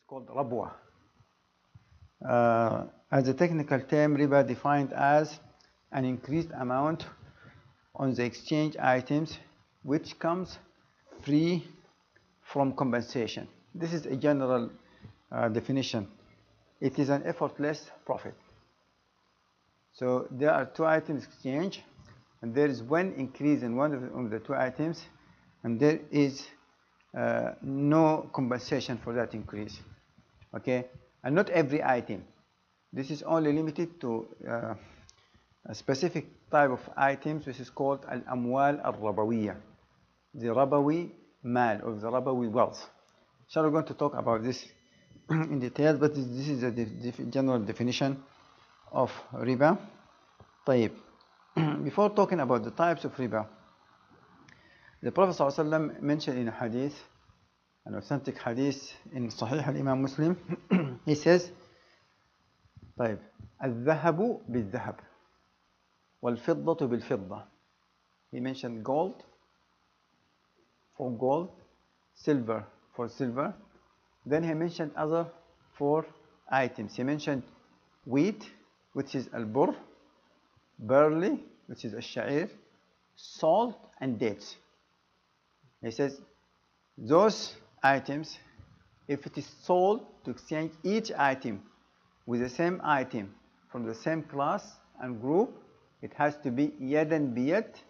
called rabwa. As a technical term, riba defined as an increased amount on the exchange items which comes free from compensation. This is a general definition. It is an effortless profit. So there are two items exchanged, and there is one increase in one of the two items, and there is no compensation for that increase. Okay, and not every item. This is only limited to a specific type of items, which is called al-amwal al-rabawiyya, the rabawi mal, or the rabawi wealth. So we're going to talk about this in detail, but this is the general definition of riba. طيب. Before talking about the types of riba, the Prophet ﷺ mentioned in a hadith, an authentic hadith in Sahih al-Imam Muslim, he says, طيب, الذهب بالذهب والفضة بالفضة. He mentioned gold for gold, silver for silver. Then he mentioned other four items. He mentioned wheat, which is al-burr, barley, which is al-sha'ir, salt, and dates. He says those items, if it is sold to exchange each item with the same item from the same class and group, it has to be yadan biyad,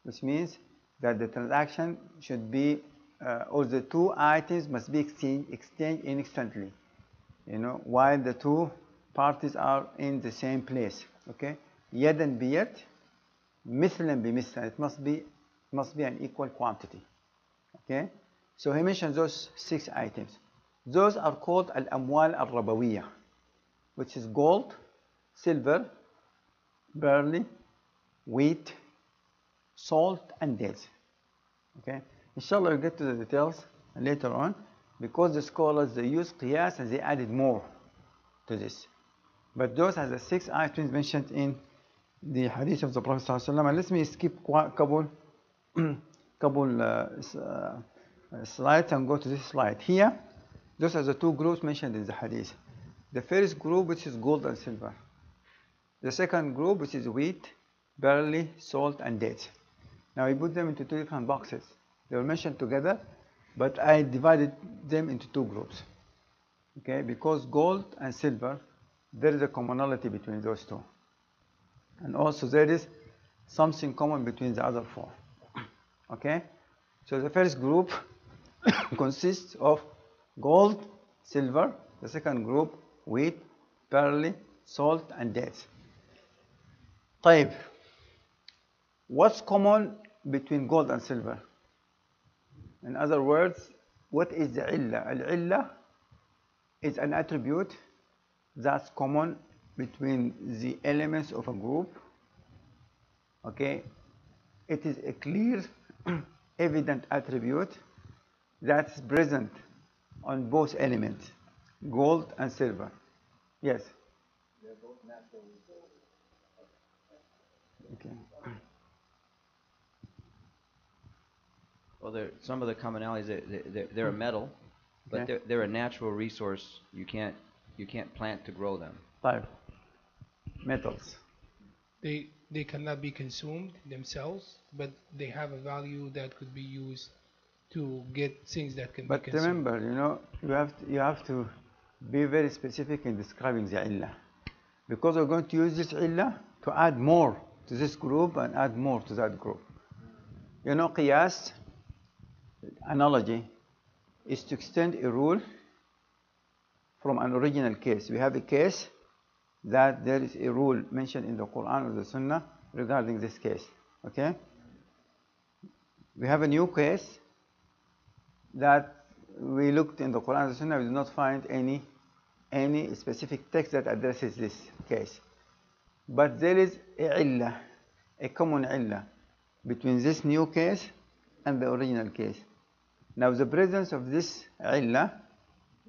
which means that the transaction should be, or the two items must be exchanged instantly, while the two parties are in the same place. Okay, yadan biyad, mithlan bi mithlan. It must be an equal quantity. Okay, so he mentioned those 6 items. Those are called al-amwal al-rabawiyya, which is gold, silver, barley, wheat, salt, and dates. Okay, inshallah we'll get to the details later on, because the scholars, they use qiyas and they added more to this. But those are the 6 items mentioned in the hadith of the Prophet ﷺ. And let me skip a couple slides and go to this slide. Here, those are the 2 groups mentioned in the hadith. The first group, which is gold and silver. The second group, which is wheat, barley, salt, and dates. Now we put them into 2 different boxes. They were mentioned together, but I divided them into 2 groups. Okay, because gold and silver, there is a commonality between those 2. And also there is something common between the other 4. Okay, so the first group consists of gold, silver. The second group, wheat, barley, salt, and dates. طيب, what's common between gold and silver? In other words, what is the illah? Al-illah is an attribute that's common between the elements of a group. Okay, it is a clear, evident attribute that's present on both elements, gold and silver. Yes? They're both natural resources. Okay. Well, some of the commonalities, they're a metal, but okay, they're a natural resource. You can't plant to grow them. 5 metals. They cannot be consumed themselves, but they have a value that could be used to get things that can be consumed. But remember, you have to be very specific in describing the illah, because we're going to use this illah to add more to this group and add more to that group. Qiyas, analogy, is to extend a rule from an original case. We have a case that there is a rule mentioned in the Quran or the Sunnah regarding this case. Okay? We have a new case that we looked in the Quran and the Sunnah, we did not find any specific text that addresses this case. But there is a illah, a common illah between this new case and the original case. Now the presence of this illah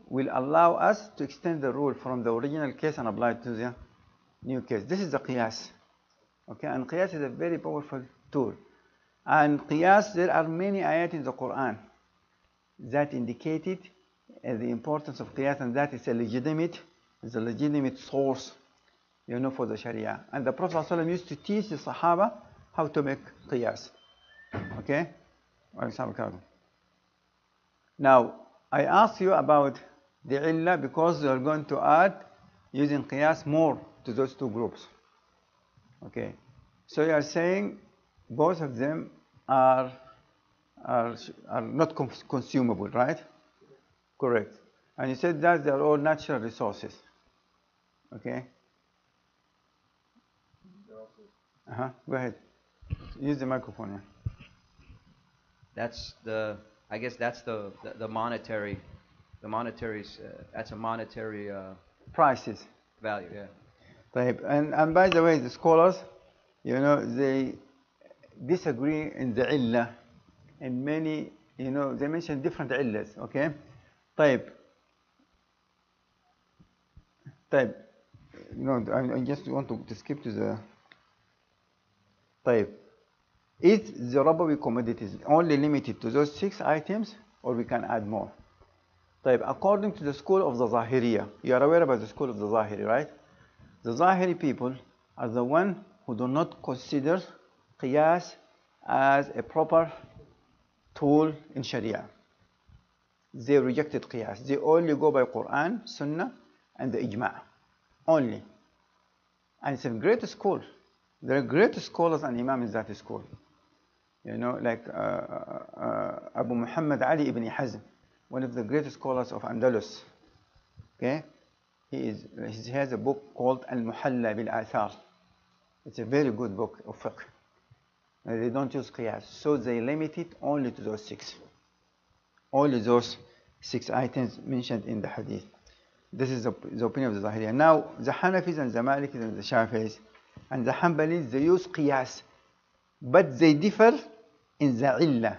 will allow us to extend the rule from the original case and apply it to the new case. This is the qiyas. Okay, and qiyas is a very powerful tool. And qiyas, there are many ayat in the Quran that indicated the importance of qiyas, and that is a legitimate source, for the Sharia. And the Prophet ﷺ used to teach the Sahaba how to make qiyas. Okay? Now, I asked you about the illah because we are going to add using qiyas more to those two groups. Okay? So you are saying both of them are not consumable, right? Correct. And you said that they are all natural resources. Okay? Go ahead. Use the microphone. Yeah. I guess that's the monetary, that's a monetary prices. Value, yeah. Right. And by the way, the scholars, they disagree in the illah, and many, they mention different illas. Okay. طيب. No, I just want to skip to the. طيب. Is the Rabawi commodities only limited to those 6 items, or we can add more? طيب, according to the school of the Zahiriya, you are aware about the school of the Zahiri, right? The Zahiri people are the one who do not consider qiyas as a proper tool in Sharia. They rejected qiyas. They only go by Quran, Sunnah, and the Ijma' only. And it's a great school. There are great scholars and imams in that school. Like Abu Muhammad Ali ibn Hazm, one of the greatest scholars of Andalus. Okay? He has a book called Al-Muhalla bil-Athar. It's a very good book of fiqh. They don't use qiyas, so they limit it only to those 6. Only those 6 items mentioned in the hadith. This is the opinion of the Zahiriya. Now, the Hanafis and the Malikis and the Shafi'is and the Hanbalis, they use qiyas, but they differ in the illah,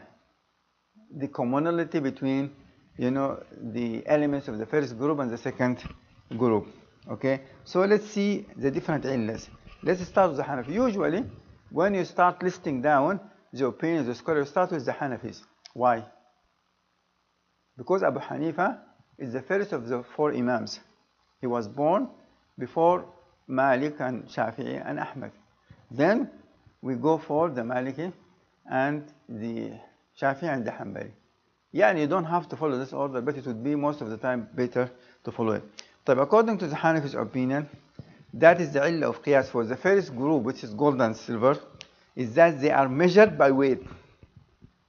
the commonality between, the elements of the first group and the second group. Okay, so let's see the different illas. Let's start with the Hanafi. Usually, when you start listing down the opinions of the scholars, you start with the Hanafis. Why? Because Abu Hanifa is the first of the 4 Imams. He was born before Malik and Shafi'i and Ahmad. Then we go for the Maliki and the Shafi'i and the Hanbali. Yeah, and you don't have to follow this order, but it would be most of the time better to follow it. But according to the Hanafi's opinion, that is the illah of qiyas for the first group, which is gold and silver, is that they are measured by weight.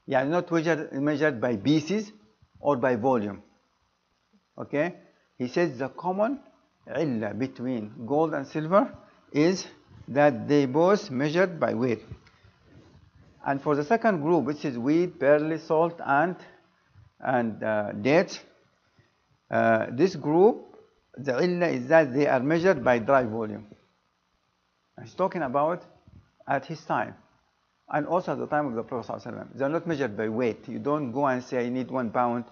Yeah, not measured by pieces or by volume. Okay? He says the common illah between gold and silver is that they both measured by weight. And for the second group, which is wheat, barley, salt, and dates, this group, the illah is that they are measured by dry volume. He's talking about at his time, and also at the time of the Prophet ﷺ. They are not measured by weight. You don't go and say, I need 1 pound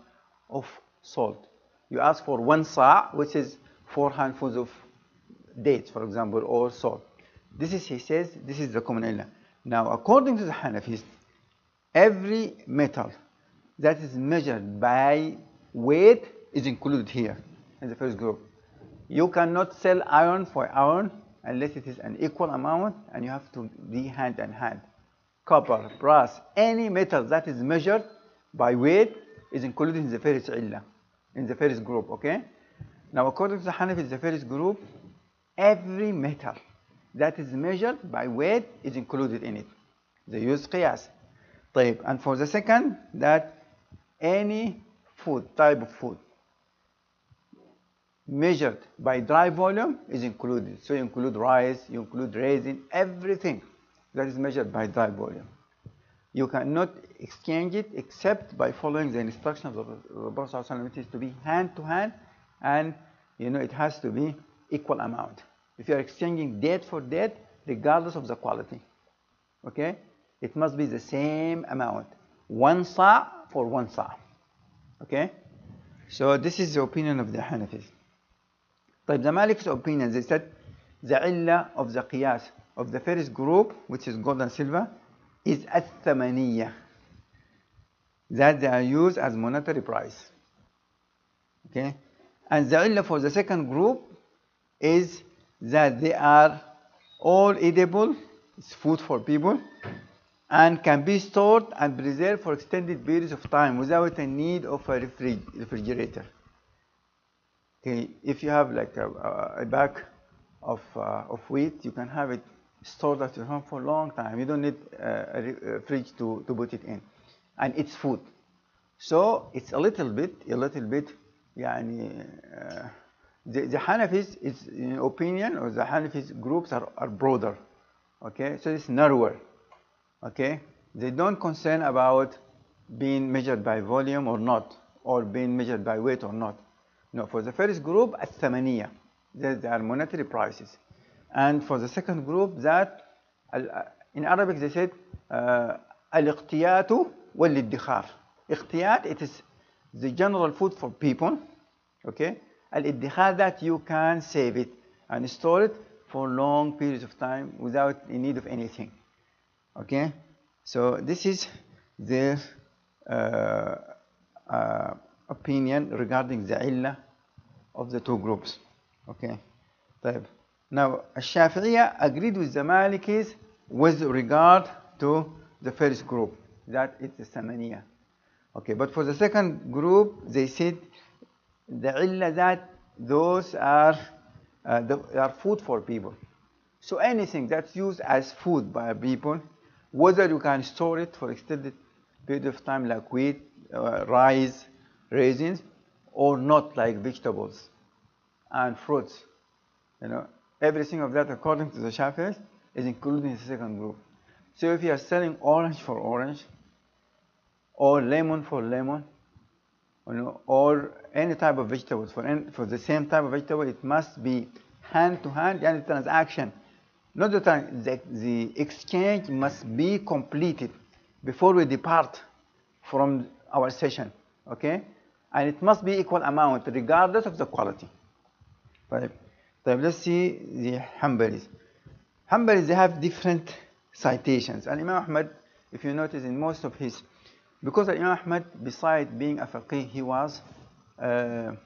of salt. You ask for 1 sa', which is 4 handfuls of dates, for example, or salt. This is, he says, this is the common illah. Now, according to the Hanafis, every metal that is measured by weight is included here in the first group. You cannot sell iron for iron unless it is an equal amount, and you have to be hand in hand. Copper, brass, any metal that is measured by weight is included in the first illah, in the first group, okay? Now, according to the Hanafis, the first group, every metal that is measured by weight is included in it. They use qiyas. And for the second, that any food, type of food, measured by dry volume is included. So you include rice, you include raisin, everything that is measured by dry volume. You cannot exchange it except by following the instructions of the Prophet ﷺ, which is to be hand to hand, and it has to be equal amount. If you are exchanging date for date, regardless of the quality, okay, it must be the same amount, 1 sa' for 1 sa'. Okay, so this is the opinion of the Hanafis. The Malik's opinion, they said the illah of the qiyas of the first group, which is gold and silver, is al-thamaniyah, that they are used as monetary price. Okay, and the illah for the second group is that they are all edible, it's food for people, and can be stored and preserved for extended periods of time without a need of a refrigerator. Okay, if you have like a bag of wheat, you can have it stored at your home for a long time. You don't need a fridge to put it in, and it's food. So it's a little bit. يعني, the Hanafis is in opinion, or the Hanafis groups are broader. Okay, so it's narrower. Okay, they don't concern about being measured by volume or not, or being measured by weight or not. No, for the first group, الثمانية, they are monetary prices. And for the second group, that in Arabic they said الاقتيات والادخار. اقتيات, it is the general food for people. Okay, الادخار, that you can save it and store it for long periods of time without in need of anything. Okay, so this is their opinion regarding the illah of the two groups. Okay, طيب. Now الشافعية agreed with the Malikis with regard to the first group, that it's the ثمانية. Okay, but for the second group they said the illah that those are food for people. So anything that's used as food by people, whether you can store it for extended period of time like wheat, rice, raisins, or not, like vegetables and fruits, everything of that according to the Shafi'is is included in the second group. So if you are selling orange for orange, or lemon for lemon, or any type of vegetables for the same type of vegetable, it must be hand to hand, and the transaction, not the exchange must be completed before we depart from our session. Okay, and it must be equal amount regardless of the quality. But let's see the Hanbalis. Hanbalis, they have different citations. And Imam Ahmad, if you notice in most of his, because Imam Ahmad, besides being a faqih, he was a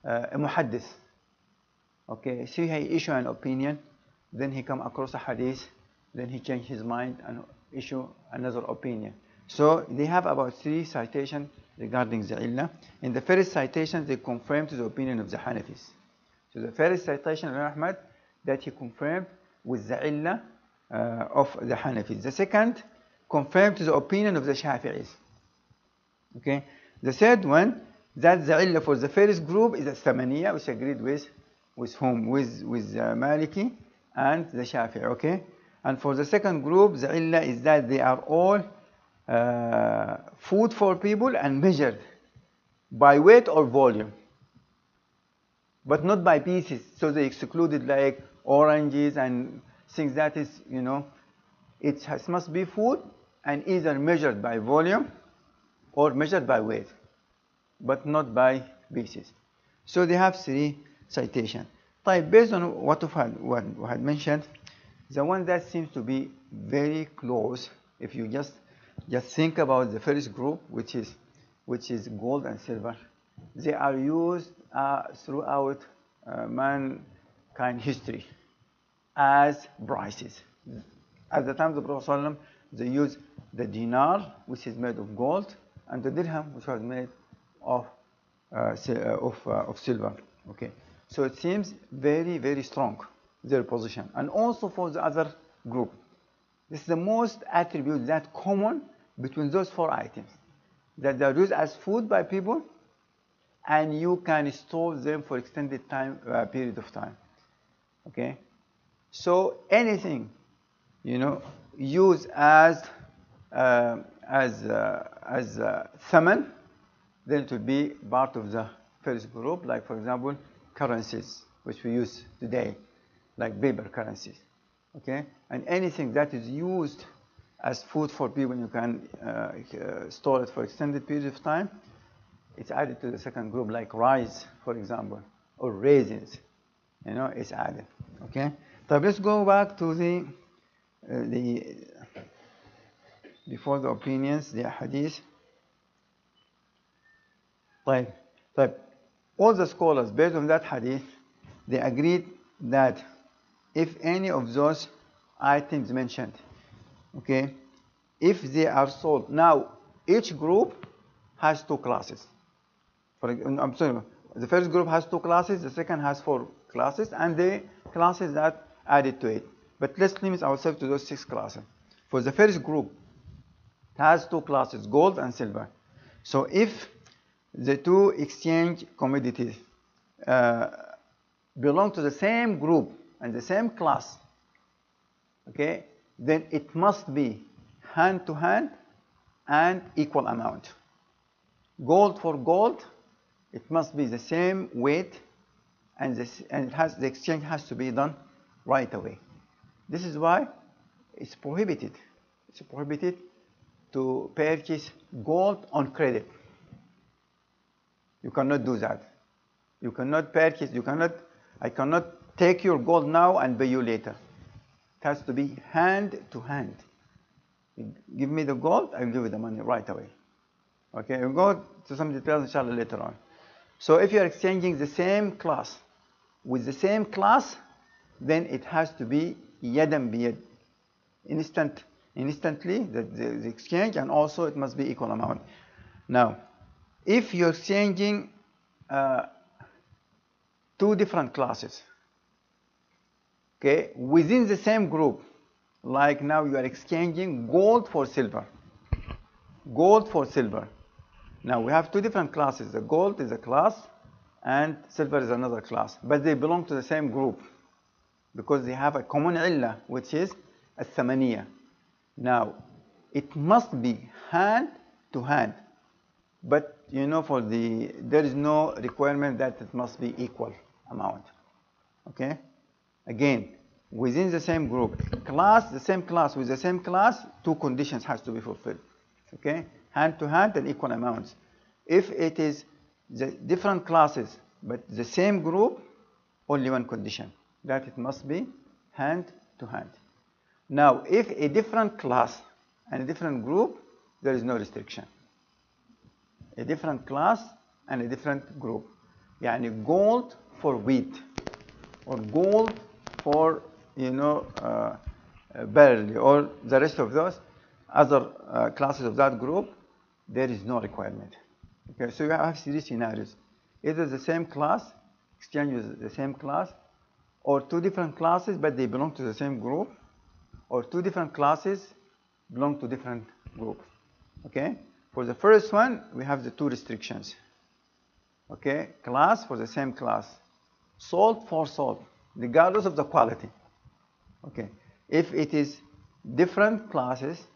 muhaddis. Okay, so he issue an opinion, then he come across a hadith, then he change his mind and issue another opinion. So they have about 3 citations regarding the illah. In the first citation, they confirmed to the opinion of the Hanafis. So the first citation of Ahmad, that he confirmed with the illah of the Hanafis. The second, confirmed to the opinion of the Shafi'is. Okay. The third one, that the illah for the first group is a ثمانية, which agreed with whom? With Maliki and the Shafi'i. Okay. And for the second group, the illah is that they are all food for people and measured by weight or volume, but not by pieces. So they excluded like oranges and things that is, it must be food and either measured by volume or measured by weight, but not by pieces. So they have 3 citations. Based on what we had mentioned, the one that seems to be very close, if you just think about the first group, which is gold and silver, they are used throughout mankind history as prices. At the time of the Prophet ﷺ, they used the dinar, which is made of gold, and the dirham, which was made of silver. Okay, so it seems very, very strong, their position. And also for the other group, this is the most attribute that common between those 4 items, that they are used as food by people, and you can store them for extended period of time. Okay, so anything used as thaman, then it will be part of the first group. Like for example, currencies which we use today, like paper currencies. Okay, and anything that is used as food for people, you can store it for extended periods of time, it's added to the second group, like rice, for example, or raisins. It's added. Okay. So let's go back to the before the opinions, the hadith. طيب. all the scholars, based on that hadith, they agreed that if any of those items mentioned, okay, if they are sold, now each group has two classes. I'm sorry, the first group has two classes, the second has four classes, and the classes that added to it. But let's limit ourselves to those six classes. For the first group, it has two classes, gold and silver. So if the two exchange commodities belong to the same group and the same class, okay, then it must be hand to hand and equal amount. Gold for gold, it must be the same weight, and the exchange has to be done right away. This is why it's prohibited. It's prohibited to purchase gold on credit. You cannot do that. You cannot purchase, I cannot take your gold now and pay you later. It has to be hand to hand. You give me the gold, I'll give you the money right away. Okay, we'll go to some details inshallah later on. So if you are exchanging the same class with the same class, then it has to be yadan biyad, instantly the exchange, and also it must be equal amount. Now, if you're exchanging two different classes, okay, within the same group, like now you are exchanging gold for silver. Gold for silver. Now we have two different classes. The gold is a class and silver is another class. But they belong to the same group because they have a common illah, which is al-thamaniya. Now, it must be hand to hand. But you know, there is no requirement that it must be equal amount. Okay? Again, within the same group, the same class with the same class, two conditions has to be fulfilled. Okay? Hand to hand and equal amounts. If it is the different classes but the same group, only one condition, that it must be hand to hand. Now, if a different class and a different group, there is no restriction. A different class and a different group. Yani gold for wheat, or gold for barley, or the rest of those other classes of that group, there is no requirement. Okay, so you have three scenarios: either the same class, exchange with the same class, or two different classes but they belong to the same group, or two different classes belong to different groups. Okay, for the first one we have the two restrictions. Okay, class for the same class, sold for sold, regardless of the quality. Okay, if it is different classes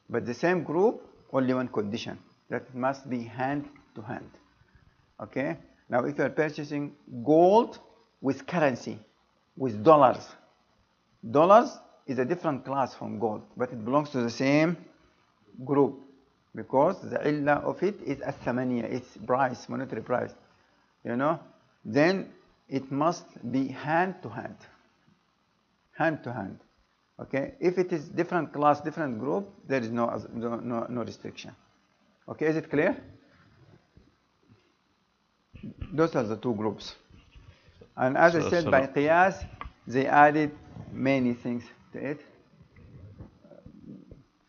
but the same group, only one condition, that it must be hand to hand. Okay, now if you are purchasing gold with currency, with dollars, dollars is a different class from gold, but it belongs to the same group because the illah of it is al-thamaniya, its price, monetary price, then it must be hand to hand. Hand to hand. Okay, if it is different class, different group, there is no restriction. Okay, is it clear? Those are the two groups. And as I said, by qiyas, they added many things to it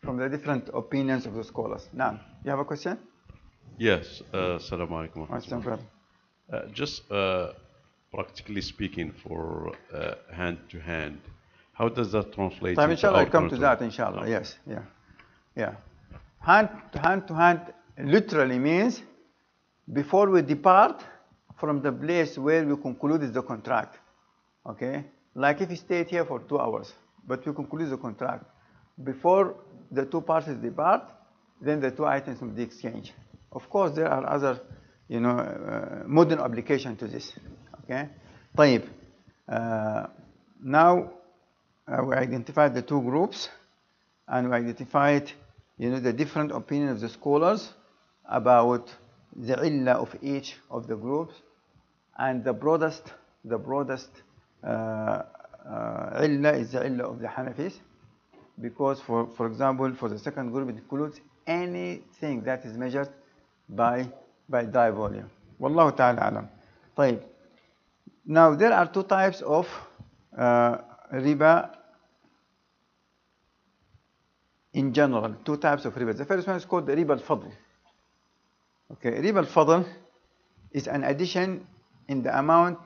from the different opinions of the scholars. Now, you have a question? Yes. Assalamu alaikum. Just practically speaking, for hand to hand, how does that translate? Inshallah, I'll come to that, inshallah. Oh. Yes, yeah. Hand to hand literally means before we depart from the place where we concluded the contract. Okay? Like if we stayed here for 2 hours, but we conclude the contract, before the two parties depart, then the two items will be exchanged. Of course, there are other, modern application to this. Okay? طيب. Now, we identified the two groups, and we identified, the different opinions of the scholars about the illah of each of the groups, and the broadest illah is the illah of the Hanafis, because for example, for the second group, it includes anything that is measured by dry volume. Wallahu ta'ala alam. طيب. Now there are two types of riba in general. Two types of riba. The first one is called the riba al-fadl. Okay, riba al-fadl is an addition in the amount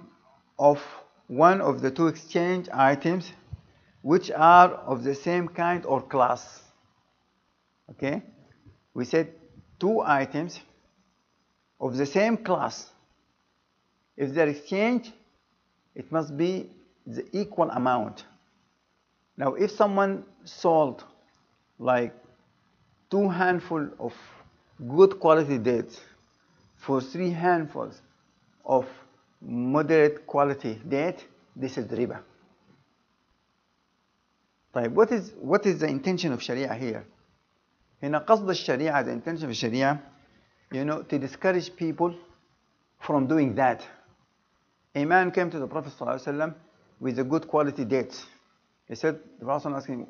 of one of the two exchange items which are of the same kind or class. Okay, we said two items of the same class. If they're exchanged, it must be the equal amount. Now, if someone sold like 2 handfuls of good quality dates for 3 handfuls of moderate quality date, this is riba. طيب, what is the intention of Sharia here? هنا قصد الشريعة, the intention of Sharia, to discourage people from doing that. A man came to the Prophet ﷺ with a good quality dates. He said, the Prophet asked him,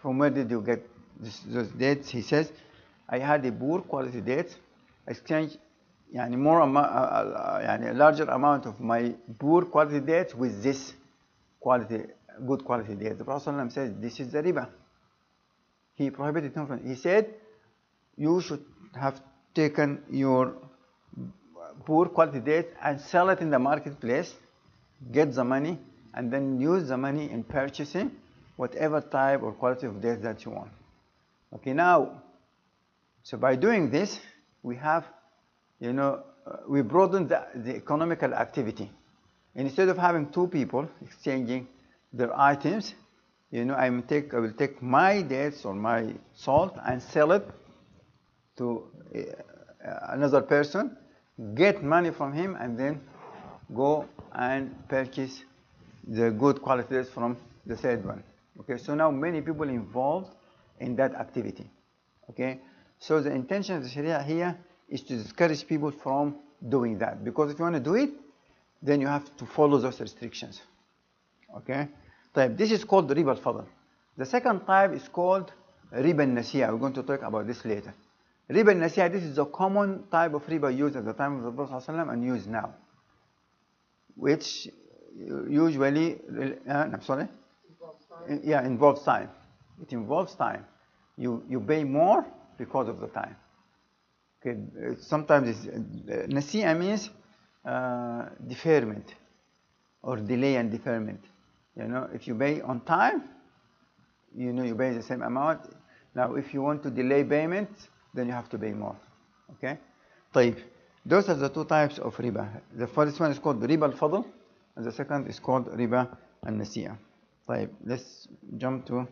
from where did you get those dates? He says, I had a poor quality dates, exchanged a larger amount of my poor quality dates with this good quality dates. The Prophet ﷺ says, this is the riba. He prohibited him from. He said, you should have taken your poor quality dates and sell it in the marketplace, get the money, and then use the money in purchasing whatever type or quality of dates that you want. Okay, now, so by doing this, we have, we broaden the economical activity. Instead of having two people exchanging their items, I will take my dates or my salt and sell it to another person, get money from him, and then go and purchase the good qualities from the third one. Okay, so now many people involved in that activity. Okay, so the intention of the Sharia here is to discourage people from doing that, because if you want to do it, then you have to follow those restrictions. Okay, type. This is called riba al-fadl. The second type is called riba al-nasiya. We're going to talk about this later. Riba al-nasiya, this is a common type of riba used at the time of the Prophet ﷺ and used now, which usually, involves time. It involves time. You pay more because of the time. Okay, sometimes nasiya means deferment or delay and deferment. If you pay on time, you pay the same amount. Now, if you want to delay payment, then you have to pay more. Okay? طيب. Those are the two types of riba. The first one is called riba al-fadl, and the second is called riba al-nasiya. طيب. Let's jump to.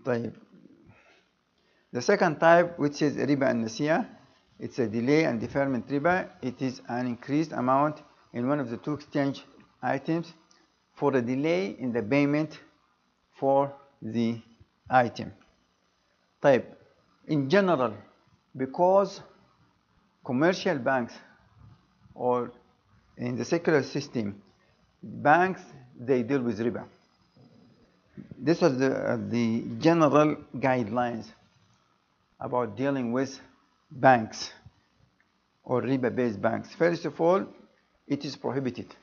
طيب. The second type, which is riba al-nasiya, it's a delay and deferment riba. It is an increased amount in one of the two exchange items for a delay in the payment for the item. Type. In general, because commercial banks or in the secular system, banks, they deal with riba. This was the general guidelines about dealing with banks or riba-based banks. First of all, it is prohibited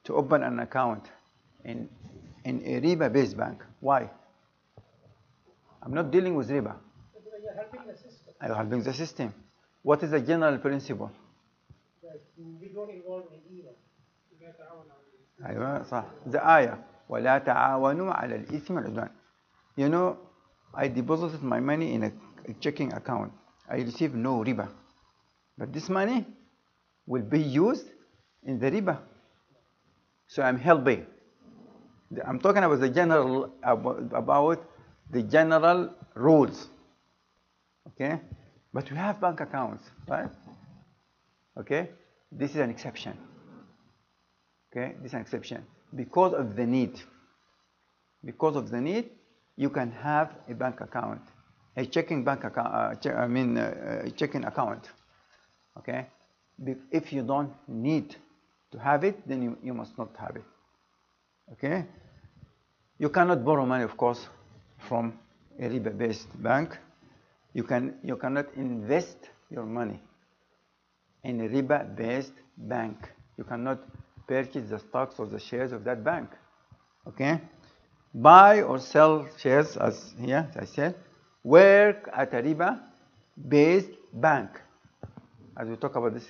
to open an account in a riba-based bank. Why? I'm not dealing with riba. You're helping the system. I'm helping the system. What is the general principle? That we don't involve in evil. أيوة صح. The ayah ولا تعاونوا على الإثم والعدوان. I deposited my money in a checking account. I receive no riba, but this money will be used in the riba. So I'm helping. I'm talking about the general rules. Okay, but we have bank accounts, right? Okay, this is an exception. Okay, this is an exception because of the need. Because of the need, you can have a bank account, a checking bank account. Checking account. Okay, if you don't need to have it, then you must not have it. Okay, you cannot borrow money, of course, from a riba-based bank. You cannot invest your money in a riba-based bank. You cannot purchase the stocks or the shares of that bank. Okay? Buy or sell shares, as here, as I said, work at a riba-based bank. As we talked about this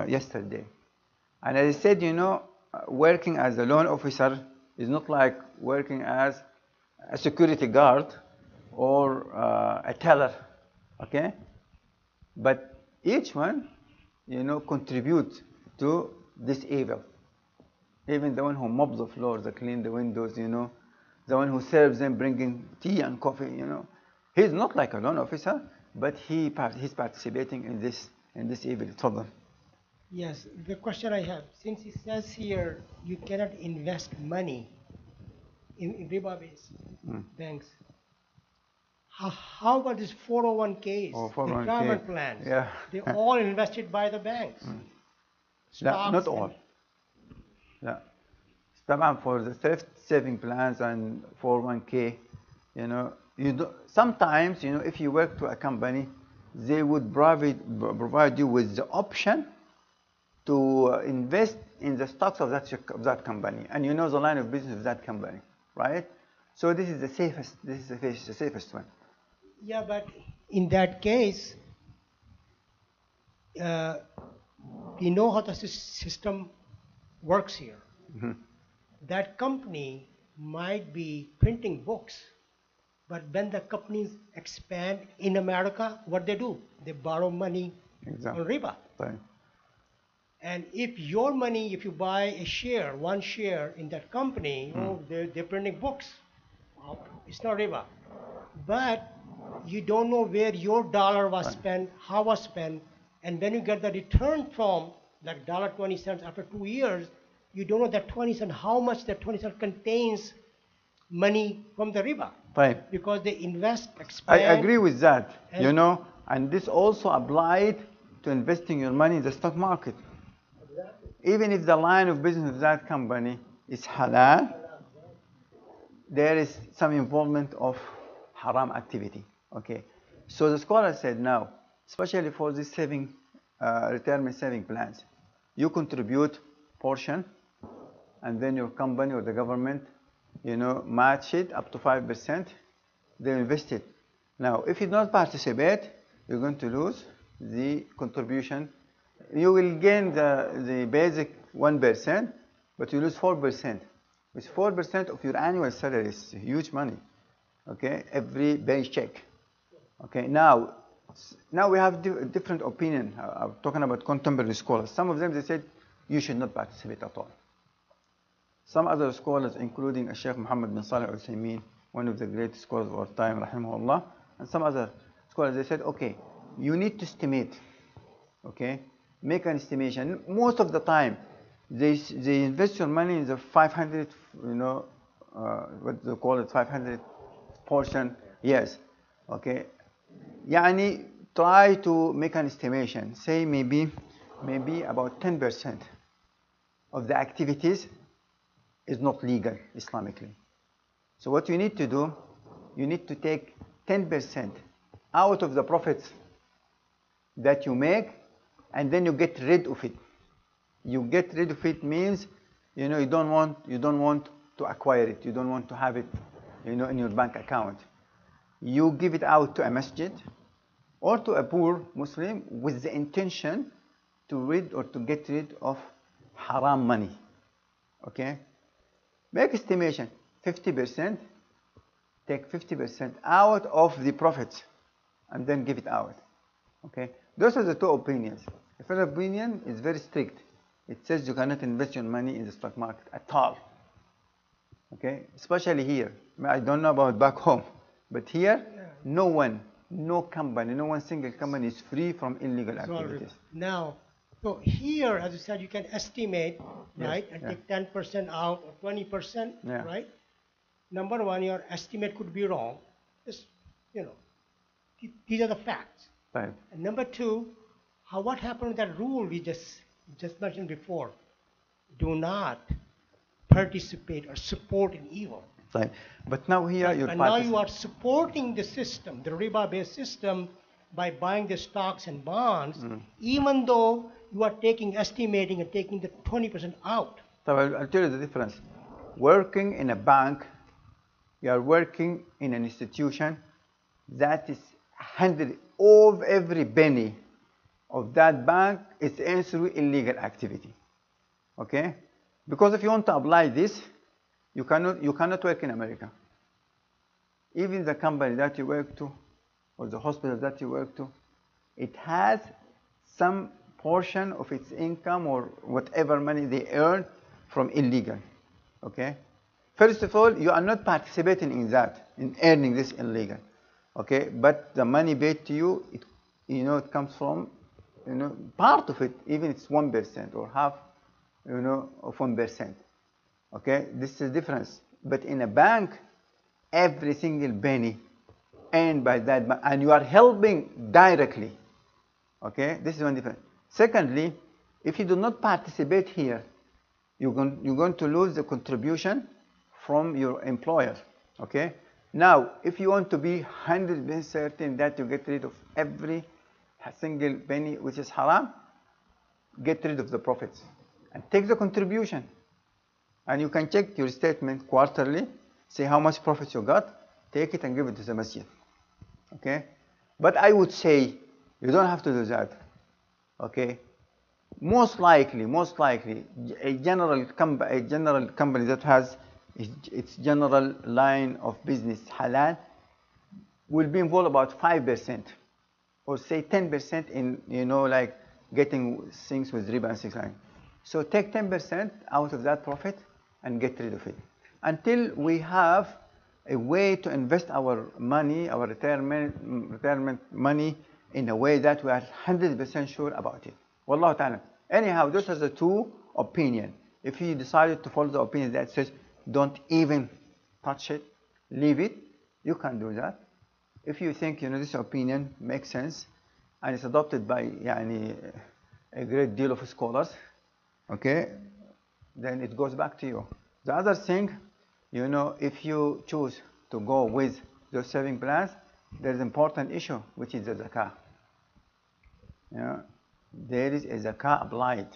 yesterday. And as I said, working as a loan officer is not like working as a security guard or a teller, okay? But each one, contributes to this evil. Even the one who mops the floors, the clean the windows, the one who serves them, bringing tea and coffee, he's not like a loan officer, but he's participating in this evil. Tafadhal. Yes, the question I have, since it says here you cannot invest money in riba-based banks, how about this 401ks, Oh, the 401k. retirement plans? Yeah. They're all invested by the banks. Not all. Yeah. طبعا for the thrift saving plans and 401k, sometimes, if you work to a company, they would provide you with the option to invest in the stocks of that company, and the line of business of that company, right? So this is the safest. This is the safest one. Yeah, but in that case, we know how the system works here. Mm-hmm. That company might be printing books, but when the companies expand in America, what they do? They borrow money on riba. Right. And if your money, if you buy a share, one share in that company, they're printing books. It's not riba. But you don't know where your dollar was spent, how was spent, and when you get the return from like $1.20 after 2 years, you don't know that 20 cents, how much that 20 cents contains money from the riba. Right. Because they invest, expand. I agree with that, and this also applied to investing your money in the stock market. Even if the line of business of that company is halal, there is some involvement of haram activity. Okay, so the scholar said now, especially for this retirement saving plans, you contribute portion, and then your company or the government, match it up to 5%. They invest it. Now, if you don't participate, you're going to lose the contribution. You will gain the basic 1%, but you lose 4%. With 4% of your annual salary is huge money. Okay, every paycheck. Okay, now we have different opinion. I'm talking about contemporary scholars. Some of them, they said you should not participate at all. Some other scholars, including Sheikh Muhammad bin Salih al-Uthaymeen, one of the greatest scholars of our time, rahimahullah, and some other scholars, they said, okay, you need to estimate. Okay, make an estimation. Most of the time, they invest your money in the 500, what they call it, 500 portion. Yes. Okay. Yani, try to make an estimation. Say maybe about 10% of the activities is not legal Islamically. So what you need to do, you need to take 10% out of the profits that you make, and then you get rid of it. You get rid of it means, you don't want to acquire it. You don't want to have it, in your bank account. You give it out to a masjid or to a poor Muslim with the intention to get rid of haram money. Okay? Make estimation, 50%, take 50% out of the profits and then give it out. Okay? Those are the two opinions. The first opinion is very strict. It says you cannot invest your money in the stock market at all. Okay? Especially here. I don't know about back home, but here, no one single company is free from illegal activities. Now, so here, as you said, you can estimate, right, and take 10% out or 20%, right? Number one, your estimate could be wrong. Just, these are the facts. Right. And number two, what happened with that rule we just mentioned before? Do not participate or support in evil. Right. But now here now you are supporting the system, the riba-based system, by buying the stocks and bonds, even though you are estimating and taking the 20% out. So I'll tell you the difference. Working in a bank, you are working in an institution that is handled of every penny of that bank is earned through illegal activity. Okay? Because if you want to apply this, you cannot work in America. Even the company that you work to, or the hospital that you work to, it has some portion of its income or whatever money they earn from illegal. Okay? First of all, you are not participating in that, in earning this illegal. Okay? But the money paid to you, it comes from, part of it, even it's 1% or half, of 1%. Okay? This is the difference. But in a bank, every single penny earned by that bank, and you are helping directly. Okay? This is one difference. Secondly, if you do not participate here, you're going to lose the contribution from your employer. Okay? Now, if you want to be 100% certain that you get rid of every single penny which is haram, get rid of the profits and take the contribution. And you can check your statement quarterly, see how much profit you got, take it and give it to the masjid. Okay? But I would say you don't have to do that. Okay? Most likely, a general company that has its general line of business halal will be involved about 5% or say 10% in like getting things with riba and things like that. So take 10% out of that profit and get rid of it until we have a way to invest our money, our retirement money, in a way that we are 100% sure about it. Wallahu ta'ala. Anyhow, those are the two opinions. If you decided to follow the opinion that says don't even touch it, leave it, you can do that. If you think this opinion makes sense and it's adopted by a great deal of scholars, okay, then it goes back to you. The other thing, if you choose to go with those saving plans, there's an important issue, which is the zakah. There is a zakah applied.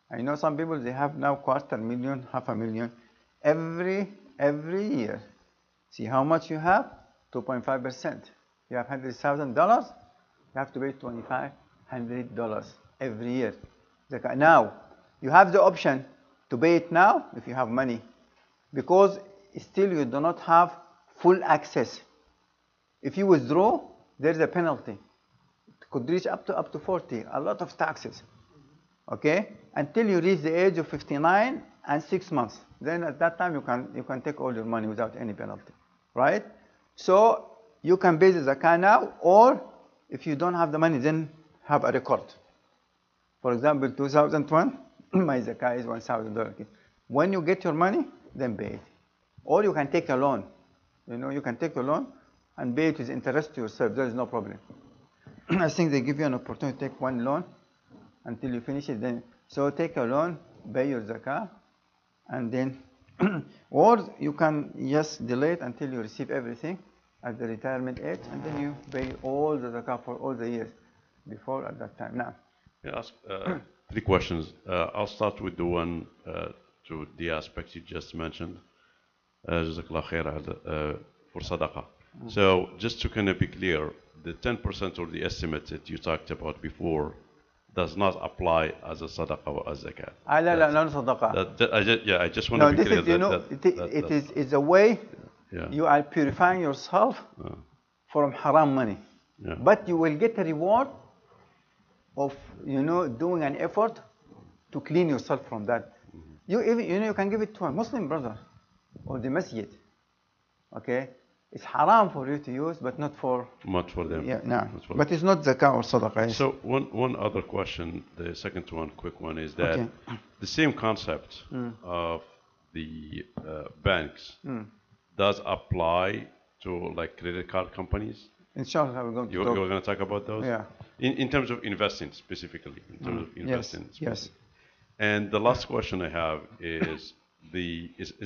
I know some people, they have now $250,000, $500,000 every year. See how much you have? 2.5%. You have $100,000, you have to pay $2,500 every year. Zakah. Now, you have the option to pay it now if you have money, because still you do not have full access. If you withdraw, there's a penalty. It could reach up to 40, a lot of taxes. Okay? Until you reach the age of 59 and 6 months. Then at that time you can take all your money without any penalty. Right? So you can pay the zakah now, or if you don't have the money, then have a record. For example, 2001, my zakah is $1,000. When you get your money, then pay it. Or you can take a loan. You can take a loan and pay it with interest to yourself. There is no problem. I think they give you an opportunity to take one loan until you finish it. Then so take a loan, pay your zakah, and then or you can just delay it until you receive everything at the retirement age, and then you pay all the zakah for all the years before at that time. Now, ask 3 questions. I'll start with the one to the aspect you just mentioned. Jazakallah khair for sadaqah. So just to kind of be clear, the 10% or the estimate that you talked about before does not apply as a sadaqah or as zakat. No sadaqah. I just want to be clear. It's a way you are purifying yourself from haram money. Yeah. But you will get a reward of doing an effort to clean yourself from that. You can give it to a Muslim brother or the masjid. Okay? It's haram for you to use, but not for them. Yeah, no. But it's not zakah or sadaqah. So one other question, the second one, quick one, is that the same concept of the banks does apply to like credit card companies? Inshallah, we're going to You're going to talk about those? Yeah. In terms of investing specifically. Yes. And the last question I have is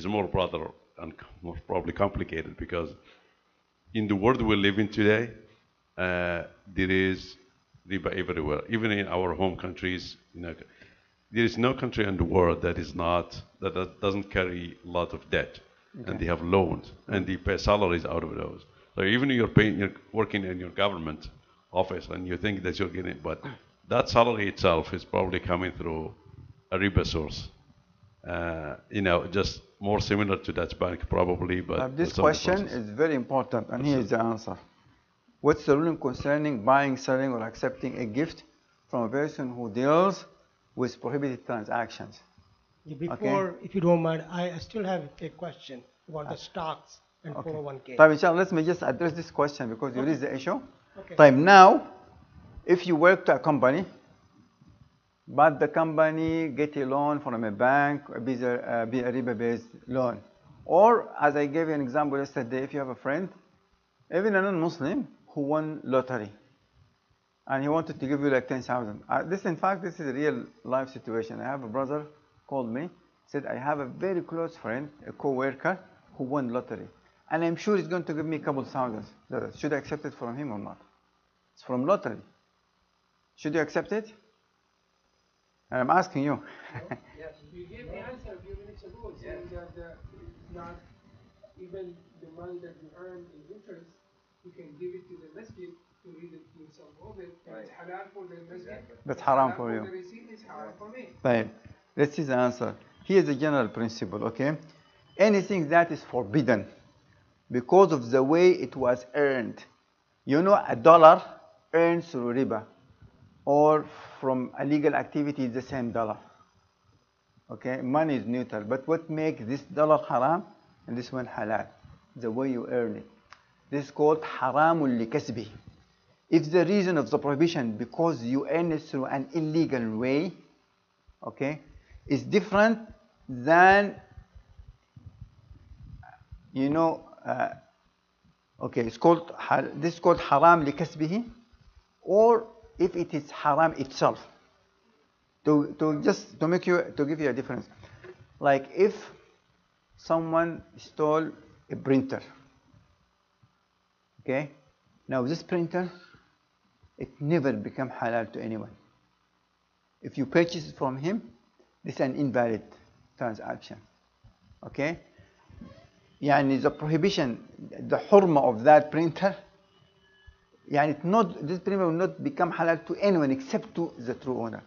more broader and more probably complicated, because in the world we live in today, there is riba everywhere, even in our home countries. There is no country in the world that doesn't carry a lot of debt, and they have loans, and they pay salaries out of those. So even if you're working in your government office, and you think that you're getting, but that salary itself is probably coming through a riba source. Just more similar to that bank probably, but This question is very important, and here is the answer. What's the ruling concerning buying, selling, or accepting a gift from a person who deals with prohibited transactions? Before, if you don't mind, I still have a question about the stocks and 401k. Inshallah, let me just address this question because you raised the issue. Now, if you work to a company, but the company get a loan from a bank, be a riba-based loan. Or, as I gave you an example yesterday, if you have a friend, even a non-Muslim, who won lottery, and he wanted to give you like 10,000. In fact, this is a real life situation. I have a brother called me, said, I have a very close friend, a co-worker, who won lottery. And I'm sure he's going to give me a couple thousands. Should I accept it from him or not? It's from lottery. Should you accept it? And I'm asking you. Yes, you gave the answer a few minutes ago, saying that not even the money that you earn in interest, you can give it to the masjid to read it to some of it. It's halal for the masjid. But haram for you. The receipt is haram for me. Right. Let's see the answer. Here's the general principle, okay? Anything that is forbidden because of the way it was earned. $1 earned through riba or from illegal activity is the same dollar. Okay, money is neutral, but what makes this dollar haram and this one halal? The way you earn it. This is called haramul likasbi. If the reason of the prohibition because you earn it through an illegal way, okay, is different than this is called haram likasbihi, or if it is haram itself. To give you a difference, like if someone stole a printer, okay, now this printer, it never become halal to anyone. If you purchase it from him, this is an invalid transaction. Okay, the prohibition, the hurma of that printer, this printer will not become halal to anyone except to the true owner.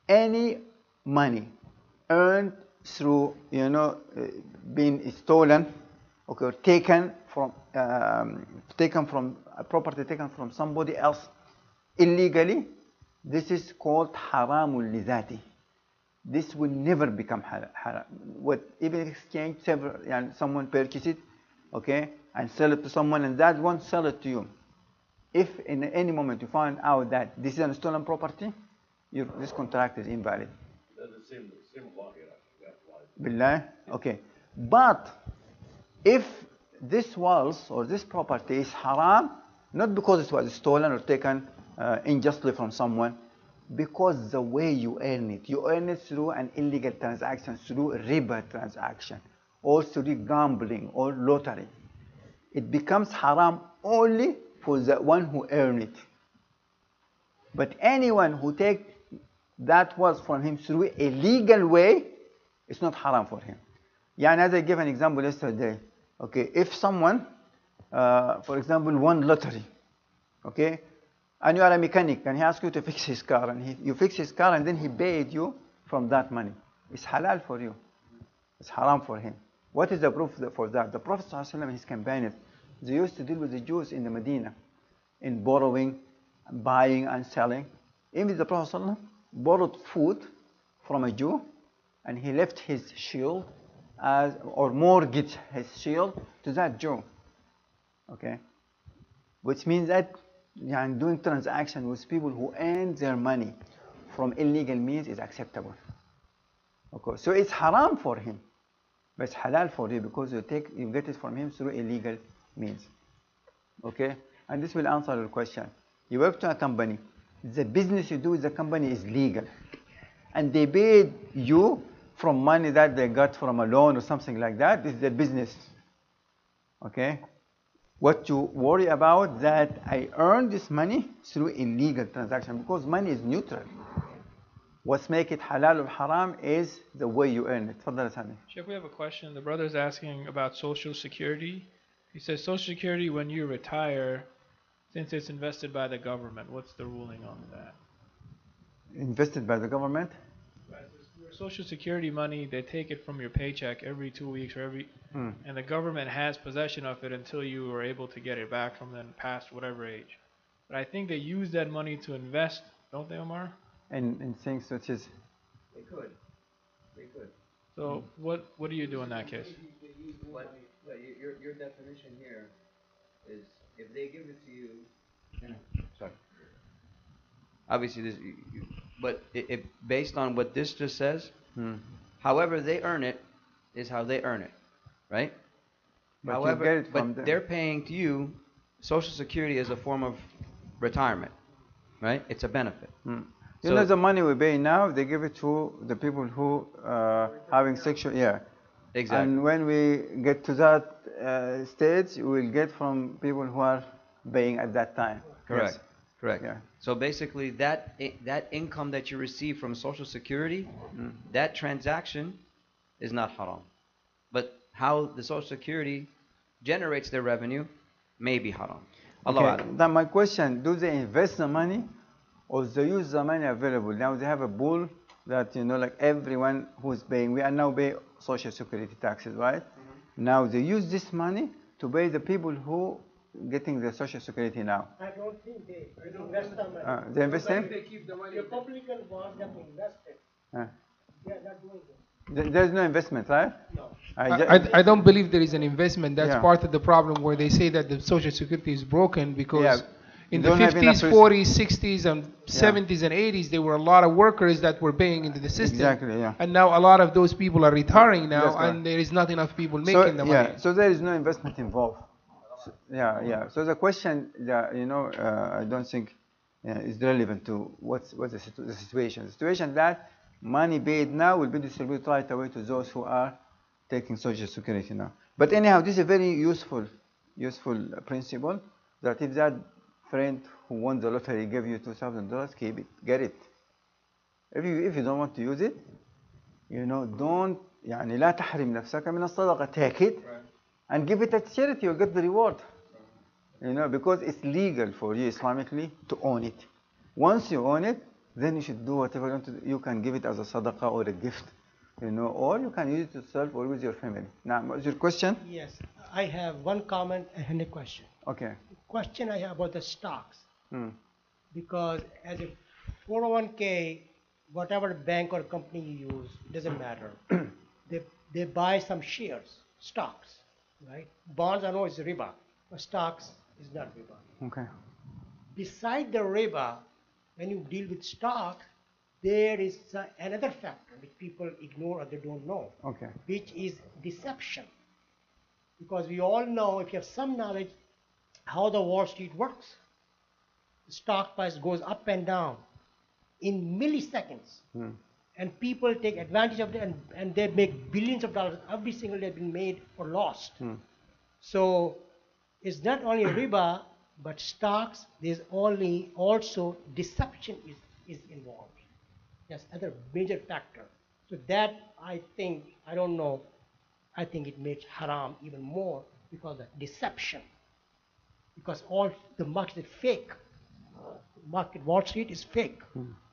Any money earned through being stolen, okay, or taken from a property taken from somebody else illegally, this is called haramul lidati. This will never become halal. Even if exchange several, someone purchase it, okay, and sell it to someone, and that one sell it to you. If in any moment you find out that this is a stolen property, this contract is invalid. That's the same law here. Billah? Okay. But if this walls or this property is haram, not because it was stolen or taken unjustly from someone, because the way you earn it through an illegal transaction, through riba transaction, or through gambling or lottery. It becomes haram only for the one who earned it. But anyone who takes that was from him through a legal way, it's not haram for him. As I gave an example yesterday, okay, if someone, for example, won lottery, okay, and you are a mechanic, and he asks you to fix his car, and you fix his car, and then he paid you from that money. It's halal for you. It's haram for him. What is the proof for that? The Prophet ﷺ and his companions, they used to deal with the Jews in the Medina in borrowing, buying, and selling. Even the Prophet ﷺ borrowed food from a Jew, and he left his shield or mortgaged his shield to that Jew. Okay, which means that doing transaction with people who earn their money from illegal means is acceptable. Okay, so it's haram for him, but it's halal for you because you get it from him through illegal means. Okay, and this will answer your question. You work to a company. The business you do with the company is legal, and they paid you from money that they got from a loan or something like that. This is their business. Okay, What you worry about that I earned this money through illegal transaction, because money is neutral. What's make it halal or haram is the way you earn it. تفضل يا سامي. Chef, we have a question. The brother's asking about Social Security. He says Social Security, when you retire, since it's invested by the government, what's the ruling on that? Invested by the government? Your Social Security money, they take it from your paycheck every 2 weeks or and the government has possession of it until you are able to get it back from them past whatever age. But I think they use that money to invest, don't they, Omar? In things such as They could. They could. So what do you do in that case? But your definition here is if they give it to you. Sorry. Obviously, but based on what this just says, however they earn it is how they earn it, right? But however, you get it from them. they're paying to you. Social Security is a form of retirement, right? It's a benefit. You know the money we pay now, they give it to the people who having sexual, Exactly. And when we get to that stage, we will get from people who are paying at that time. Correct. Yes. Correct. Yeah. So basically, that income that you receive from Social Security, that transaction is not haram. But how the Social Security generates their revenue may be haram. Allah Okay. Then my question: do they invest the money, or they use the money available? Now they have a pool that like everyone who's paying. We are now paying Social Security taxes, right? Now they use this money to pay the people who getting the Social Security now. I don't think they invest the money. They invest But it? they keep the money. Republican wants them to invest it. They are not doing it. There's no investment, right? No. I don't believe there is an investment. That's Yeah. part of the problem where they say that the Social Security is broken because in You the don't have enough 50s, 40s, 60s, and 70s and 80s, there were a lot of workers that were paying into the system. Exactly, yeah. And now a lot of those people are retiring now, That's correct. and there is not enough people making the money. So there is no investment involved. So the question, I don't think is relevant to what's the situation. The situation that money paid now will be distributed right away to those who are taking Social Security now. But anyhow, this is a very useful principle that if that friend who won the lottery gave you $2,000, keep it, get it. If you don't want to use it, don't لا تحرم نفسك من الصدقة. Take it and give it as charity. You'll get the reward. Because it's legal for you Islamically to own it. Once you own it, then you should do whatever you want to do. You can give it as a sadaqah or a gift, or you can use it yourself or with your family. Now, what's your question? Yes. I have one comment and a question. Okay. Question I have about the stocks. Hmm. Because as a 401k, whatever bank or company you use, doesn't matter. They buy some shares, stocks, right? Bonds, I know it's riba, but stocks is not riba. Okay. Beside the riba, when you deal with stock, there is another factor which people ignore or they don't know, Okay. which is deception. Because we all know, if you have some knowledge, how the Wall Street works. The stock price goes up and down in milliseconds. And people take advantage of it and they make billions of dollars every single day being made or lost. So it's not only riba, but stocks, there's also deception is involved. That's other major factor. So that I think it makes haram even more because of deception. Because all the market is fake. Market Wall Street is fake.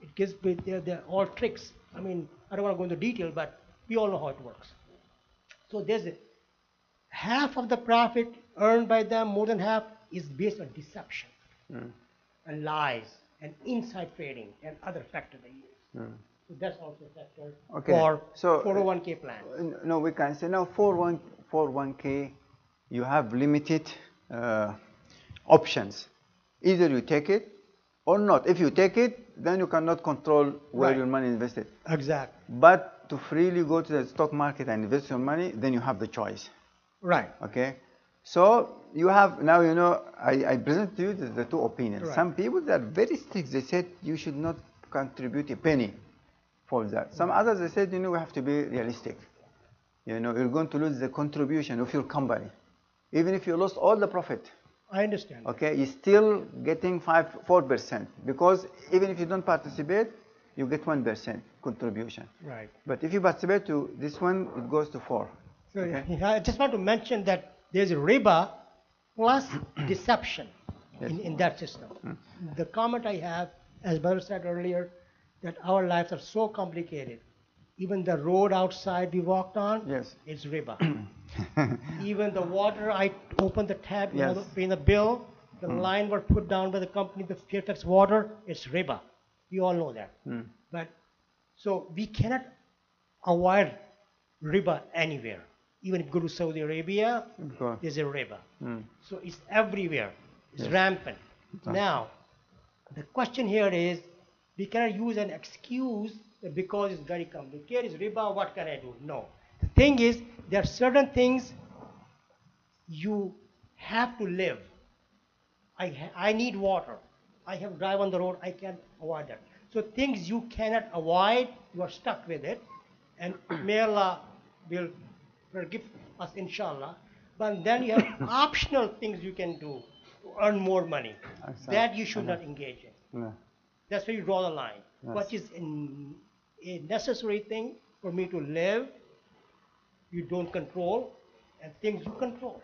It gives they're all tricks. I mean, I don't want to go into detail, but we all know how it works. So there's half of the profit earned by them, more than half, is based on deception and lies and inside trading and other factors they use. So that's also a factor for 401k plans. No, we can say now 401k, you have limited options. Either you take it or not. If you take it, then you cannot control where your money is invested. Exactly. But to freely go to the stock market and invest your money, then you have the choice. Right. Okay. So you have now, I present to you the two opinions. Right. Some people that are very strict, they said you should not contribute a penny for that. Some others, they said, we have to be realistic. You're going to lose the contribution of your company. Even if you lost all the profit, I understand. okay, you're still getting 4%, because even if you don't participate, you get 1% contribution. Right. But if you participate to this one, it goes to 4. So Okay. I just want to mention that there's a riba plus deception in that system. The comment I have, as Brother said earlier, that our lives are so complicated. Even the road outside we walked on, Yes. it's riba. Even the water, I opened the tap, Yes. paying the bill, the line were put down by the company, the Fairfax water, it's riba. We all know that. But so we cannot avoid riba anywhere. Even if you go to Saudi Arabia, Go. there's a riba. Mm. So it's everywhere. It's Yes. rampant. Now, the question here is, we cannot use an excuse that because it's very complicated, it's riba, what can I do? No. The thing is, there are certain things you have to live. I need water. I have to drive on the road. I can't avoid that. So things you cannot avoid, you are stuck with it. And may Allah will forgive us, inshallah. But then you have optional things you can do to earn more money. That you should not engage in. No. That's where you draw the line. Yes. What is a necessary thing for me to live, you don't control, and things you control.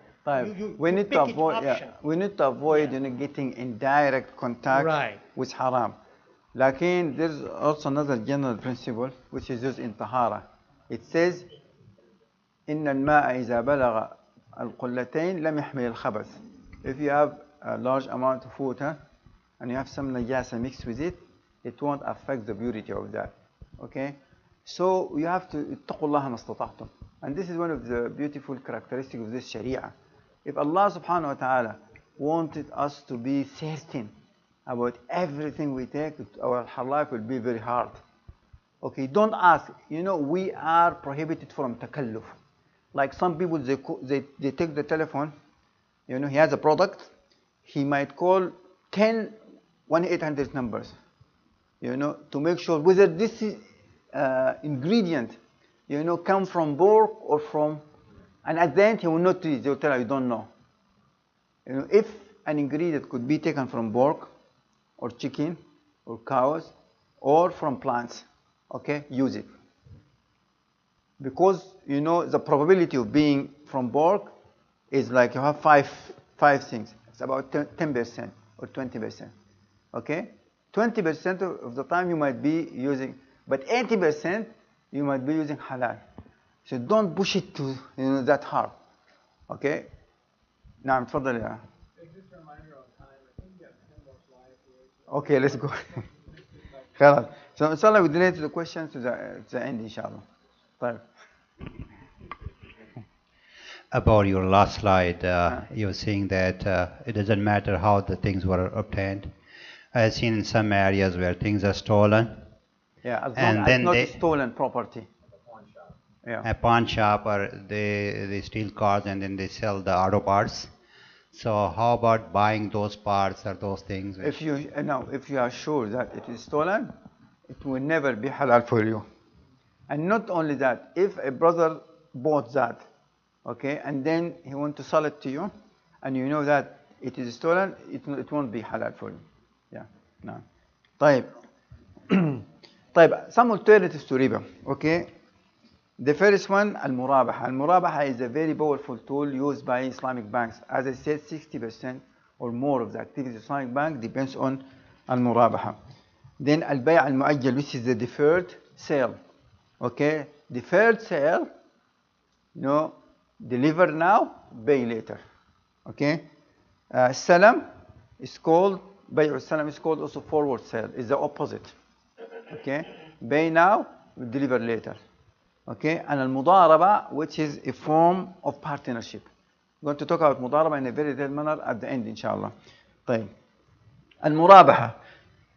We need to pick it avoid, option. we need to avoid getting in direct contact Right. with haram. Lakin there's also another general principle which is used in tahara. It says إن الماء إذا بلغ القلتين لم يحمل الخبث. If you have a large amount of water and you have some najasa mixed with it, it won't affect the purity of that. Okay? So you have to اتقوا الله ما استطعتم. And this is one of the beautiful characteristics of this Sharia. If Allah subhanahu wa ta'ala wanted us to be certain about everything we take, our life will be very hard. Okay, don't ask. We are prohibited from takalluf. Like some people, they take the telephone, he has a product, he might call 10 1-800 numbers, to make sure whether this is, ingredient, come from pork or from, and at the end he will not tell you, he will tell you, I don't know. If an ingredient could be taken from pork or chicken or cows or from plants, okay, use it. Because the probability of being from pork is like you have five things. It's about 10% or 20%. Okay, 20% of the time you might be using, but 80% you might be using halal. So don't push it to that hard. Okay. نعم تفضل يا. Just a reminder on time. I think you have 10 more slides here. Okay, let's go. خلاص. So inshallah we delay the questions to the end inshallah. طيب. About your last slide, you were saying that it doesn't matter how the things were obtained. I have seen in some areas where things are stolen. Yeah, as And long then as they- not stolen property. Yeah. A pawn shop, or they steal cars and then they sell the auto parts. So how about buying those parts or those things? If you are sure that it is stolen, it will never be halal for you. And not only that, if a brother bought that, okay, and then he wants to sell it to you, and you know that it is stolen, it won't be halal for you. Yeah. No. طيب. طيب. Some alternatives to riba. Okay. The first one, al-murabaha. Al-murabaha is a very powerful tool used by Islamic banks. As I said, 60% or more of the activities of Islamic bank depends on al-murabaha. Then al-bay' al-mu'ajjal, which is the deferred sale. Okay, deferred sale, deliver now, pay later. Okay, salam is called, bay' al-salam is called also forward sale. It's the opposite. Okay, pay now, deliver later. Okay, and al-mudaraba, which is a form of partnership. We're going to talk about mudaraba in a very detailed manner at the end, inshallah. طيب. Al-murabaha.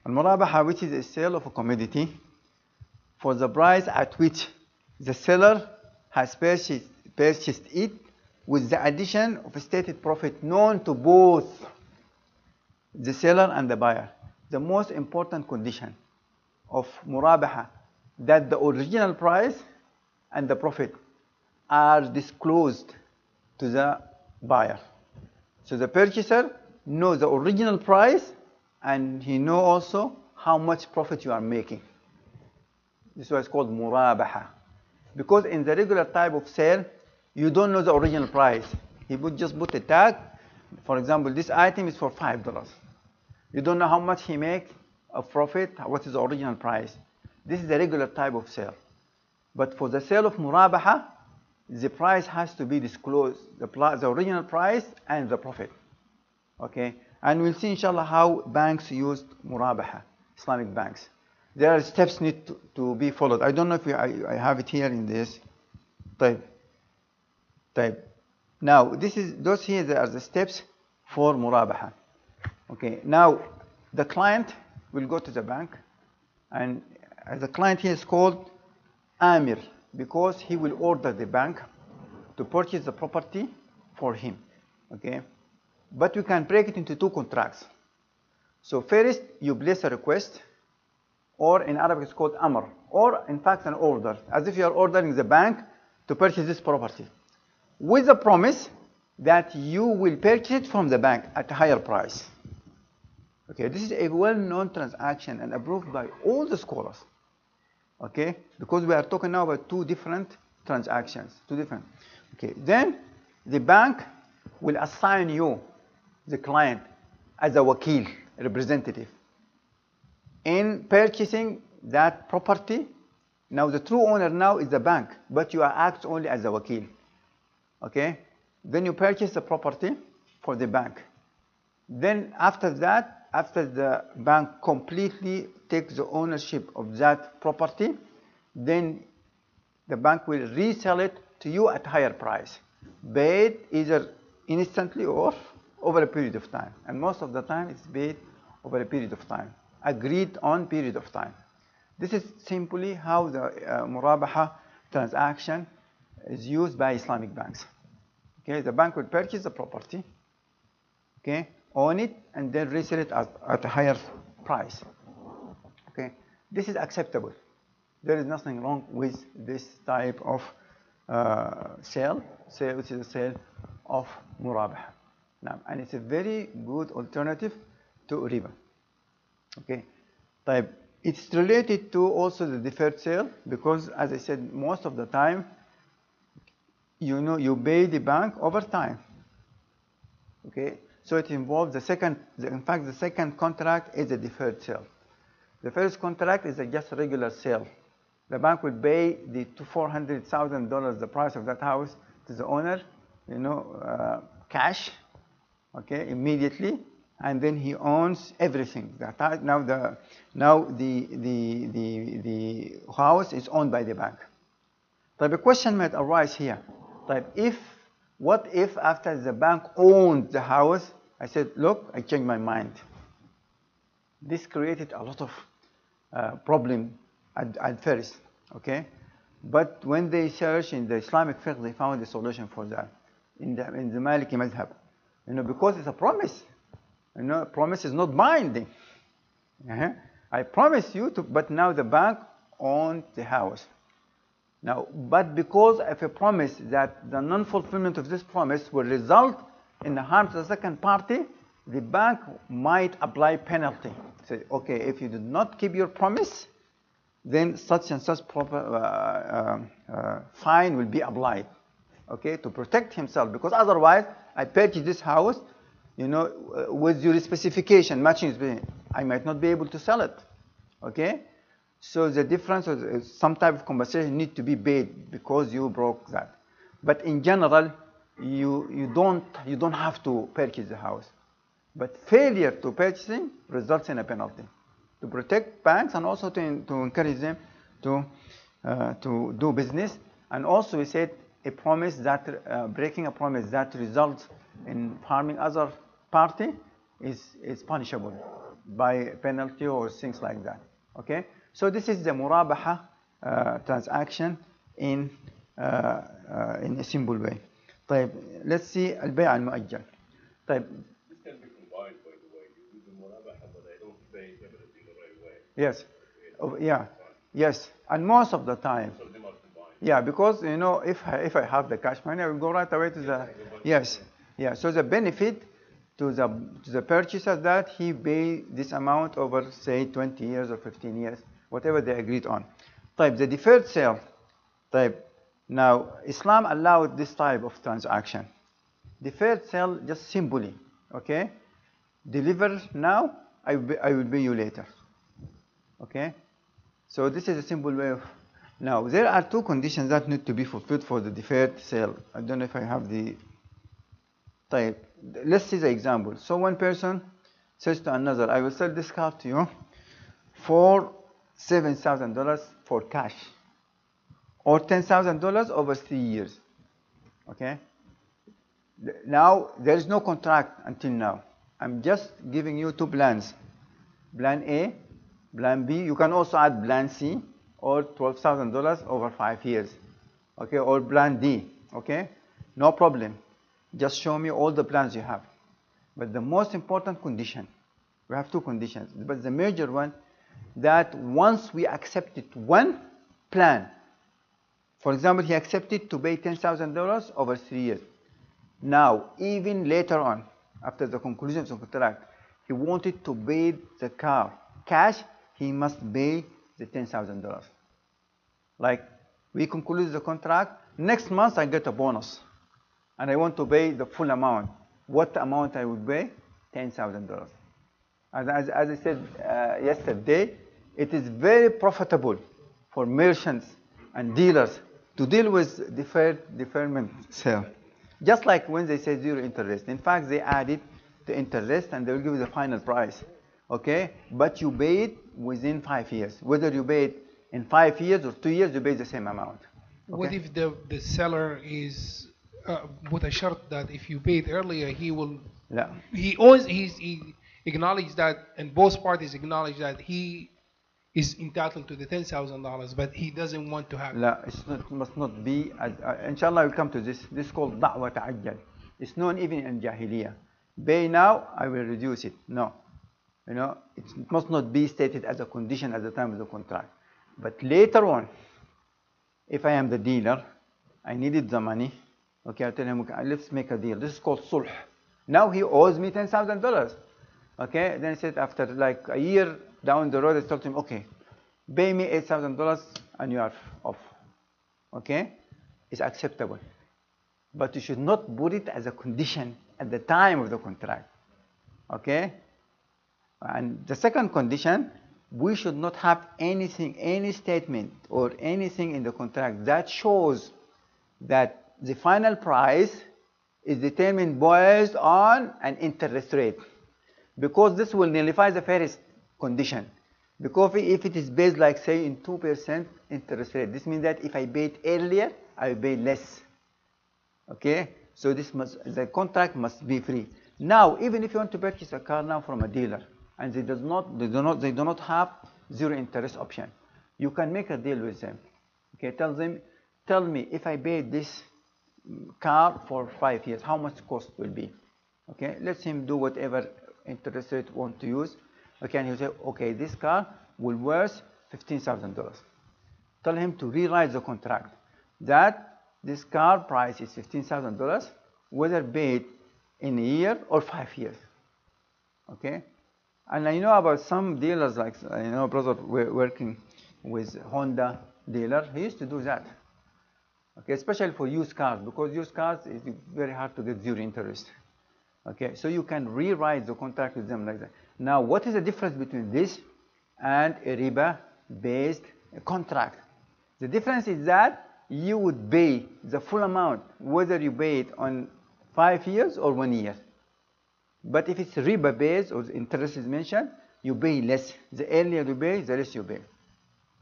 Al-murabaha, which is a sale of a commodity for the price at which the seller has purchased it, with the addition of a stated profit known to both the seller and the buyer. The most important condition of murabaha, that the original price and the profit are disclosed to the buyer. So the purchaser knows the original price, and he knows also how much profit you are making. This is what's called murabaha. Because in the regular type of sale, you don't know the original price. He would just put a tag. For example, this item is for $5. You don't know how much he makes of profit, what is the original price. This is the regular type of sale. But for the sale of murabaha, the price has to be disclosed, the original price and the profit. Okay? And we'll see inshallah how banks use murabaha, Islamic banks. There are steps need to be followed. I don't know if I have it here in this. Type. Now, those here are the steps for murabaha. Okay, now the client will go to the bank, and the client here is called Amir because he will order the bank to purchase the property for him. Okay, but we can break it into two contracts. So first, you place a request, or in Arabic it's called amr, or in fact an order, as if you are ordering the bank to purchase this property, with the promise that you will purchase it from the bank at a higher price. Okay, this is a well-known transaction and approved by all the scholars. Okay, because we are talking now about two different transactions, Okay, then the bank will assign you, the client, as a wakil, representative, in purchasing that property. Now the true owner now is the bank, but you are act only as a wakil. Okay, then you purchase the property for the bank. Then after that, after the bank completely takes the ownership of that property, then the bank will resell it to you at higher price, paid either instantly or over a period of time. And most of the time it's paid over a period of time, agreed on period of time. This is simply how the murabaha transaction is used by Islamic banks. Okay, the bank will purchase the property, okay, own it, and then resell it at a higher price. Okay, this is acceptable. There is nothing wrong with this type of sale, which is a sale of murabaha. Now, and it's a very good alternative to riba. Okay, it's related to also the deferred sale because, as I said, most of the time, you pay the bank over time. Okay, so it involves the second contract is a deferred sale. The first contract is just a regular sale. The bank will pay the $400,000, the price of that house, to the owner, cash, okay, immediately, and then he owns everything. Now the house is owned by the bank. But the question might arise here. What if after the bank owned the house, I said, look, I changed my mind. This created a lot of problem at first, okay? But when they searched in the Islamic fiqh, they found a solution for that in the Maliki madhab. Because it's a promise. Promise is not binding. I promise you to, but now the bank owns the house. Now, but because of a promise that the non-fulfillment of this promise will result in the harm to the second party, the bank might apply penalty. Say, okay, if you did not keep your promise, then such and such fine will be applied, okay, to protect himself. Because otherwise, I purchased this house, with your specification matching, I might not be able to sell it, okay. So the difference is some type of compensation need to be paid because you broke that. But in general, you don't have to purchase the house. But failure to purchasing results in a penalty. To protect banks and also to encourage them to do business. And also we said a promise that breaking a promise that results in harming other party is punishable by penalty or things like that. Okay. So this is the murabaha transaction in a simple way. Let's see البيع المؤجل. This can be combined, by the way. You do the murabaha, but I don't pay everything the right way. Yes. Yeah. Yes. And most of the time. Most of them are combined. Yeah, because if I have the cash money, I will go right away to the. Yes. Yeah, so the benefit to the purchaser that he pay this amount over, say, 20 years or 15 years, whatever they agreed on. Type the deferred sale. Type now Islam allowed this type of transaction. Deferred sale just simply, okay? Deliver now, I will pay you later. Okay? So this is a simple way of. Now there are two conditions that need to be fulfilled for the deferred sale. I don't know if I have the type. Let's see the example. So one person says to another, I will sell this car to you for $7,000 for cash, or $10,000 over 3 years. Okay? Now there is no contract until now. I'm just giving you two plans. Plan A, Plan B. You can also add Plan C, or $12,000 over 5 years. Okay, or Plan D. Okay, no problem. Just show me all the plans you have. But the most important condition, we have two conditions, but the major one, that once we accepted one plan, for example, he accepted to pay $10,000 over 3 years. Now, even later on, after the conclusion of the contract, he wanted to pay the car cash, he must pay the $10,000. Like, we concluded the contract, next month I get a bonus, and I want to pay the full amount. What amount I would pay? $10,000. As I said yesterday, it is very profitable for merchants and dealers to deal with deferment sale. Just like when they say zero interest. In fact, they added the interest and they will give you the final price. Okay? But you pay it within 5 years. Whether you pay it in 5 years or 2 years, you pay the same amount. Okay? What if the seller is with a shart that if you pay it earlier, he will. Yeah. He acknowledges that, and both parties acknowledge that he is entitled to the $10,000, but he doesn't want to have. لا, it must not be. Inshallah, we'll come to this. This is called da'wa ta'ajjal. It's known even in Jahiliyyah. Pay now, I will reduce it. No. You know, it must not be stated as a condition at the time of the contract. But later on, if I am the dealer, I needed the money. Okay, I tell him, okay, let's make a deal. This is called sulh. Now he owes me $10,000. Okay, then he said after like a year down the road, I told him, okay, pay me $8,000 and you are off. Okay, it's acceptable. But you should not put it as a condition at the time of the contract. Okay, and the second condition, we should not have anything, any statement or anything in the contract that shows that the final price is determined based on an interest rate, because this will nullify the first condition. Because if it is based, like say, in 2% interest rate, this means that if I pay it earlier, I will pay less. Okay, so the contract must be free. Now, even if you want to purchase a car now from a dealer, and they do not have zero interest option, you can make a deal with them. Okay, tell me if I pay this car for 5 years, how much cost will be? Okay, let him do whatever interest rate want to use. Okay, and he'll say, okay, this car will worth $15,000. Tell him to rewrite the contract that this car price is $15,000, whether paid in a year or 5 years. Okay, and I know about some dealers, like I know a brother working with Honda dealer. He used to do that. Okay, especially for used cars, because used cars is very hard to get zero interest. Okay, so you can rewrite the contract with them like that. Now, what is the difference between this and a riba-based contract? The difference is that you would pay the full amount, whether you pay it on 5 years or 1 year. But if it's riba-based or the interest is mentioned, you pay less. The earlier you pay, the less you pay.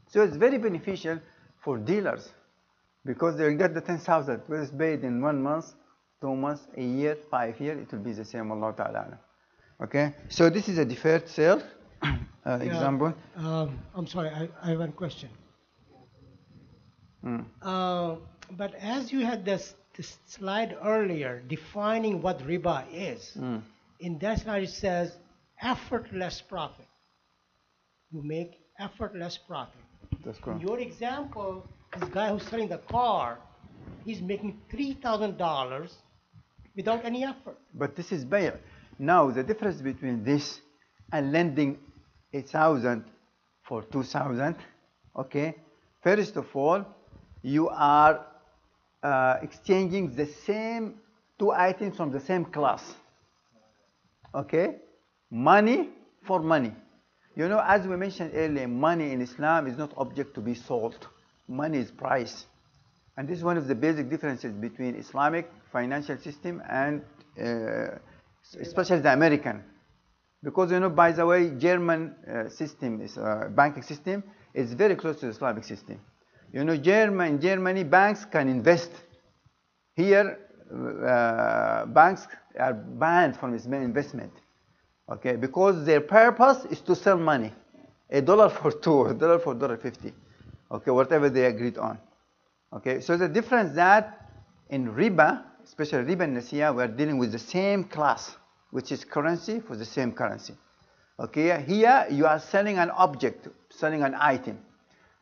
So it's very beneficial for dealers, because they'll get the 10,000, whether it's paid in 1 month, 2 months, a year, 5 years, it will be the same. Allah Ta'ala. Okay, so this is a deferred sale example. I'm sorry, I have one question. But as you had this slide earlier defining what riba is, in that slide it says effortless profit. You make effortless profit. That's correct. In your example, this guy who's selling the car, he's making $3,000 without any effort. But this is bay'. Now the difference between this and lending 1,000 for 2,000, okay? First of all, you are exchanging the same two items from the same class, okay? Money for money. You know, as we mentioned earlier, money in Islam is not object to be sold. Money is price. And this is one of the basic differences between Islamic financial system and especially the American. Because, you know, by the way, German system, is banking system, is very close to the Islamic system. You know, in Germany, banks can invest. Here, banks are banned from investment. Okay, because their purpose is to sell money. $1 for $2, $1 for $1.50. Okay, whatever they agreed on. Okay, so the difference that in riba, especially riba and nasiya, we are dealing with the same class, which is currency for the same currency. Okay, here you are selling an object, selling an item.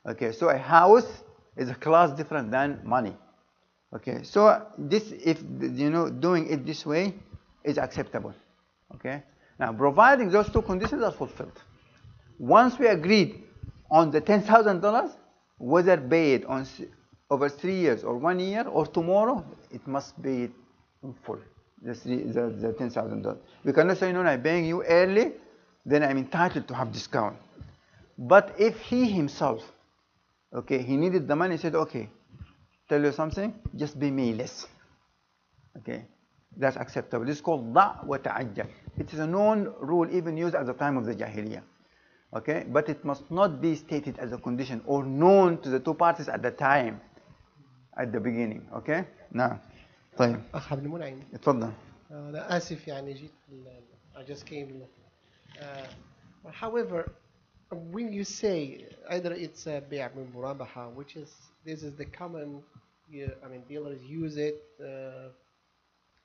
Okay, so a house is a class different than money. Okay, so this, if you know, doing it this way is acceptable. Okay, now providing those two conditions are fulfilled. Once we agreed on the $10,000, whether paid on over 3 years or 1 year or tomorrow, it must be in full. The $10,000. We cannot say, no, I'm paying you early, then I'm entitled to have discount. But if he himself, okay, he needed the money, he said, okay, tell you something, just pay me less. Okay, that's acceptable. This is called da' wa ta'ajjal. It is a known rule even used at the time of the Jahiliyyah. Okay, but it must not be stated as a condition or known to the two parties at the time, at the beginning. Okay, now طيب أخ عبد المنعم اتفضل. أنا آسف يعني جيت I just came. However, when you say either it's a بيع من مرابحة, which is this is the common, I mean dealers use it,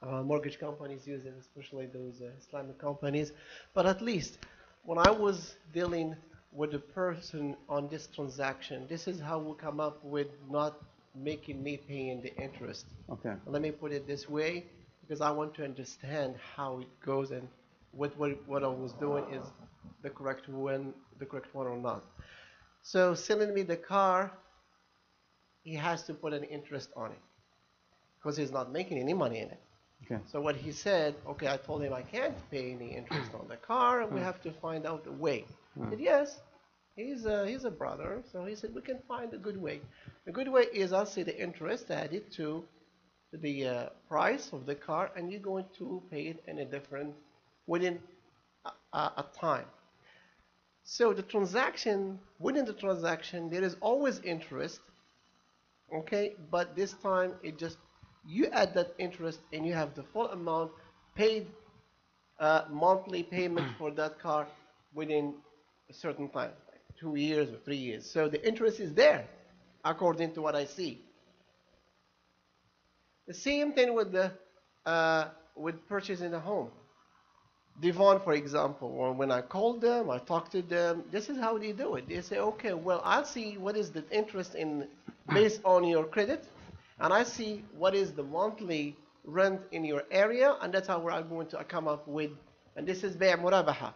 mortgage companies use it, especially those Islamic companies. But at least when I was dealing with a person on this transaction, this is how we come up with not making me paying the interest. Okay. Let me put it this way, because I want to understand how it goes and what I was doing is the correct one or not. So selling me the car, he has to put an interest on it because he's not making any money in it. Okay. So what he said, okay, I told him I can't pay any interest on the car, and we have to find out a way. He said, yes, he's a brother, so he said we can find a good way. The good way is I'll say the interest added to the price of the car, and you're going to pay it in a different within a time. So the transaction, within the transaction, there is always interest, okay, but this time it just, you add that interest and you have the full amount paid, monthly payment for that car within a certain time, like 2 years or 3 years. So the interest is there, according to what I see. The same thing with the with purchasing a home. Devon, for example, when I called them, I talked to them, this is how they do it. They say, okay, well, I'll see what is the interest in based on your credit, and I see what is the monthly rent in your area, and that's how I'm going to come up with, and this is bay' murabaha.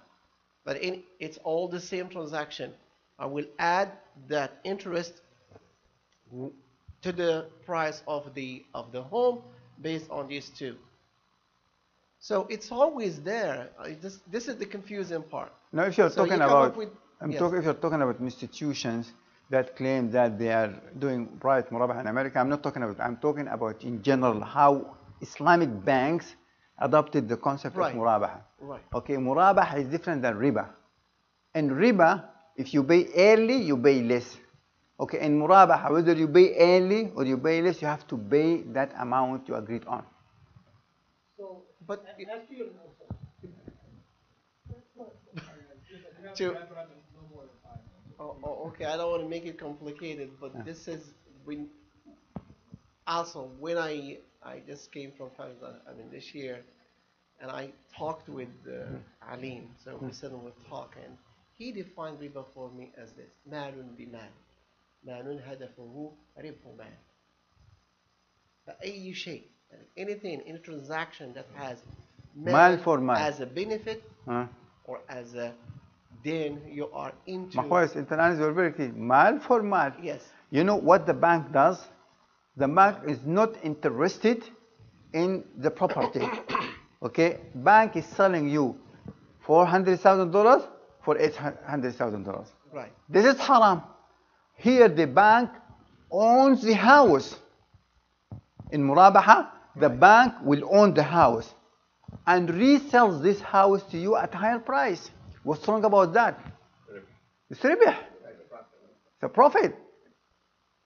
But it's all the same transaction. I will add that interest to the price of the home based on these two. So it's always there. This is the confusing part. Now, if you're So talking you come about, up with- if yes. you're talking about institutions that claim that they are doing private murabaha in America, I'm not talking about. I'm talking about in general how Islamic banks adopted the concept Right. of murabaha. Right. Okay, murabaha is different than riba. In riba, if you pay early, you pay less. Okay, in murabaha, whether you pay early or you pay less, you have to pay that amount you agreed on. So, But as to your to, okay, I don't want to make it complicated, but this is when also when I just came from Canada, I mean this year, and I talked with Alim, so we said we'll talk, and he defined riba for me as this: مال بمال، مال هدفه ربح مال. فأي شيء And anything, any transaction that has mal for mal. as a benefit ها or as a, then you are into. ما كويس انت الان you're very clear. mal for mal. Yes. You know what the bank does? The bank is not interested in the property. Okay, bank is selling you $400,000 for $800,000. Right. This is haram. Here the bank owns the house. In murabaha, the bank will own the house and resells this house to you at a higher price. What's wrong about that? It's ribah. It's a profit.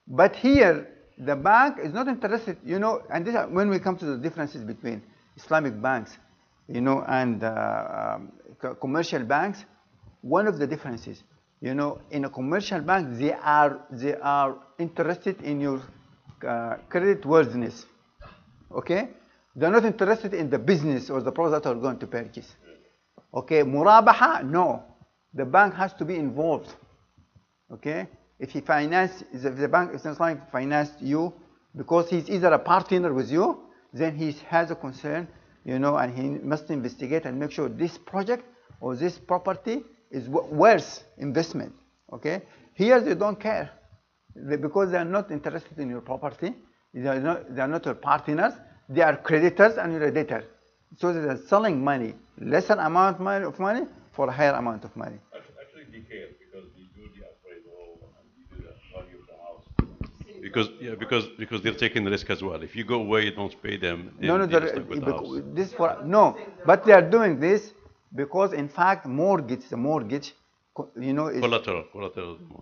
But here, the bank is not interested, you know, and this, when we come to the differences between Islamic banks, you know, and commercial banks, one of the differences, you know, in a commercial bank, they are interested in your credit worthiness. Okay? They're not interested in the business or the product they're going to purchase. Okay? Murabaha, no. The bank has to be involved. Okay? If the bank is trying to finance you because he's either a partner with you, then he has a concern, you know, and he must investigate and make sure this project or this property is worth investment. Okay? Here they don't care because they are not interested in your property. They are not your partners. They are creditors and you're a debtor. So they are selling money, lesser amount of money for a higher amount of money. Actually, they care because they do the appraisal and they do the value of the house. Because they're taking the risk as well. If you go away, you don't pay them. No, they're stuck with the house. But they are doing this because in fact, the mortgage, you know, is collateral.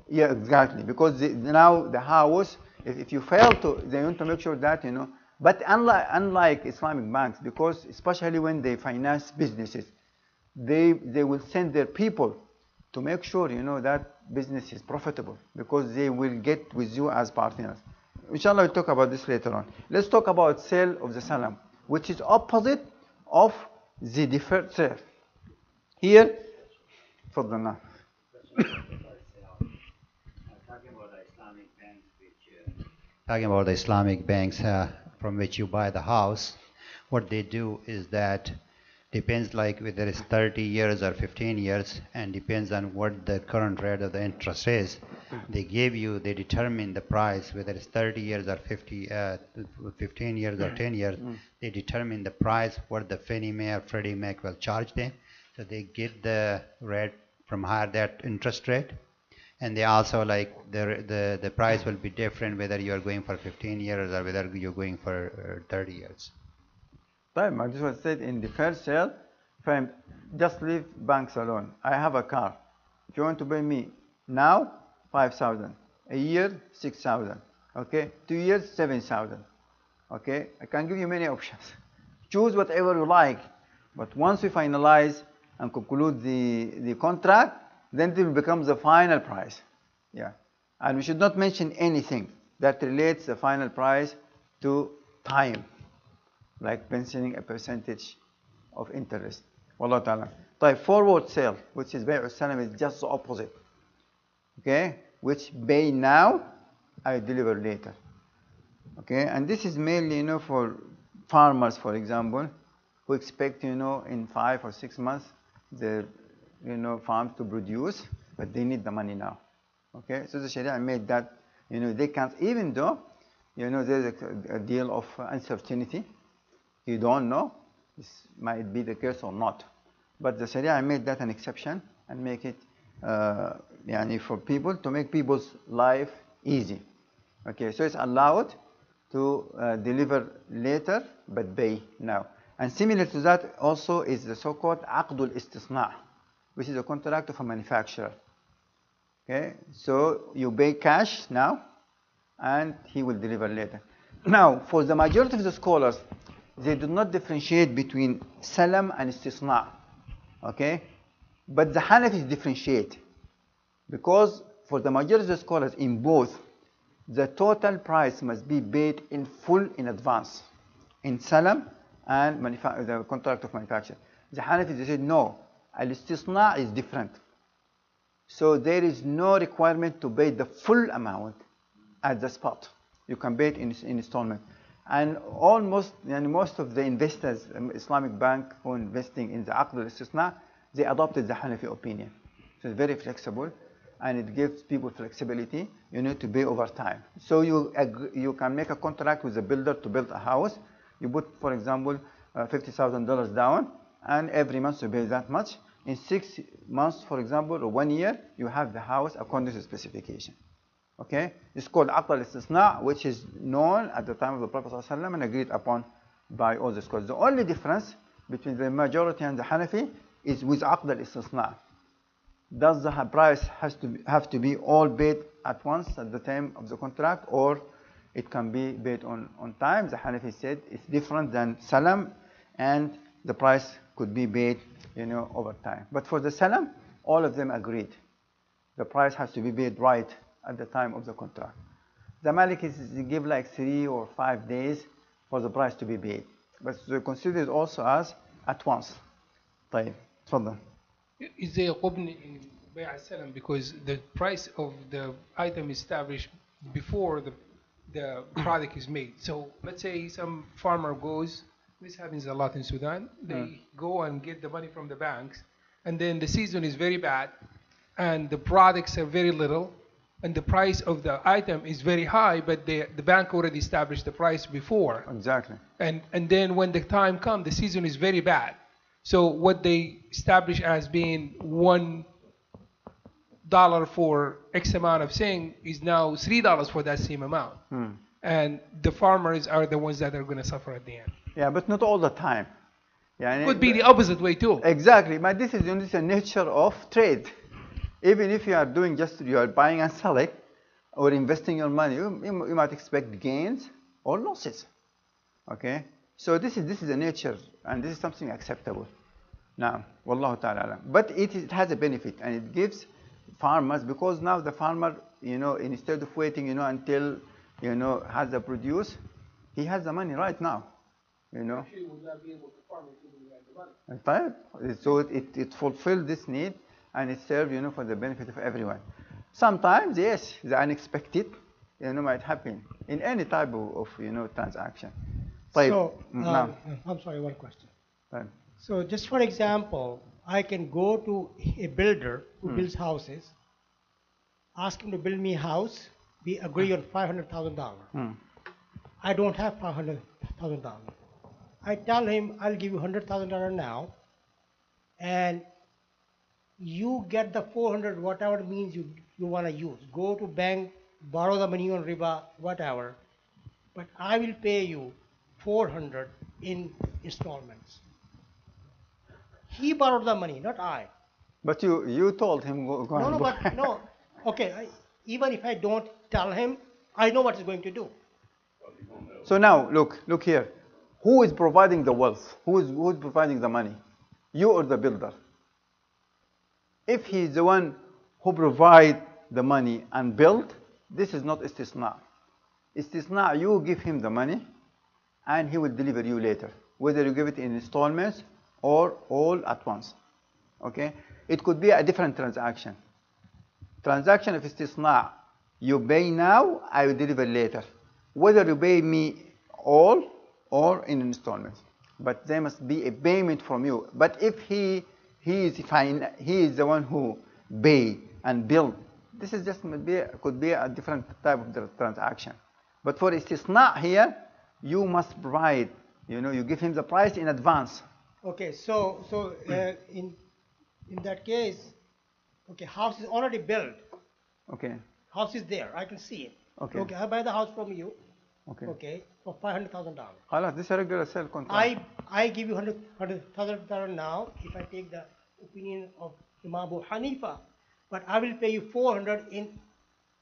Yeah, exactly. Because now the house, if you fail to, they want to make sure that, you know. But unlike Islamic banks, because especially when they finance businesses, they will send their people to make sure, you know, that business is profitable because they will get with you as partners. Inshallah, we'll talk about this later on. Let's talk about sale of the salam, which is opposite of the deferred sale. Here, تفضل now. Talking about the Islamic banks from which you buy the house, what they do is that depends like whether it's 30 years or 15 years and depends on what the current rate of the interest is. They determine the price, whether it's 30 years or 15 years or 10 years. They determine the price what the Fannie Mae or Freddie Mac will charge them. So they get the rate from higher that interest rate. And they also like the price will be different whether you are going for 15 years or whether you're going for 30 years. I just want to say in the first sale, just leave banks alone. I have a car. If you want to pay me now, 5,000. A year, 6,000. Okay, 2 years, 7,000. Okay, I can give you many options. Choose whatever you like. But once we finalize and conclude the contract, then it will become the final price. Yeah. And we should not mention anything that relates the final price to time, like mentioning a percentage of interest. Wallahu ta'ala. Type forward sale, which is bay'u salam, is just the opposite. Okay? Which pay now, I deliver later. Okay? And this is mainly, you know, for farmers, for example, who expect, you know, in 5 or 6 months, the farms to produce, but they need the money now. Okay, so the Sharia made that, you know, they can't, even though, you know, there's a deal of uncertainty. You don't know, this might be the case or not. But the Sharia made that an exception and make it, for people, to make people's life easy. Okay, so it's allowed to deliver later, but pay now. And similar to that also is the so-called Aqdul Istisna', which is a contract of a manufacturer. Okay, so you pay cash now, and he will deliver later. Now, for the majority of the scholars, they do not differentiate between salam and istisna'. Okay, but the Hanafis differentiate, because for the majority of the scholars, in both, the total price must be paid in full in advance, in salam and the contract of manufacture. The Hanafis, they said no. Al-istisna' is different. So there is no requirement to pay the full amount at the spot. You can pay it in installment. And almost and most of the investors, Islamic bank who are investing in the Aqd al-Istisna, they adopted the Hanafi opinion. So it's very flexible, and it gives people flexibility, to pay over time. So you can make a contract with the builder to build a house. You put, for example, $50,000 down, and every month you pay that much. In 6 months, for example, or 1 year, you have the house according to specification. Okay? It's called Aqd al-Istisna, which is known at the time of the Prophet ﷺ and agreed upon by all the scholars. The only difference between the majority and the Hanafi is with Aqd al-Istisna. Does the price have to be all paid at once at the time of the contract, or it can be paid on time? The Hanafi said it's different than Salam, and the price could be paid, over time. But for the Salam, all of them agreed. The price has to be paid right at the time of the contract. The Malikis give like 3 or 5 days for the price to be paid, but they consider it also as at once. طيب تفضل. Is there a qubn in Bay' al-Salam because the price of the item is established before the product is made? So let's say some farmer goes, this happens a lot in Sudan, they go and get the money from the banks, and then the season is very bad, and the products are very little, and the price of the item is very high, but the bank already established the price before. Exactly. And then when the time comes, the season is very bad. So what they establish as being $1 for X amount of thing is now $3 for that same amount. And the farmers are the ones that are going to suffer at the end. Yeah, but not all the time. Yeah, Could be the opposite way too. Exactly, but this is the nature of trade. Even if you are doing you are buying and selling, or investing your money, you might expect gains or losses. Okay, so this is the nature, and this is something acceptable. Now, wallahu ta'ala. But it has a benefit, and it gives farmers, because now the farmer, instead of waiting, until has the produce, he has the money right now. Actually, would not be able to farm until we had the money. Right? So it fulfills this need, and it serves, for the benefit of everyone. Sometimes, yes, the unexpected, might happen in any type of transaction. So, I'm sorry, one question. Right. So, just for example, I can go to a builder who builds houses, ask him to build me a house, we agree on $500,000. I don't have $500,000. I tell him I'll give you $100,000 now, and you get the 400, whatever means you want to use. Go to bank, borrow the money on riba, whatever. But I will pay you 400 in installments. He borrowed the money, not I. But you told him go and borrow. No. Okay, even if I don't tell him, I know what he's going to do. So now, look here. Who is providing the wealth? Who is providing the money? You or the builder? If he is the one who provide the money and build, this is not istisna. Istisna, you give him the money, and he will deliver you later, whether you give it in installments or all at once. Okay? It could be a different transaction. Transaction of istisna, you pay now, I will deliver later. Whether you pay me all or in installments. But there must be a payment from you. But if he is the one who pay and build, this is just could be a different type of transaction. But for istisna here, you must provide, you give him the price in advance. Okay, so in that case, okay, house is already built. Okay. House is there, I can see it. Okay. I buy the house from you. Okay. For $500,000. This is a regular sale contract. I give you $100,000 now if I take the opinion of Imam Abu Hanifa, but I will pay you 400 in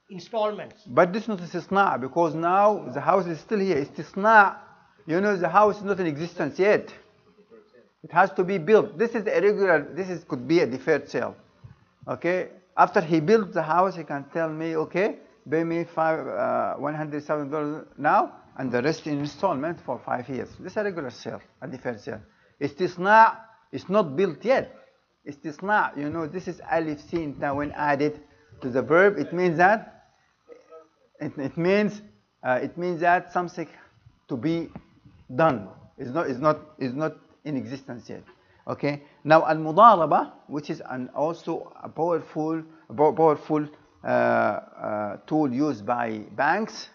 installments. But this is not istisna, because now the house is still here. Istisna, the house is not in existence yet. It has to be built. This is irregular. Could be a deferred sale. Okay. After he builds the house, he can tell me, okay, pay me $107 now, and the rest in installment for 5 years. This is a regular sale, a deferred sale. Istisna is not built yet. Istisna, this is alif sin now when added to the verb. It means that it means that something to be done. It's not in existence yet. Okay. Now al-mudaraba, which is also a powerful tool used by banks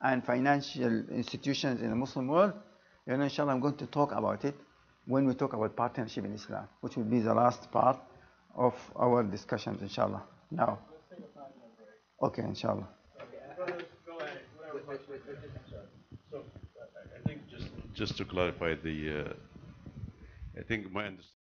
and financial institutions in the Muslim world. Inshallah, I'm going to talk about it when we talk about partnership in Islam, which will be the last part of our discussions, inshallah. Now, okay, inshallah. So I think just to clarify I think my understanding.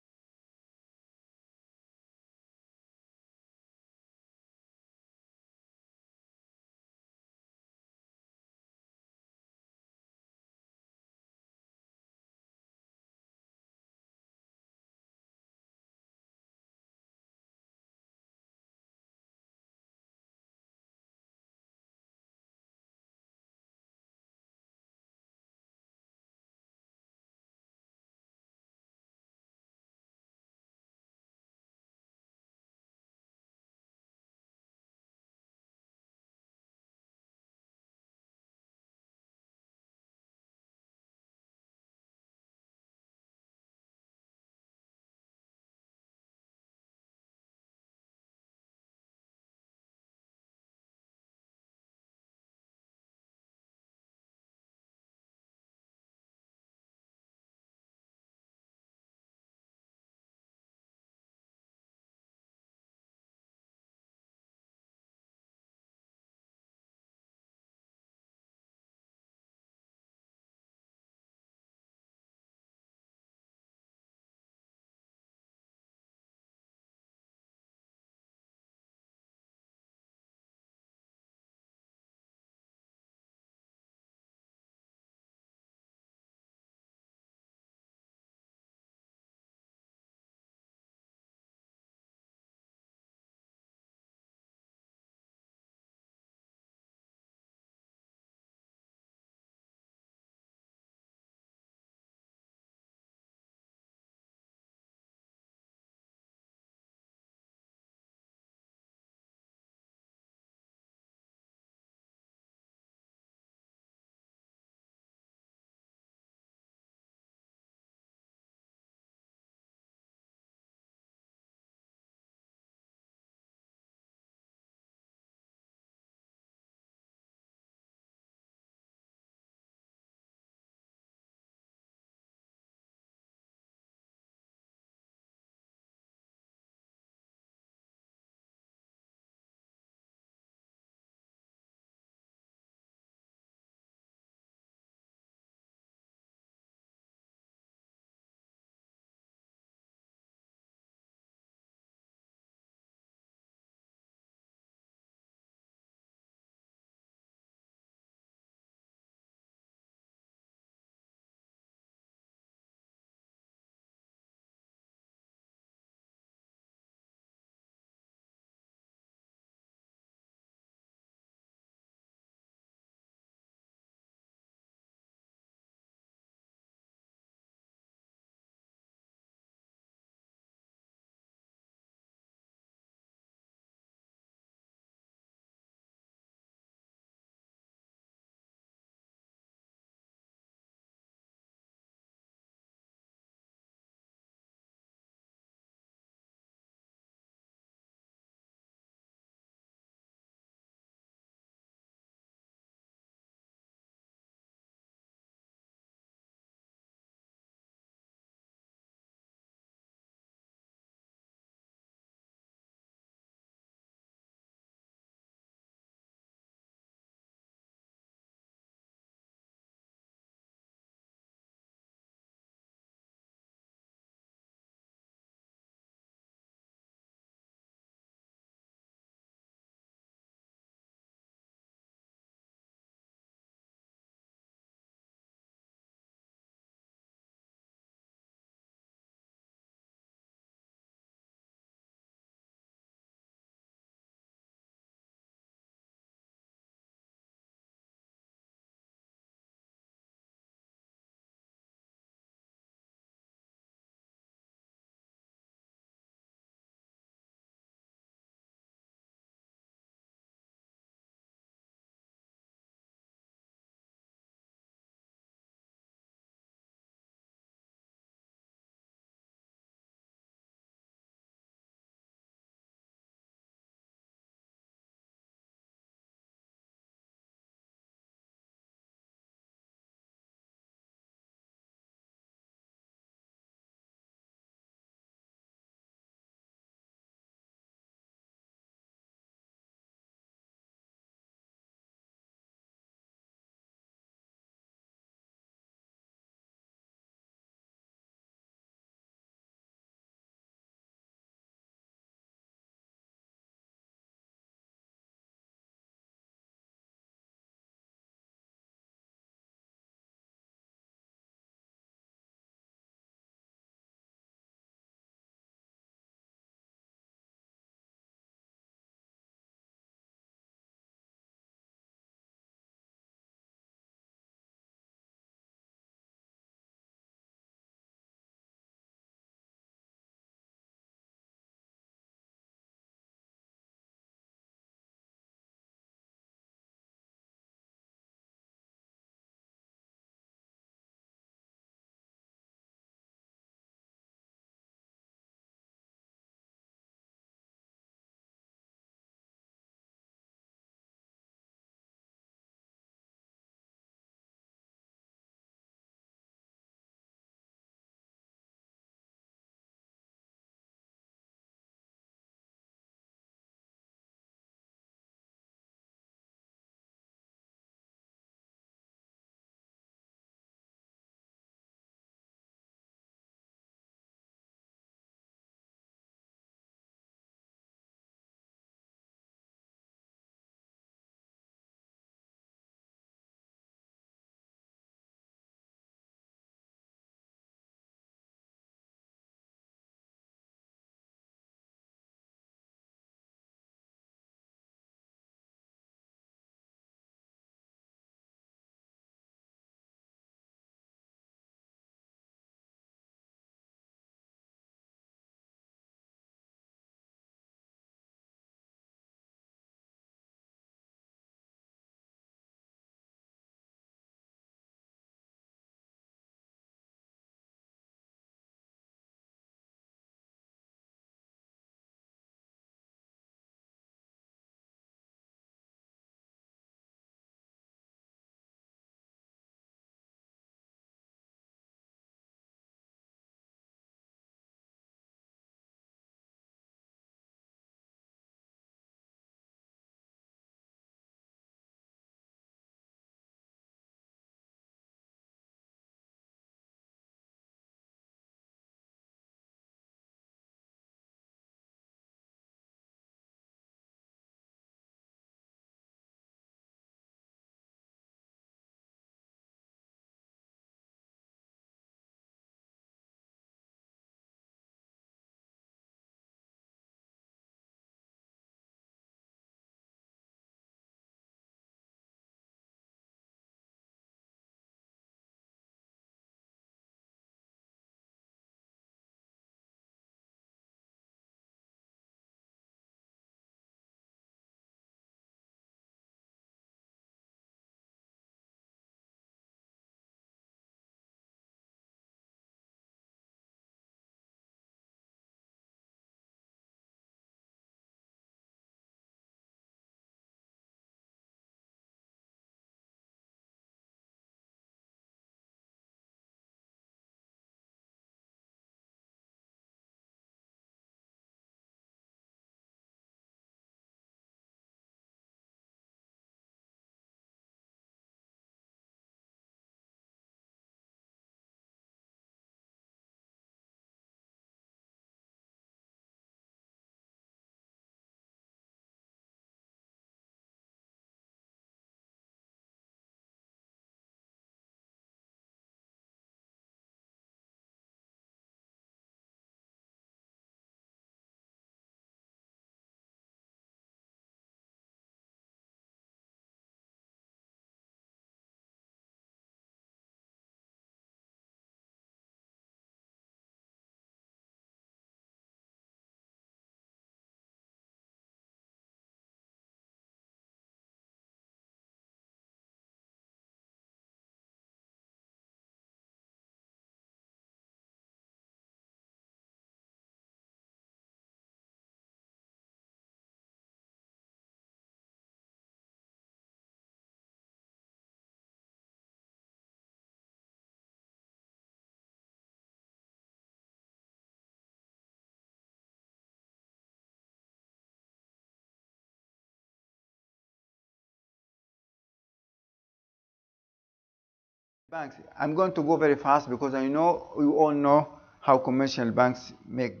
Banks. I'm going to go very fast because I know you all know how commercial banks make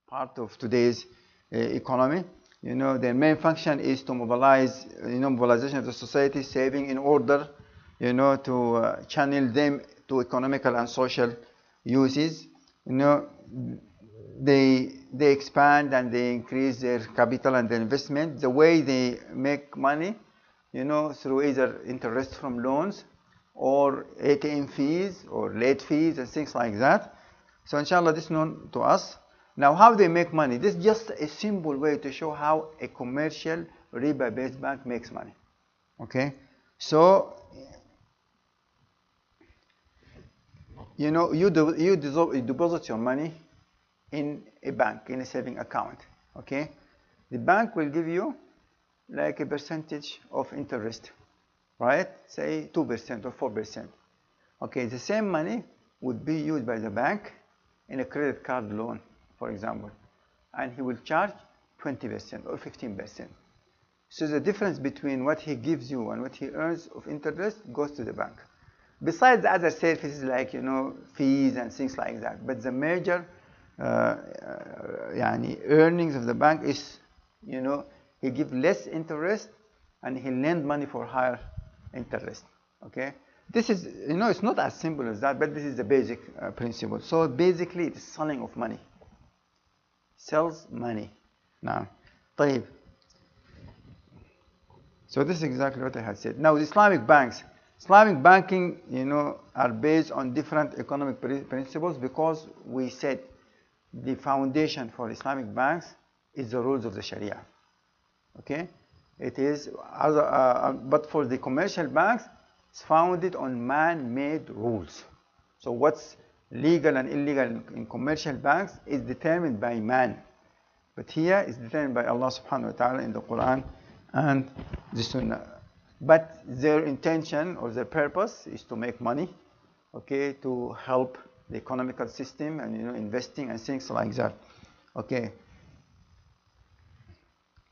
part of today's economy. You know, their main function is to mobilize, mobilization of the society, saving in order, to channel them to economical and social uses. They expand and they increase their capital and their investment. The way they make money, through either interest from loans or ATM fees or late fees and things like that. So inshallah, this is known to us. Now, how they make money? This is just a simple way to show how a commercial riba-based bank makes money. Okay? So, you deposit your money in a bank, in a saving account. Okay? The bank will give you like a percentage of interest, right? Say 2% or 4%. Okay, the same money would be used by the bank in a credit card loan, for example, and he will charge 20% or 15%. So the difference between what he gives you and what he earns of interest goes to the bank. Besides the other services like, fees and things like that. But the major earnings of the bank is, he gives less interest and he lend money for higher interest. Okay? This is, it's not as simple as that, but this is the basic principle. So basically, it's selling of money. Sells money. Now, طيب. So this is exactly what I had said. Now, the Islamic banks. Islamic banking, are based on different economic principles because we said the foundation for Islamic banks is the rules of the Sharia. Okay? It is, but for the commercial banks, it's founded on man-made rules. So what's legal and illegal in commercial banks is determined by man. But here it's determined by Allah subhanahu wa ta'ala in the Quran and the Sunnah. But their intention or their purpose is to make money, okay, to help the economical system and investing and things like that. Okay.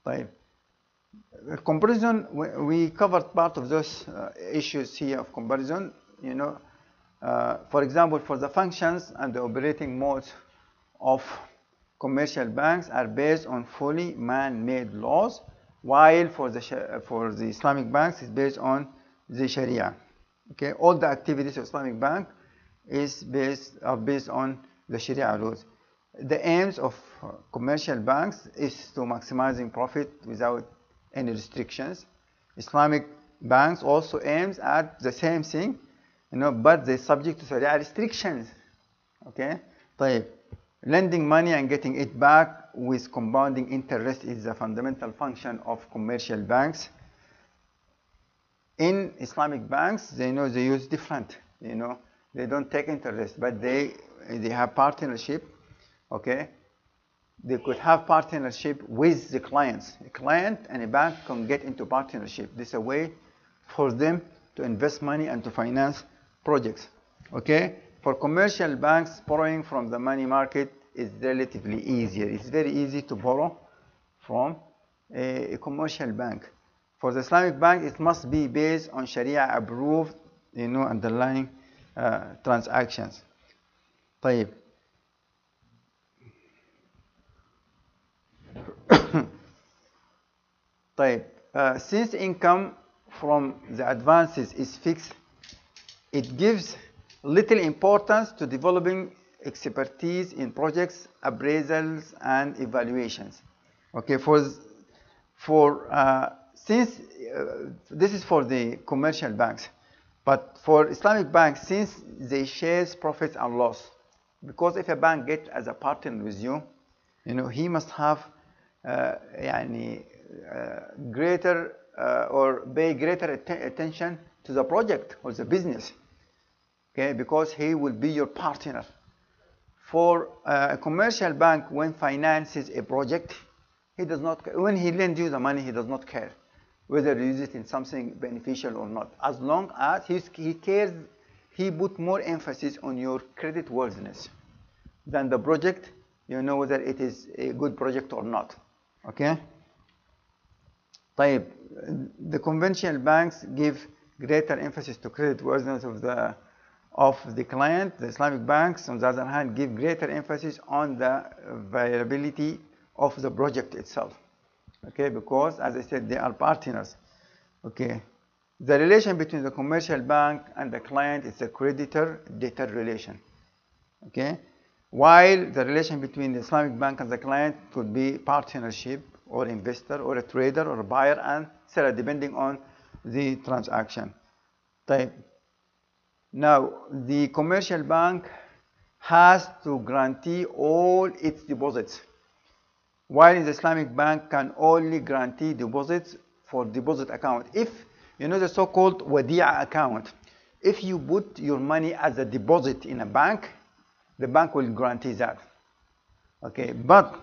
طيب. Comparison, we covered part of those issues here of comparison. For example, for the functions and the operating modes of commercial banks are based on fully man-made laws, while for the Islamic banks is based on the Sharia. Okay, all the activities of Islamic bank are based on the Sharia rules. The aims of commercial banks is to maximizing profit without any restrictions. Islamic banks also aims at the same thing, but they're subject to Sharia restrictions. Okay, طيب. Lending money and getting it back with compounding interest is a fundamental function of commercial banks. In Islamic banks, they use different, they don't take interest, but they have partnership. Okay, they could have partnership with the clients. A client and a bank can get into partnership. This is a way for them to invest money and to finance projects. Okay, for commercial banks, borrowing from the money market is relatively easier. It's very easy to borrow from a commercial bank. For the Islamic bank, it must be based on Sharia approved, underlying transactions. طيب. طيب. Since income from the advances is fixed, it gives little importance to developing expertise in projects, appraisals, and evaluations. Okay, since this is for the commercial banks, but for Islamic banks, since they share profits and loss, because if a bank gets as a partner with you, he must have greater or pay greater attention to the project or the business. Okay, because he will be your partner. For a commercial bank, when finances a project, he does not. When he lends you the money, he does not care whether you use it in something beneficial or not. As long as he cares, he put more emphasis on your credit worthiness than the project. Whether it is a good project or not. Okay. طيب. The conventional banks give greater emphasis to creditworthiness of the client. The Islamic banks, on the other hand, give greater emphasis on the viability of the project itself. Okay, because as I said, they are partners. Okay, the relation between the commercial bank and the client is a creditor-debtor relation. Okay, while the relation between the Islamic bank and the client could be partnership or investor or a trader or a buyer and seller, depending on the transaction type. Now, the commercial bank has to guarantee all its deposits, while the Islamic bank can only guarantee deposits for deposit account. If you know the so-called wadi'a account, if you put your money as a deposit in a bank, the bank will guarantee that. Okay, but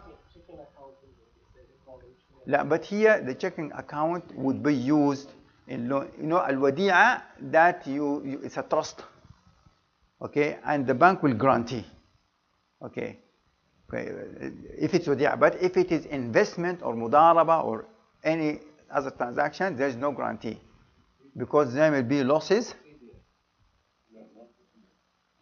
here the checking account would be used in loan. You know, al-wadi'a, that it's a trust. Okay, and the bank will guarantee. Okay, if it's wadi'a, but if it is investment or mudaraba or any other transaction, there is no guarantee because there will be losses.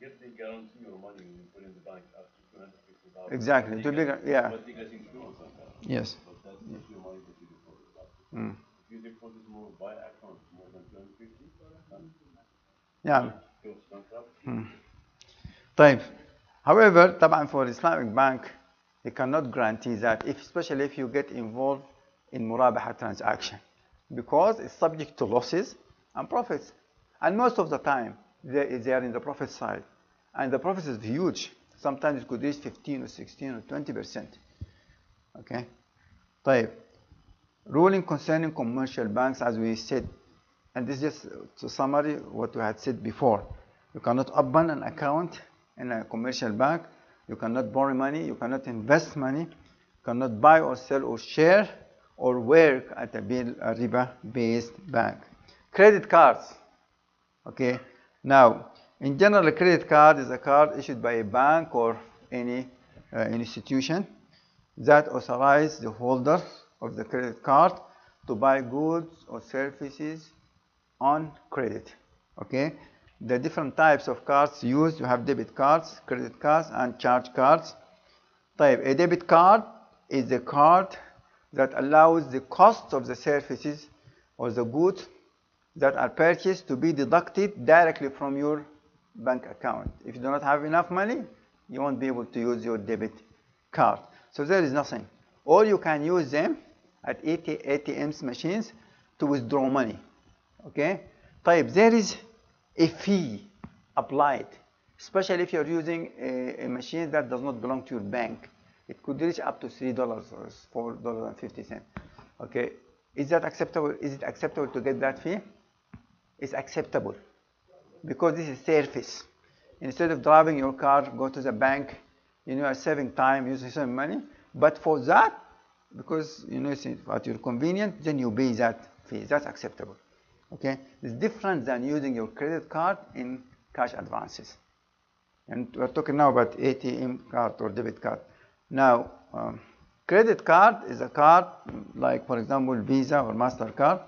Get the guarantee your money when you put in the bank up to $250,000. Exactly. Yeah. But they get insurance on that. Yes. But that's just your money that you deposit. If you deposit more by account more than $250,000, yeah. goes bankrupt. طيب. However, طبعا for Islamic bank, they cannot guarantee that, especially if you get involved in murabaha transaction, because it's subject to losses and profits, and most of the time they are in the profit side, and the profit is huge. Sometimes it could reach 15 or 16 or 20%. Okay. طيب. Ruling concerning commercial banks, as we said, and this is just to summary what we had said before. You cannot open an account in a commercial bank. You cannot borrow money. You cannot invest money. You cannot buy or sell or share or work at a riba-based bank. Credit cards. Okay. Now, in general, a credit card is a card issued by a bank or any institution that authorizes the holder of the credit card to buy goods or services on credit. Okay. The different types of cards used, you have debit cards, credit cards, and charge cards. A debit card is a card that allows the cost of the services or the goods that are purchased to be deducted directly from your bank account. If you do not have enough money, you won't be able to use your debit card. So there is nothing. Or you can use them at ATMs machines to withdraw money. Okay? There is a fee applied, especially if you're using a machine that does not belong to your bank. It could reach up to $3 or $4.50. Okay, is that acceptable? Is it acceptable to get that fee? It's acceptable because this is service. Instead of driving your car, go to the bank, you are saving time, using some money. But for that, because it's at your convenience, then you pay that fee. That's acceptable. Okay, it's different than using your credit card in cash advances. And we're talking now about ATM card or debit card. Now, credit card is a card like, for example, Visa or MasterCard,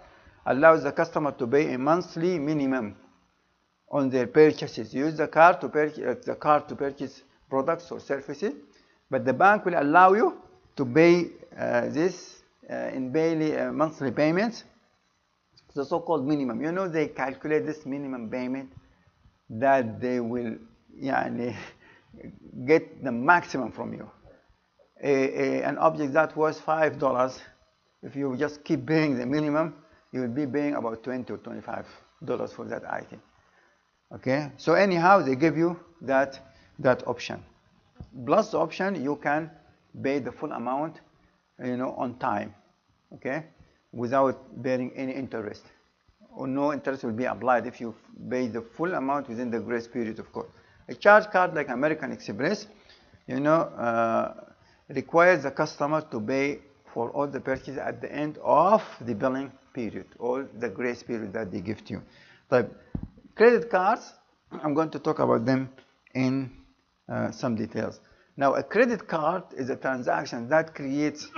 allows the customer to pay a monthly minimum on their purchases. Use the card to purchase products or services, but the bank will allow you to pay this in monthly payments. The so-called minimum. They calculate this minimum payment that they will get the maximum from you. An object that was $5, if you just keep paying the minimum, you will be paying about $20 or $25 for that item. Okay, so anyhow, they give you that option. Plus the option, you can pay the full amount, on time. Okay, without bearing any interest, or no interest will be applied if you pay the full amount within the grace period, of course. A charge card like American Express, requires the customer to pay for all the purchases at the end of the billing period or the grace period that they give to you. But credit cards, I'm going to talk about them in some details. Now, a credit card is a transaction that creates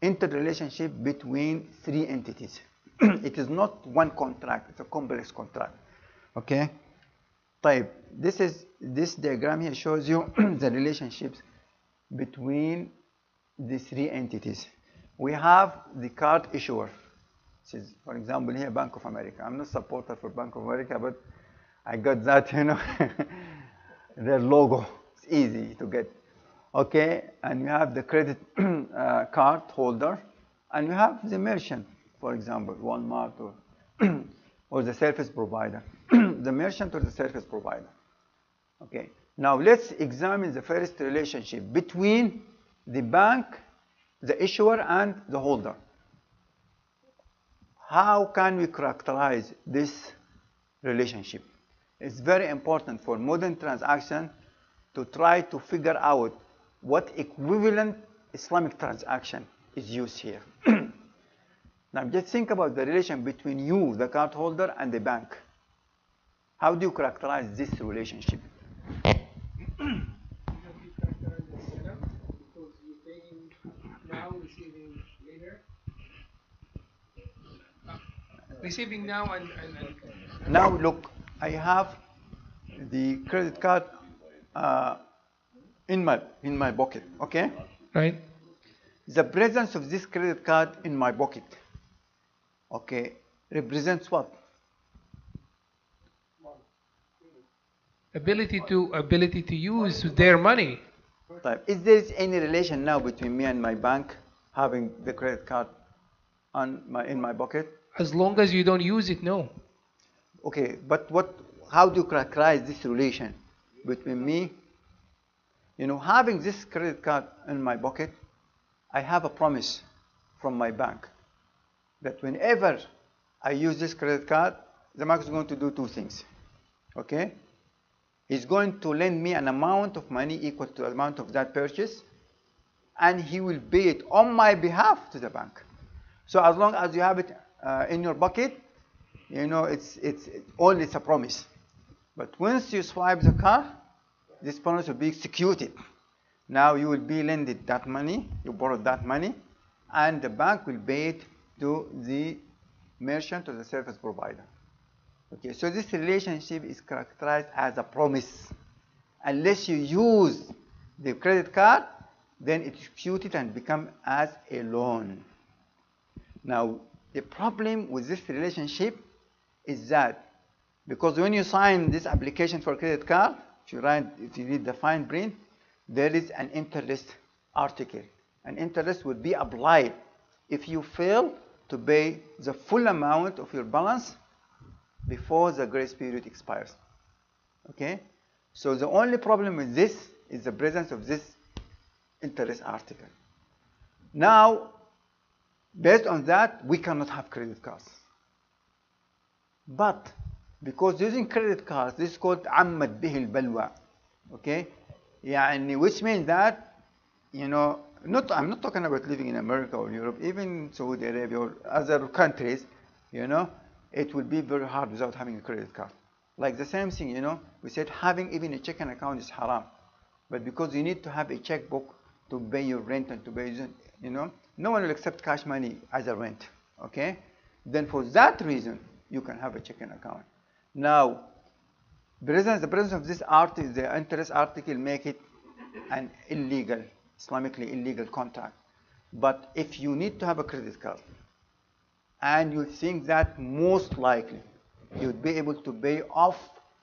interrelationship between three entities. it is not one contract, it's a complex contract. Okay? طيب, this diagram here shows you the relationships between the three entities. We have the card issuer. This is, for example, here Bank of America. I'm not a supporter for Bank of America, but I got that, their logo. It's easy to get. Okay, and you have the credit card holder, and you have the merchant, for example, Walmart or or the service provider. The merchant or the service provider. Okay, now let's examine the first relationship between the bank, the issuer, and the holder. How can we characterize this relationship? It's very important for modern transaction to try to figure out what equivalent Islamic transaction is used here. Now just think about the relation between you, the card holder, and the bank. How do you characterize this relationship? Because you're paying now, receiving later. Receiving now and Now look, I have the credit card in my pocket, okay? right. The presence of this credit card in my pocket, okay, represents what? Ability to use their money. Is there any relation now between me and my bank having the credit card in my pocket? As long as you don't use it, no. Okay, but how do you characterize this relation between me? Having this credit card in my pocket, I have a promise from my bank that whenever I use this credit card, the bank is going to do two things. Okay? He's going to lend me an amount of money equal to the amount of that purchase, and he will pay it on my behalf to the bank. So as long as you have it in your pocket, it's a promise. But once you swipe the card, this promise will be executed. Now you will be lended that money, you borrowed that money, and the bank will pay it to the merchant or the service provider. Okay, so this relationship is characterized as a promise. Unless you use the credit card, then it's executed and become as a loan. Now, the problem with this relationship is that because when you sign this application for credit card, if you read the fine print, there is an interest article. An interest would be applied if you fail to pay the full amount of your balance before the grace period expires. Okay? So the only problem with this is the presence of this interest article. Now, based on that, we cannot have credit cards. But because using credit cards, this is called عمت به البلوى. Okay? Which means that, I'm not talking about living in America or Europe, even Saudi Arabia or other countries, it will be very hard without having a credit card. Like the same thing, we said having even a checking account is haram. But because you need to have a checkbook to pay your rent and to pay, no one will accept cash money as a rent. Okay? Then for that reason, you can have a checking account. Now, the presence of this article, the interest article, make it an illegal, Islamically illegal contract. But if you need to have a credit card, and you think that most likely you'd be able to pay off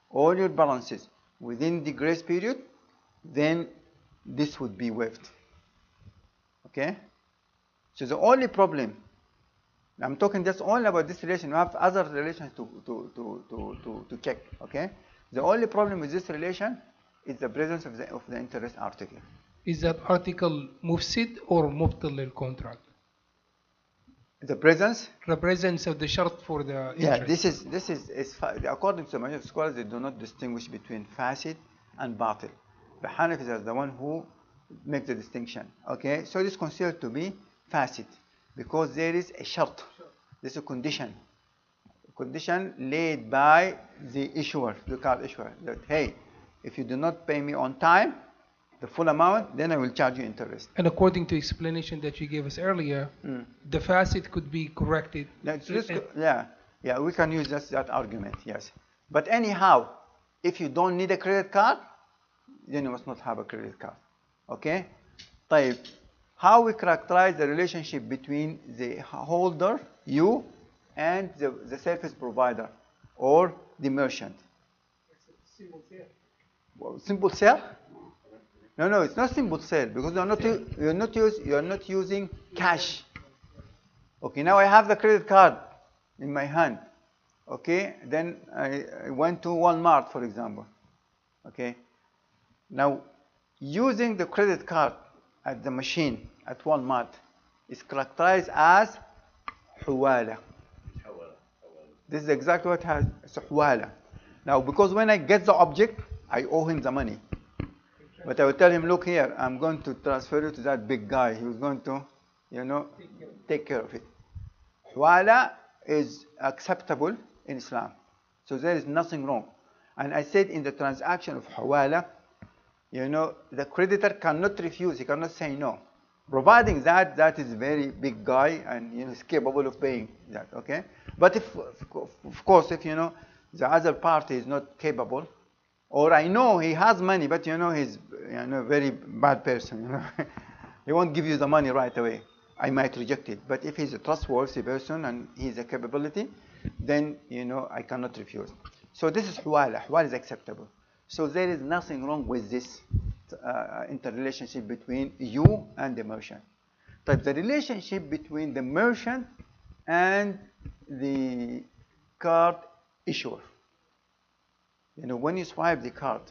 all your balances within the grace period, then this would be waived. Okay? So the only problem, I'm talking just only about this relation. You have other relations to check. Okay? The only problem with this relation is the presence of the interest article. Is that article mufsid or mubtil lil contract? The presence? The presence of the shart for the interest. Yeah, this is according to the majority of scholars, they do not distinguish between fasid and batil. The Hanafis are the one who make the distinction. Okay, so it is considered to be fasid because there is a shart. There's a condition laid by the issuer, the card issuer, that hey, if you do not pay me on time, the full amount, then I will charge you interest. And according to explanation that you gave us earlier, the facet could be corrected. Yeah, we can use that argument, yes. But anyhow, if you don't need a credit card, then you must not have a credit card. Okay? طيب, how we characterize the relationship between the holder, you, and the service provider or the merchant? Simple sale. Well, simple sale? No, it's not simple sale because you're not using cash. Okay, now I have the credit card in my hand. Okay, then I went to Walmart, for example. Okay, now using the credit card at the machine at Walmart is characterized as حوالة. This is exactly what has حوالة. Now, because when I get the object, I owe him the money. But I will tell him, look here, I'm going to transfer you to that big guy who's going to, take care of it. Hawala is acceptable in Islam. So there is nothing wrong. And I said in the transaction of Hawala, the creditor cannot refuse, he cannot say no. Providing that is a very big guy and is capable of paying that, okay? But if, of course, if the other party is not capable, or I know he has money, but he's a very bad person, he won't give you the money right away, I might reject it. But if he's a trustworthy person and he's a capability, then I cannot refuse. So this is Hawala. Hawala is acceptable. So there is nothing wrong with this interrelationship between you and the merchant. But the relationship between the merchant and the card issuer. When you swipe the card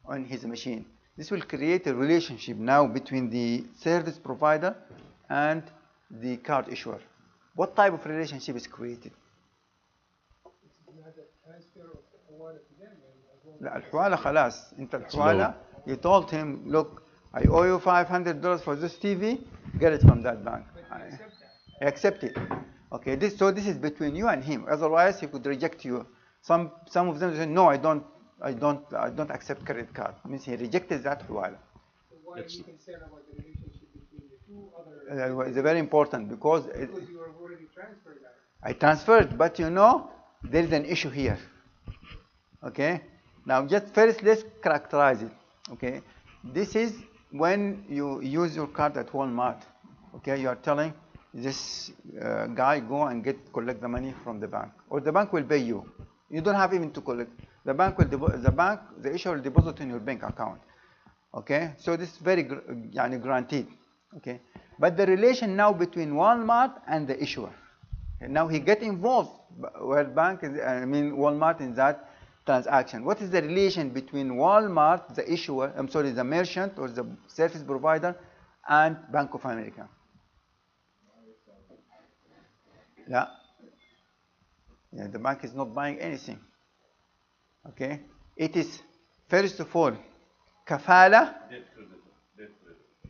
on his machine, this will create a relationship now between the service provider and the card issuer. What type of relationship is created? لا الحوالة خلاص انت الحوالة you told him look I owe you $500 for this TV, get it from that bank. I accept it. Okay, this is between you and him. Otherwise, he could reject you. Some of them say, no, I don't accept credit card. It means he rejected that hawala. So why are you concerned about the relationship between the two other? It's very important because you have already transferred that. I transferred, but there is an issue here. Okay, now just first let's characterize it. Okay, this is when you use your card at Walmart. Okay, you are telling this guy go and collect the money from the bank, or the bank will pay you. You don't have even to collect. The issuer will deposit in your bank account. Okay, so this is very guaranteed. Okay, but the relation now between Walmart and the issuer. Okay, now he get involved. Walmart in that transaction. What is the relation between Walmart, the issuer, the merchant or the service provider, and Bank of America? Yeah, the bank is not buying anything. Okay, it is first of all kafala.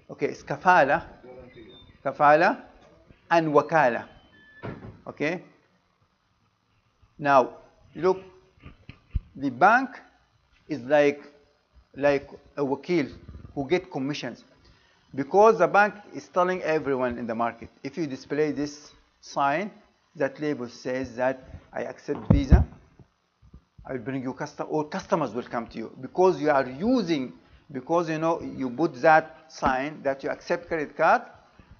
Okay, it's kafala and wakala. Okay. Now look, the bank is like a wakil who get commissions, because the bank is telling everyone in the market, if you display this sign, that label says that I accept Visa, I will bring you customers will come to you, because you are using, because you put that sign that you accept credit card,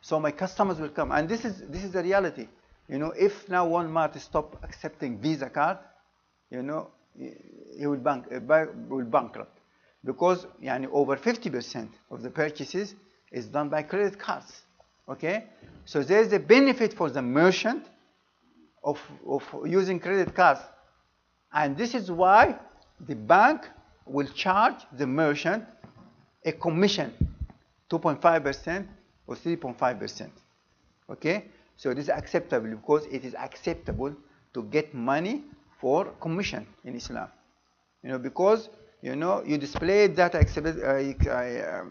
so my customers will come. And this is the reality. If now Walmart stop accepting Visa card, he will bankrupt, because over 50% of the purchases is done by credit cards. Okay, so there is a benefit for the merchant of using credit cards, and this is why the bank will charge the merchant a commission, 2.5% or 3.5%. Okay, so this is acceptable because it is acceptable to get money for commission in Islam. Because you display that I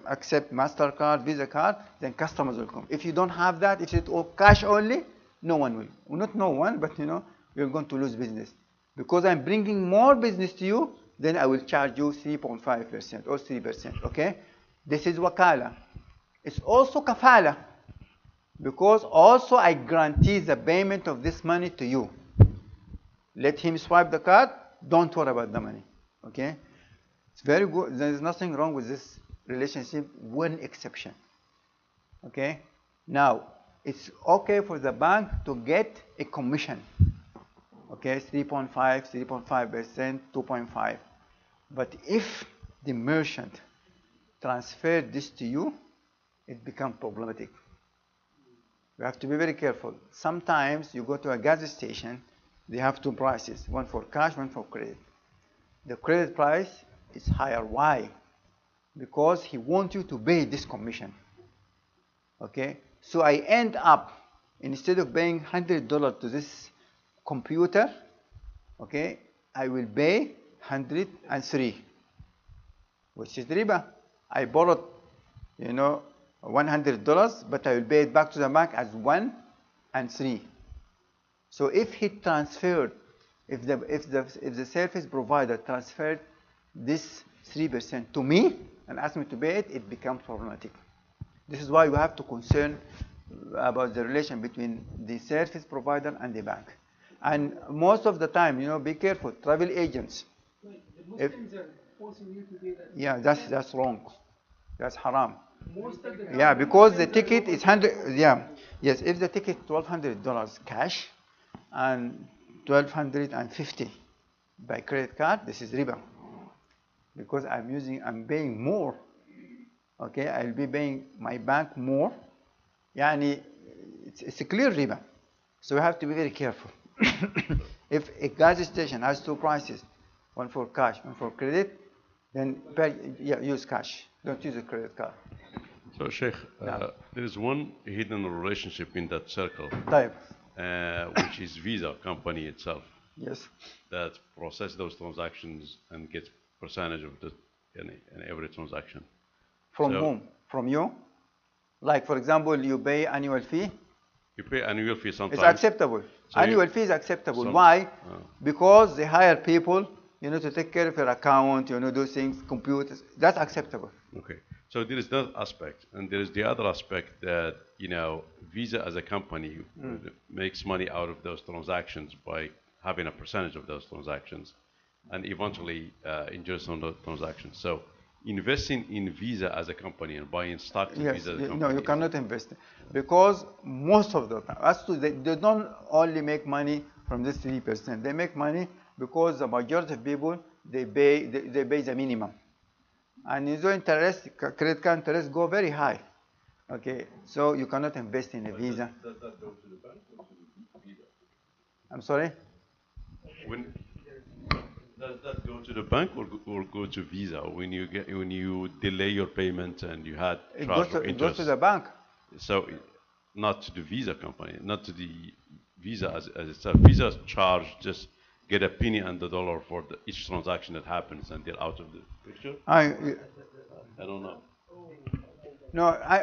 accept MasterCard, Visa card, then customers will come. If you don't have that, if it's all cash only, no one will. Not no one, but you're going to lose business. Because I'm bringing more business to you, then I will charge you 3.5% or 3%. Okay? This is wakala. It's also kafala, because also I guarantee the payment of this money to you. Let him swipe the card, don't worry about the money. Okay? It's very good. There is nothing wrong with this relationship, one exception. Okay? Now, it's okay for the bank to get a commission. Okay, 3.5, 3.5%, 2.5. But if the merchant transferred this to you, it becomes problematic. You have to be very careful. Sometimes you go to a gas station, they have two prices, one for cash, one for credit. The credit price is higher. Why? Because he wants you to pay this commission. Okay? So I end up, instead of paying $100 to this computer, okay, I will pay 103, which is riba. I borrowed, $100, but I will pay it back to the bank as 1 and 3. So if he transferred, if the service provider transferred this 3% to me and asked me to pay it, it becomes problematic. This is why we have to concern about the relation between the service provider and the bank. And most of the time, be careful. Travel agents. Wait, the Muslims are forcing you to pay that. Yeah, that's wrong. That's haram. Most of the time, Yeah, because the ticket is 100. Yeah, yes. If the ticket $1,200 cash and 1,250 by credit card, this is riba. Because I'm paying more. Okay, I'll be paying my bank more. Yani, it's a clear riba. So we have to be very careful. If a gas station has two prices, one for cash, one for credit, then use cash. Don't use a credit card. So, Sheikh, there is one hidden relationship in that circle, Type. which is Visa company itself, Yes. that process those transactions and gets percentage of the in every transaction. From So- whom? From you? Like, for example, you pay annual fee. You pay annual fee sometimes. It's acceptable. So Annual fee is acceptable. some- Why? Because they hire people, to take care of your account, do things, computers. That's acceptable. Okay. So there is that aspect, and there is the other aspect that Visa as a company makes money out of those transactions by having a percentage of those transactions, and eventually enjoys on those transactions. So investing in Visa as a company and buying stock in Yes. Visa as a No, company. you cannot invest, because most of the time, they don't only make money from this 3%. They make money because the majority of people they pay the minimum, and interest, credit card interest go very high. Okay, so you cannot invest in a Visa. Does that go to the bank or to Visa? I'm sorry. Does that go to the bank or go to Visa when you delay your payment and you had It charge goes of to interest? the bank. So not to the Visa company, not to the Visa as itself. Visa charge just get a penny and the dollar for each transaction that happens, and they're out of the picture. I don't know.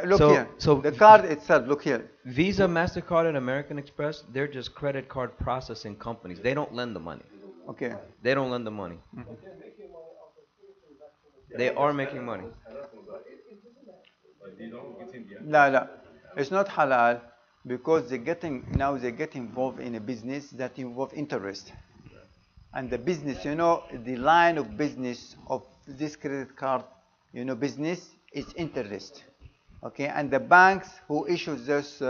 Look So- here. so- The card itself. Look here. Visa, MasterCard, and American Express, they're just credit card processing companies. They don't lend the money. Okay. They don't lend the money. They are making money. No. It's not halal, because they get involved in a business that involves interest. And the business, the line of business of this credit card, business is interest. Okay, and the banks who issue those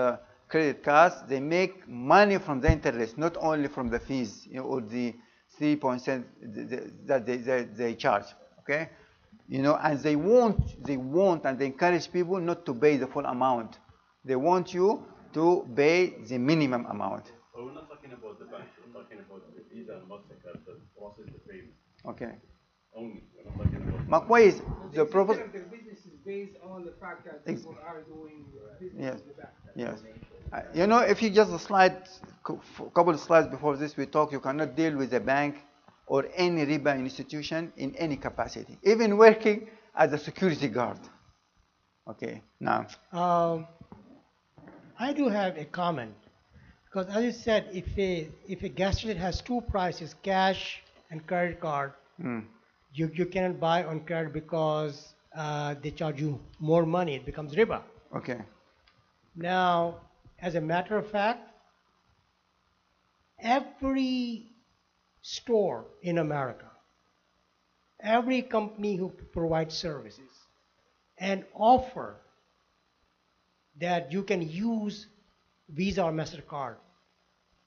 credit cards, they make money from the interest, not only from the fees, or the 3% that they charge. Okay, and they want and they encourage people not to pay the full amount. They want you to pay the minimum amount. But we're not talking about the bank. We're talking about the Visa and MasterCard that process the payment Okay. only. We're not talking about. Makways, the Their purpose. business is based on the fact that people are doing business Yes. in the back. Yes. If you just couple of slides before this, we talk, you cannot deal with a bank or any riba institution in any capacity, even working as a security guard. Okay, now. I do have a comment, because as you said, if a gas station has two prices, cash and credit card, you cannot buy on credit because they charge you more money. It becomes riba. Okay. Now, as a matter of fact, every store in America, every company who provides services and offer that you can use Visa or MasterCard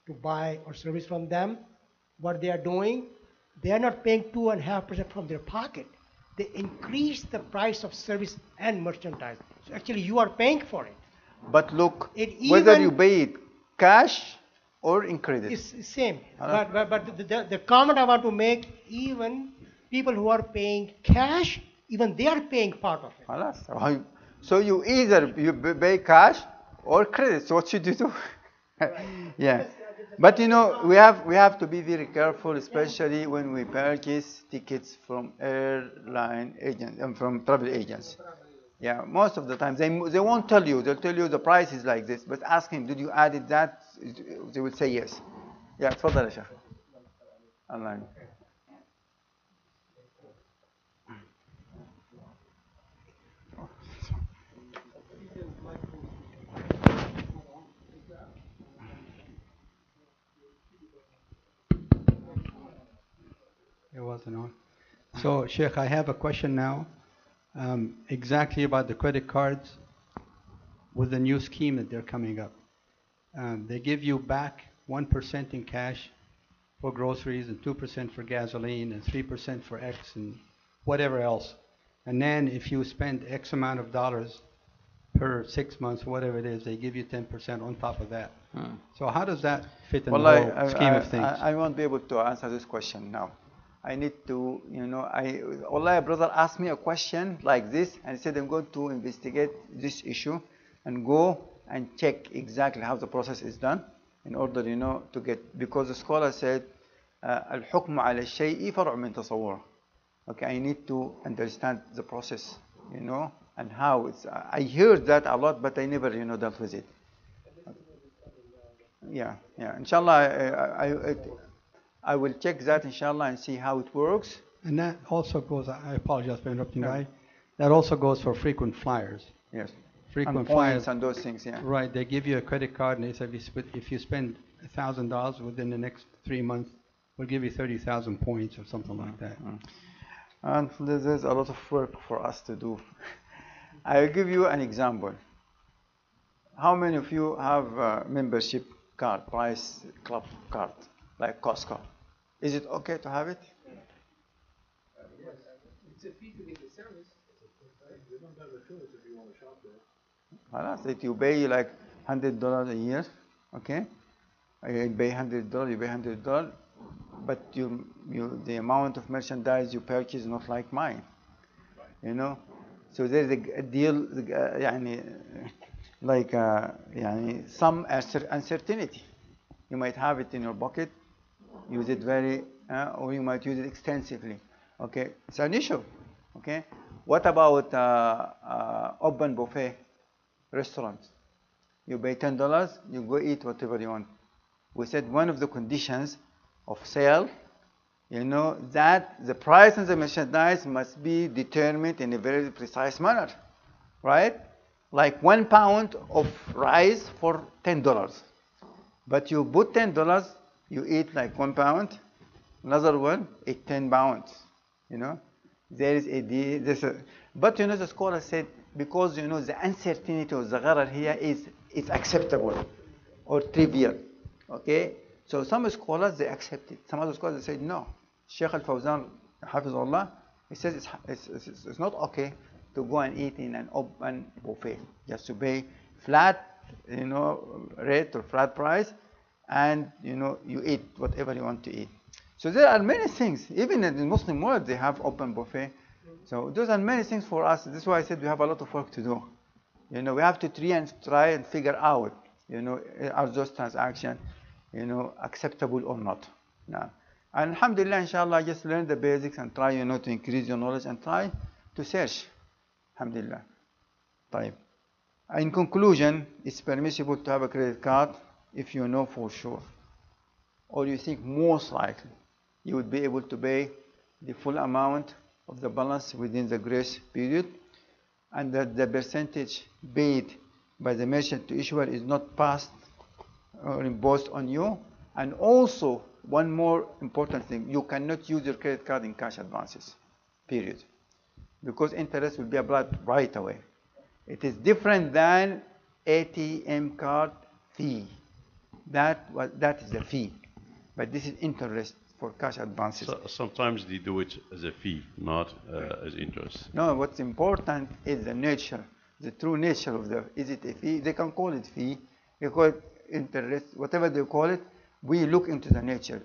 to buy or service from them, what they are doing, they are not paying 2.5% from their pocket. They increase the price of service and merchandise. So actually you are paying for it. But look, It whether even- you pay it cash or in credit. It's the same. Alright. But the comment I want to make, even people who are paying cash, even they are paying part of it. خلاص. So you either you pay cash or credit. So what should you do? Yeah. But you know, we have to be very careful, especially when we purchase tickets from airline agents and from travel agents. Yeah, most of the time they won't tell you. They'll tell you the price is like this, but ask him, did you add it that? They will say yes. Yeah, تفضل يا شيخ. الله يعينك. It wasn't on. So, Sheikh, I have a question now, exactly about the credit cards with the new scheme that they're coming up. They give you back 1% in cash for groceries and 2% for gasoline and 3% for X and whatever else. And then if you spend X amount of dollars per 6 months, whatever it is, they give you 10% on top of that. So how does that fit in the whole scheme of things? I won't be able to answer this question now. I need to, Wallahi, a brother asked me a question like this and he said, I'm going to investigate this issue and go and check exactly how the process is done in order, to get, because the scholar said, الحكم على الشيء فرع من تصوره. Okay, I need to understand the process, and how it's, I heard that a lot, but I never, dealt with it. Yeah, inshallah, I will check that, inshallah, and see how it works. And that also goes, I apologize for interrupting, guy. That also goes for frequent flyers. Yes. Frequent And flyers. points and those things, yeah. Right, they give you a credit card and they say if you spend $1,000 within the next 3 months, we'll give you 30,000 points or something like that. And there's a lot of work for us to do. I'll give you an example. How many of you have a membership card, price club card, like Costco? Is it okay to have it? Yes. It's a fee to get the service. You don't have a choice if you want to shop there. If you pay like $100 a year, okay? You pay $100, you pay $100, but the amount of merchandise you purchase is not like mine, So there's a deal, some uncertainty. You might have it in your pocket, use it or you might use it extensively. Okay, it's an issue. Okay, what about open buffet restaurants? You pay $10, you go eat whatever you want. We said one of the conditions of sale, that the price of the merchandise must be determined in a very precise manner, right? Like 1 pound of rice for $10. But you put $10, you eat like 1 pound, another one, eat 10 pounds, There is a deal, but the scholar said, because the uncertainty of the gharar here is acceptable or trivial, okay? So some scholars, they accept it. Some other scholars, they say no. Sheikh Al-Fawzan, Hafizullah, he says it's not okay to go and eat in an open buffet. Just to pay flat, rate or flat price, and you eat whatever you want to eat. So there are many things. Even in the Muslim world, they have open buffet. So those are many things for us. This is why I said we have a lot of work to do. We have to try and figure out, are those transactions, acceptable or not. Now, and alhamdulillah, inshallah, just learn the basics and try, to increase your knowledge and try to search. Alhamdulillah. طيب. In conclusion, it's permissible to have a credit card if you know for sure, or you think most likely you would be able to pay the full amount of the balance within the grace period, and that the percentage paid by the merchant to issuer is not passed or imposed on you. And also, one more important thing, you cannot use your credit card in cash advances, period. Because interest will be applied right away. It is different than ATM card fee. That is the fee. But this is interest for cash advances. So, sometimes they do it as a fee, not as interest. No, what's important is the nature, the true nature of the, is it a fee? They can call it fee, they call it interest, whatever they call it, we look into the nature,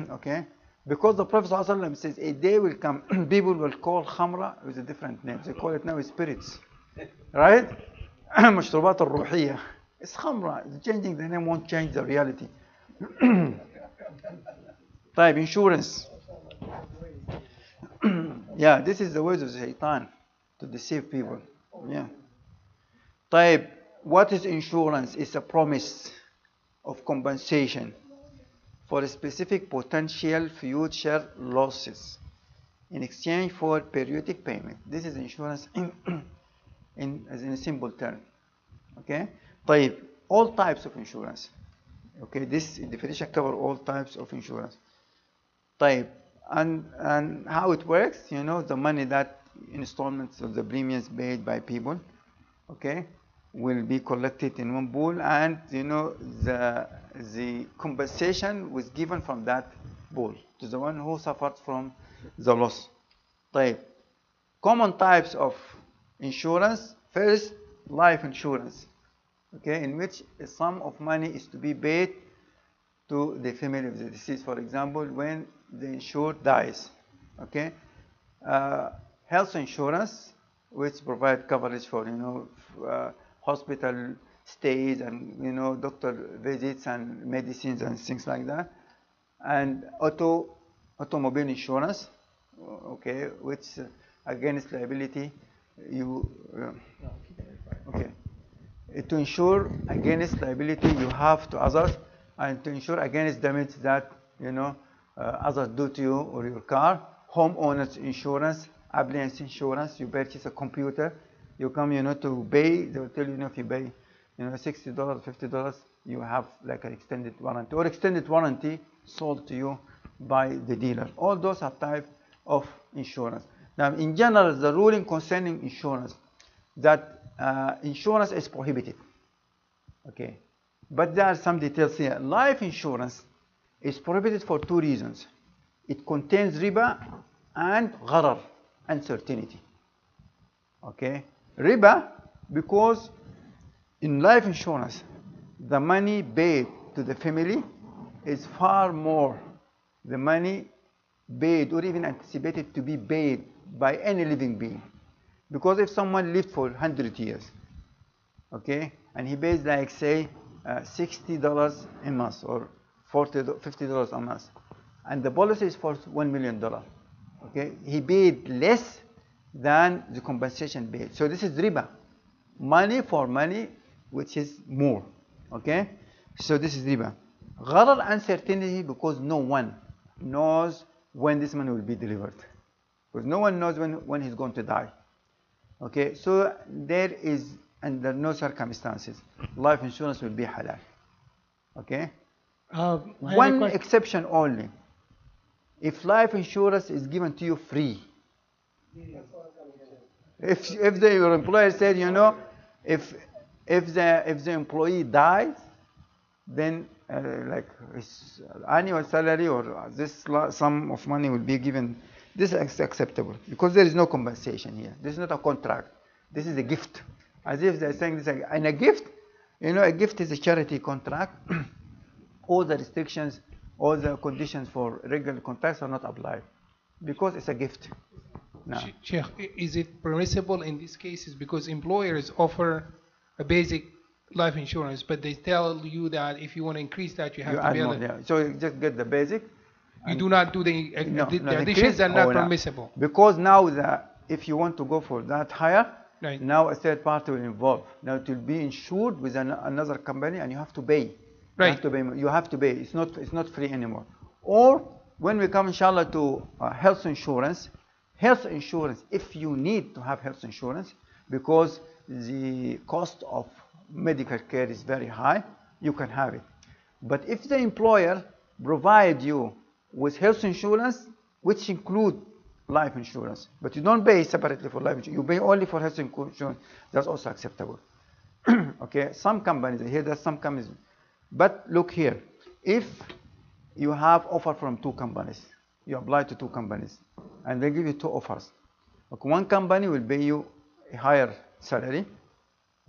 okay? Because the Prophet ﷺ says a day will come, people will call khamra with a different name. They call it now spirits, right? مشروبات الروحية. It's khamra. Changing the name won't change the reality. Type insurance. Yeah, this is the ways of the shaitan to deceive people. Yeah. Type, what is insurance? It's a promise of compensation for a specific potential future losses in exchange for periodic payment. This is insurance in a simple term. Okay? طيب, all types of insurance. Okay, this definition covers all types of insurance. طيب, and how it works, you know, the money that installments of the premiums paid by people, okay, will be collected in one pool, and you know the compensation was given from that pool to the one who suffered from the loss. طيب, common types of insurance. First, life insurance, okay, in which a sum of money is to be paid to the family of the deceased. For example, when the insured dies, okay. Health insurance, which provide coverage for, you know, hospital stays and, you know, doctor visits and medicines and things like that. And automobile insurance, okay, which against liability okay, to insure against liability you have to others, and to insure against damage that, you know, others do to you or your car. Homeowners insurance, appliance insurance, you purchase a computer, you come, you know, to pay, they will tell you, if you pay, you know, $60, $50, you have like an extended warranty, or extended warranty sold to you by the dealer. All those are type of insurance. Now, in general, the ruling concerning insurance, that insurance is prohibited, okay, but there are some details here. Life insurance is prohibited for two reasons. It contains riba and gharar, uncertainty, okay. Riba, because in life insurance, the money paid to the family is far more the money paid or even anticipated to be paid by any living being. Because if someone lived for 100 years, okay, and he pays like, say, $60 a month or $50 a month, and the policy is for $1 million, okay, he paid less than the compensation paid. So this is riba, money for money, which is more, okay. So this is riba. Gharar, uncertainty, because no one knows when this money will be delivered, because no one knows when he's going to die, okay. So there is, under no circumstances, life insurance will be halal, okay. One exception only: if life insurance is given to you free. If your employer said, you know, if the employee dies, then like his annual salary or this sum of money will be given. This is acceptable because there is no compensation here. This is not a contract. This is a gift. As if they're saying this, and a gift, you know, a gift is a charity contract. All the restrictions, all the conditions for regular contracts are not applied because it's a gift. No. Sheikh, is it permissible in these cases because employers offer a basic life insurance, but they tell you that if you want to increase that, you have to add more, yeah. So you just get the basic. You do not do the additions are not permissible. Because now if you want to go for that higher, right, now a third party will involve. Now it will be insured with another company, and you have to pay. Right. You have to pay. It's not free anymore. Or when we come, inshallah, to health insurance, health insurance, if you need to have health insurance because the cost of medical care is very high, you can have it. But if the employer provide you with health insurance, which include life insurance, but you don't pay separately for life insurance, you pay only for health insurance, that's also acceptable. Okay, some companies, I hear that some companies, but look here, if you have offer from two companies, you apply to two companies, and they give you two offers. Okay, one company will pay you a higher salary,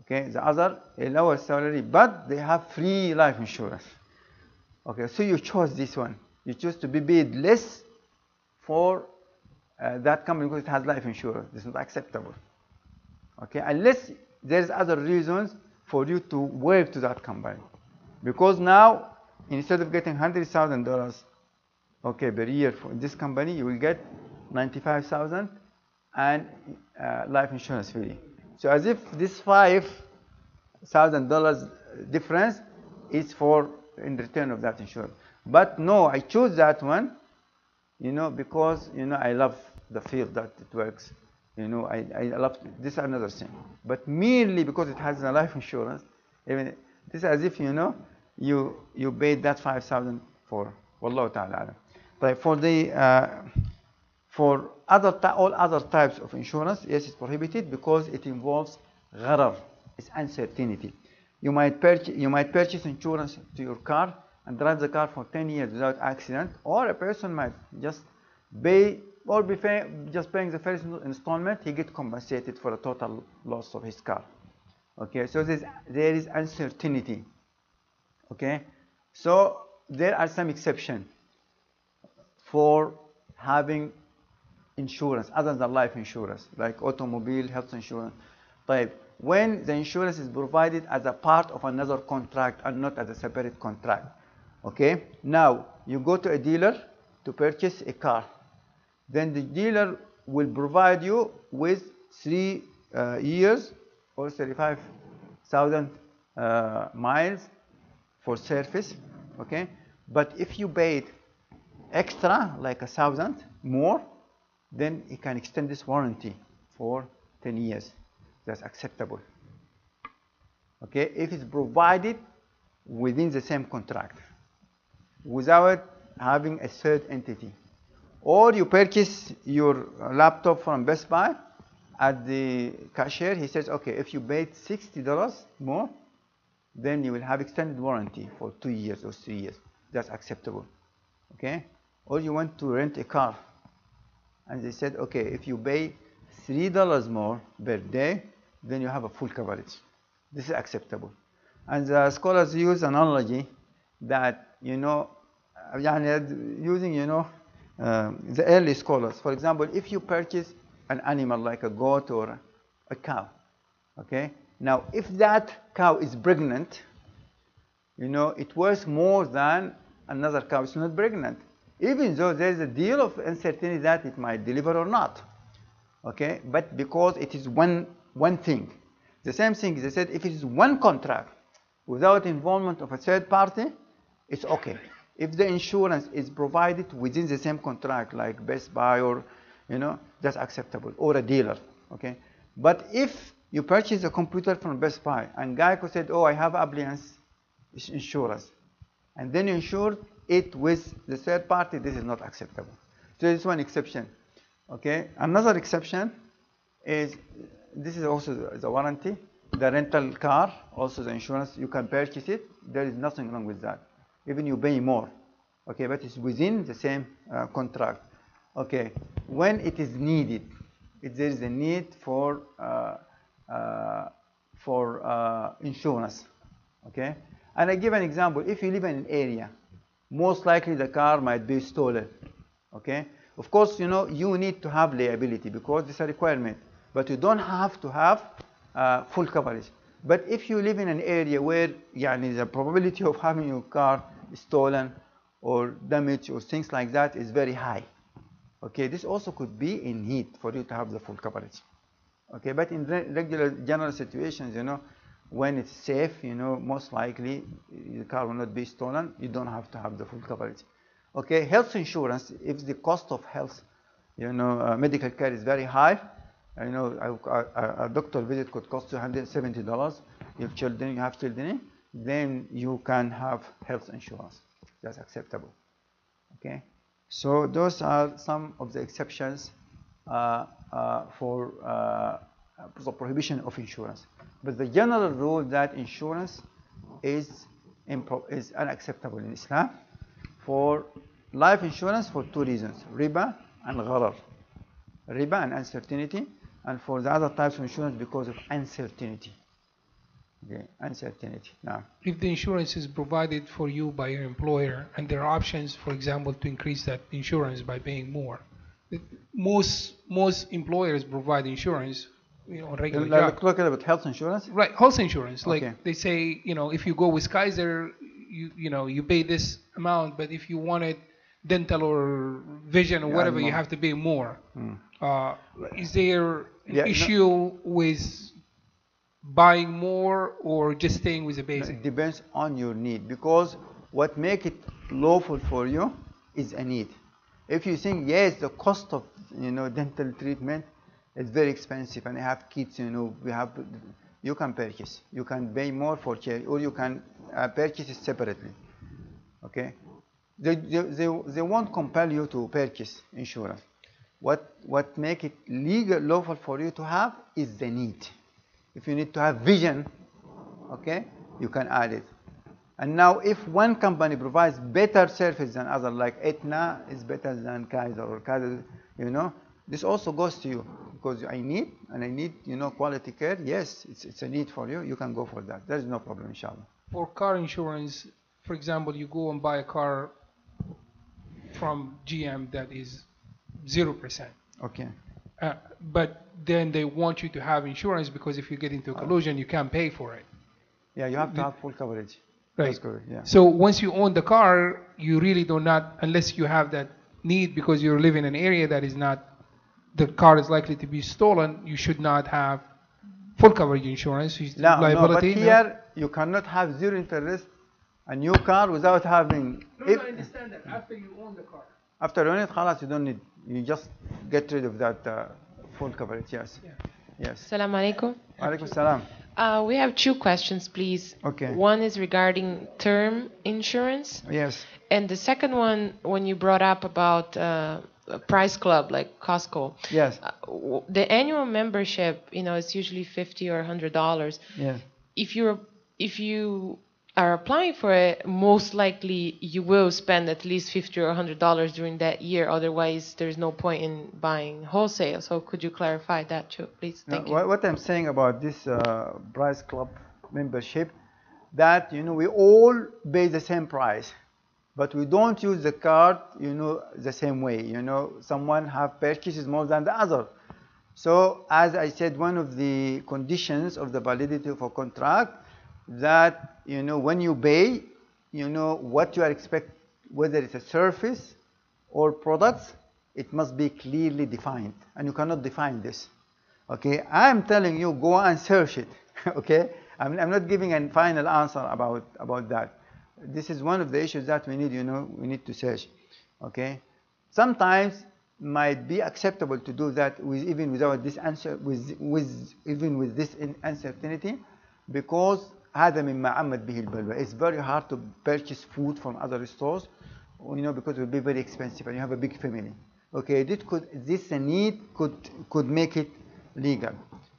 okay, the other a lower salary, but they have free life insurance. Okay, so you chose this one. You choose to be paid less for that company because it has life insurance. This is not acceptable. Okay, unless there's other reasons for you to work to that company, because now instead of getting $100,000, okay, per year for this company, you will get 95,000 and life insurance free. So as if this $5,000 difference is for in return of that insurance. But no, I chose that one, because I love the field that it works. I love this another thing. But merely because it has a life insurance, even this is as if you paid that 5,000 for. Wallahu ta'ala alam. But for all other types of insurance, yes, it's prohibited because it involves gharar, it's uncertainty. You might purchase insurance to your car and drive the car for 10 years without accident, or a person might just pay or just paying the first installment, he gets compensated for a total loss of his car. Okay, so there is uncertainty. Okay, so there are some exceptions for having insurance other than life insurance, like automobile, health insurance. But when the insurance is provided as a part of another contract and not as a separate contract. Okay, now you go to a dealer to purchase a car. Then the dealer will provide you with 3 years or 35,000 miles for service. Okay, but if you paid extra, like 1,000 more, then he can extend this warranty for 10 years. That's acceptable. Okay, if it's provided within the same contract, without having a third entity. Or you purchase your laptop from Best Buy, at the cashier he says, okay, if you paid $60 more, then you will have extended warranty for 2 years or 3 years. That's acceptable. Okay? Or you want to rent a car, and they said, okay, if you pay $3 more per day, then you have a full coverage. This is acceptable. And the scholars use analogy that, using, the early scholars. For example, if you purchase an animal like a goat or a cow, okay? Now, if that cow is pregnant, it worth more than another cow is not pregnant, even though there is a deal of uncertainty that it might deliver or not. Okay, but because it is one thing. The same thing, they said, if it is one contract without involvement of a third party, it's okay. If the insurance is provided within the same contract, like Best Buy or, that's acceptable, or a dealer, okay? But if you purchase a computer from Best Buy, and Geico said, oh, I have appliance insurance, and then you insure it with the third party, this is not acceptable. So this is one exception. Okay, another exception is, this is also the warranty, the rental car, also the insurance, you can purchase it, there is nothing wrong with that. Even you pay more, okay, but it's within the same contract. Okay, when it is needed, if there is a need for insurance, okay. And I give an example. If you live in an area, most likely the car might be stolen, okay. Of course, you need to have liability because it's a requirement, but you don't have to have full coverage. But if you live in an area where the probability of having your car stolen or damaged or things like that is very high, okay, this also could be a need for you to have the full coverage. Okay, but in regular general situations, when it's safe, most likely the car will not be stolen, you don't have to have the full coverage. Okay, health insurance, if the cost of health medical care is very high. A doctor visit could cost you $170. If you have children, then you can have health insurance. That's acceptable. Okay, so those are some of the exceptions for the prohibition of insurance. But the general rule that insurance is unacceptable in Islam for life insurance for two reasons: riba and gharar. Riba and uncertainty, and for the other types of insurance because of uncertainty. Okay, uncertainty. Now, if the insurance is provided for you by your employer and there are options, for example, to increase that insurance by paying more, most employers provide insurance on regular job. Look about health insurance. Right, health insurance. Like Okay. they say, if you go with Kaiser, you pay this amount, but if you wanted dental or vision or whatever, you have to pay more. Is there an issue with buying more or just staying with the basic? It depends on your need, because what make it lawful for you is a need. If you think, yes, the cost of dental treatment is very expensive and I have kids, you can purchase. You can pay more for care, or you can purchase it separately. Okay, they won't compel you to purchase insurance. What make it legal, lawful for you to have is the need. If you need to have vision, okay, you can add it. And now, if one company provides better service than other, like Aetna is better than Kaiser, or Kaiser, this also goes to you, because I need quality care. Yes, it's a need for you. You can go for that. There is no problem, inshallah. For car insurance, for example, you go and buy a car from GM that is 0%. Okay. But then they want you to have insurance, because if you get into a collision, you can't pay for it. Yeah, you have to have full coverage. Right. That's correct, yeah. So once you own the car, you really do not, unless you have that need because you live in an area that is not, the car is likely to be stolen, you should not have full coverage insurance. Liability. But here you cannot have zero interest, a new car, without having. I understand that. After you own the car. After you own it, khalas, you don't need. You just get rid of that full coverage. Yes. Yeah. Yes. Assalamu alaikum. Alaikum salam. We have two questions, please. Okay. One is regarding term insurance. Yes. And the second one, when you brought up about a price club like Costco. Yes. The annual membership, it's usually $50 or $100. Yes. If you are applying for it, most likely you will spend at least $50 or $100 during that year. Otherwise, there's no point in buying wholesale. So could you clarify that too, please? Thank you. What I'm saying about this price club membership, that we all pay the same price, but we don't use the card the same way. Someone have purchases more than the other. So as I said, one of the conditions of the validity of a contract, that when you pay, what you are expect, whether it's a service or products, it must be clearly defined, and you cannot define this. Okay, I am telling you, go and search it. Okay, I'm not giving a final answer about that. This is one of the issues that we need. We need to search. Okay, sometimes might be acceptable to do that even without this answer, even with this uncertainty, because it's very hard to purchase food from other stores, because it will be very expensive and you have a big family. Okay, this need could make it legal.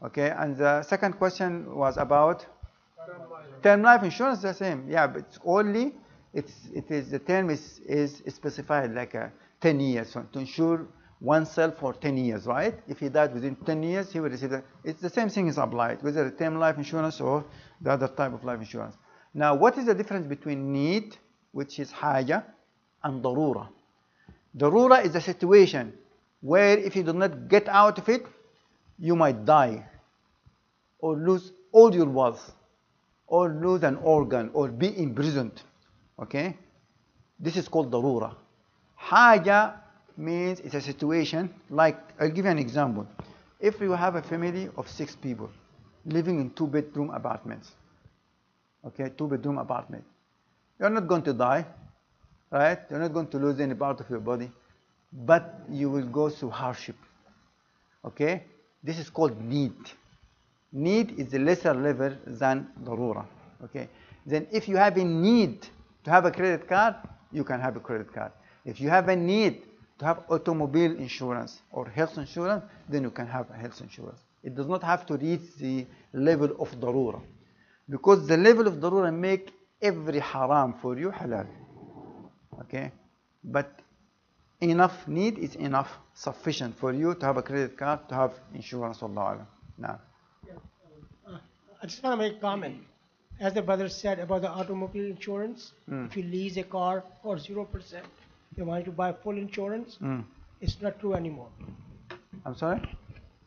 Okay, and the second question was about term life insurance. The same, yeah, but the term is specified like 10 years, so to insure oneself for 10 years, right? If he died within 10 years, he will receive that. It's the same thing is applied, whether a term life insurance or the other type of life insurance. Now, what is the difference between need, which is haja, and darura? Darura is a situation where if you do not get out of it, you might die, or lose all your wealth, or lose an organ, or be imprisoned. Okay? This is called darura. Haja means it's a situation, like, I'll give you an example. If you have a family of 6 people living in 2-bedroom apartments, okay, 2-bedroom apartment, you're not going to die, right? You're not going to lose any part of your body. but you will go through hardship. Okay? This is called need. Need is a lesser level than darura. Okay? Then if you have a need to have a credit card, you can have a credit card. If you have a need to have automobile insurance or health insurance, then you can have health insurance. It does not have to reach the level of darura. Because the level of darura make every haram for you halal. Okay? But enough need is enough, sufficient for you to have a credit card, to have insurance. Allah Alam. Now. I just want to make a comment. As the brother said about the automobile insurance, if you lease a car for 0%, you want to buy full insurance, it's not true anymore. I'm sorry?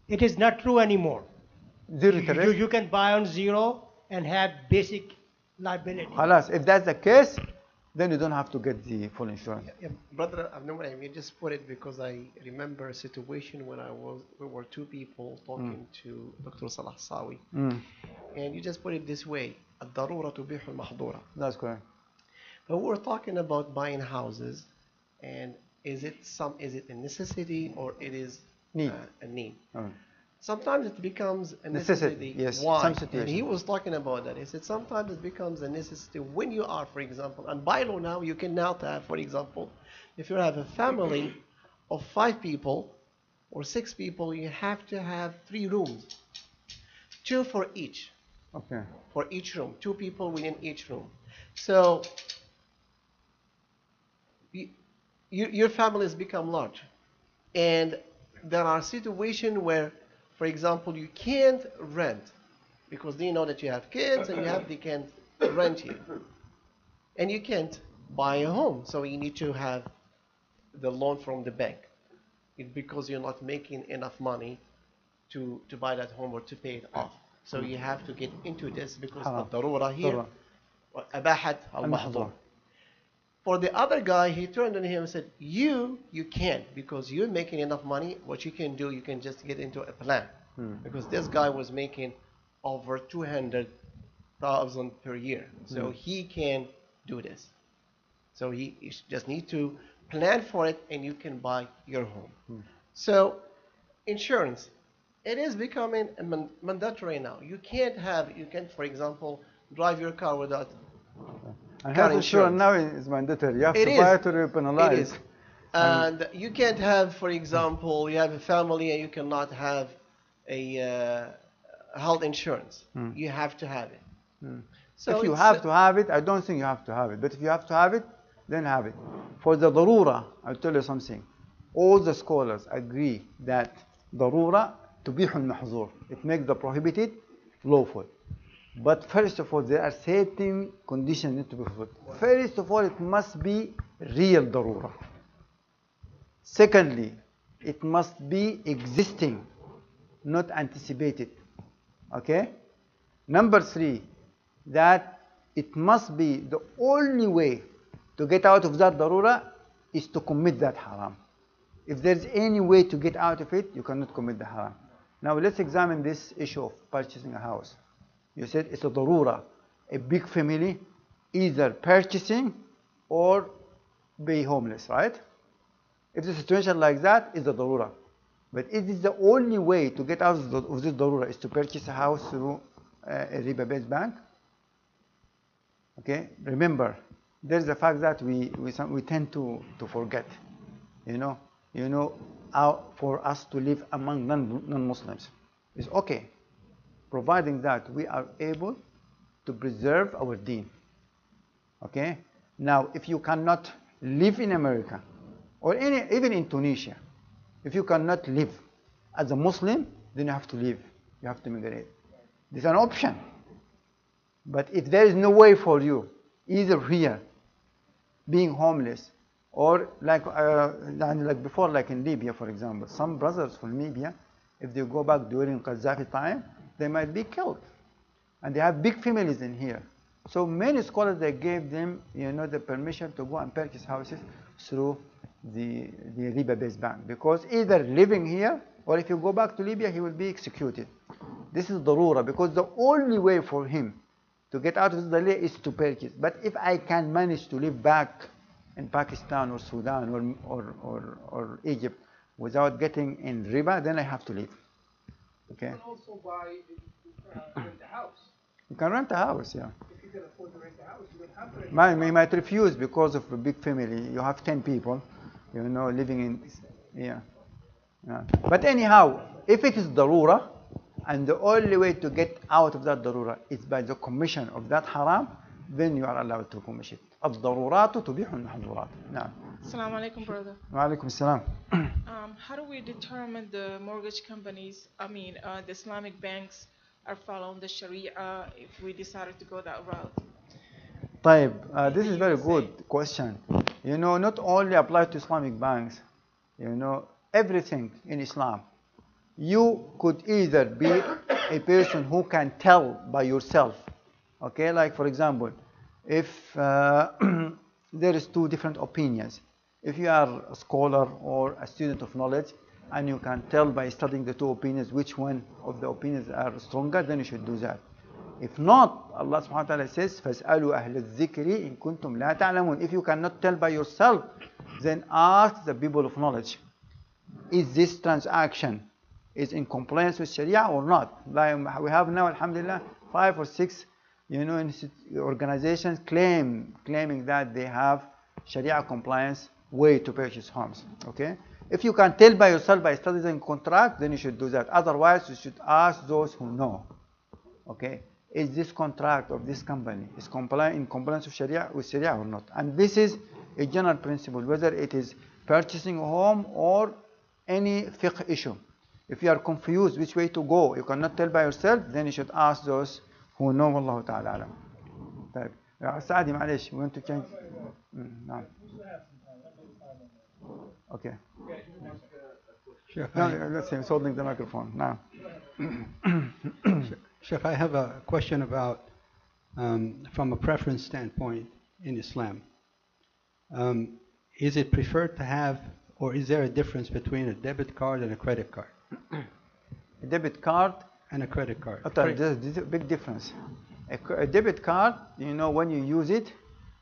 It is not true anymore. Zero interest? You can buy on zero and have basic liability. Halas, if that's the case, then you don't have to get the full insurance. Yeah, brother, I've never, you just put it because I remember a situation when we were two people talking to Dr. Salah Sawi. And you just put it this way, الضرورة تبيح المحظورة. That's correct. But we're talking about buying houses, and is it a necessity or it is need. A need? Sometimes it becomes a necessity. Yes. Why? Some situation. And he was talking about that. He said sometimes it becomes a necessity when you are, for example, and by law now you can now have, for example, if you have a family of 5 people or 6 people, you have to have 3 rooms, 2 for each. Okay. For each room, 2 people within each room. So your families become large, and there are situations where, for example, you can't rent because they know that you have kids and they can't rent you, and you can't buy a home, so you need to have the loan from the bank. It's because you're not making enough money to buy that home or to pay it off. So you have to get into this because the darura here, abahat al-mahdhur. For the other guy, he turned on him and said, you can't because you're making enough money. What you can do, you can just get into a plan. Because this guy was making over 200,000 per year. So he can do this. So you just need to plan for it and you can buy your home. So insurance, it is becoming mandatory now. You can't, for example, drive your car without and health insurance now is mandatory. You have to buy it or you're penalized. It is. And you can't have, for example, you have a family and you cannot have a health insurance. You have to have it. So if you have to have it, I don't think you have to have it. But if you have to have it, then have it. For the darura, I'll tell you something. All the scholars agree that darura تبيح المحظور. It makes the prohibited lawful. But first of all, there are certain conditions need to be fulfilled. First of all, it must be real darura. Secondly, it must be existing, not anticipated. Okay? Number 3, that it must be the only way to get out of that darura is to commit that haram. If there's any way to get out of it, you cannot commit the haram. Now let's examine this issue of purchasing a house. You said it's a darura. A big family either purchasing or be homeless, right? If the situation like that, is a darura. But it is the only way to get out of this darura is to purchase a house through a riba-based bank. Okay, remember, there's the fact that we tend to forget. For us to live among non-Muslims, it's okay, providing that we are able to preserve our deen. Okay. Now, if you cannot live in America or even in Tunisia, if you cannot live as a Muslim, then you have to leave. You have to migrate. This is an option. But if there is no way for you, either here, being homeless, or like before, like in Libya, for example, some brothers from Libya, if they go back during Qaddafi time, they might be killed, and they have big families in here. So many scholars, they gave them, the permission to go and purchase houses through the riba-based bank, because either living here, or if you go back to Libya, he will be executed. This is darura, because the only way for him to get out of the delay is to purchase. But if I can manage to live back in Pakistan or Sudan or Egypt without getting in riba, then I have to leave. Okay. You can also buy, rent a house. You can rent a house, yeah. If you can afford to rent a house, you don't have to rent You might refuse because of a big family. You have 10 people, living in, yeah. But anyhow, if it is darura, and the only way to get out of that darura is by the commission of that haram, then you are allowed to commit it. الضرورات تبيح المحظورات. نعم. Assalamu alaikum, brother. وعليكم السلام. How do we determine the mortgage companies, the Islamic banks are following the Sharia if we decided to go that route? طيب, this is very good question. Not only apply to Islamic banks, everything in Islam. You could either be a person who can tell by yourself, okay? Like for example, if there is two different opinions, if you are a scholar or a student of knowledge, and you can tell by studying the two opinions which one of the opinions are stronger, then you should do that. If not, Allah subhanahu wa ta'ala says, فَاسْأَلُوا أَهْلَ الذِّكْرِ إِن كُنتُمْ لَا تَعْلَمُونَ. If you cannot tell by yourself, then ask the people of knowledge. Is this transaction is in compliance with Sharia or not? Like we have now, alhamdulillah, 5 or 6 organizations claiming that they have Sharia compliance way to purchase homes. Okay? If you can tell by yourself by studying contract, then you should do that. Otherwise, you should ask those who know. Okay? Is this contract of this company is in compliance with Sharia or not? And this is a general principle, whether it is purchasing a home or any fiqh issue. If you are confused which way to go, you cannot tell by yourself, then you should ask those who know. Wallahu ta'ala alam. طيب. سعدي معلش, we want to change. No. Okay. No, let's see, I'm holding the microphone now. Sheikh, I have a question about, from a preference standpoint in Islam. Is it preferred to have, or is there a difference between a debit card and a credit card? A debit card and a credit card. There's a big difference. A debit card, when you use it,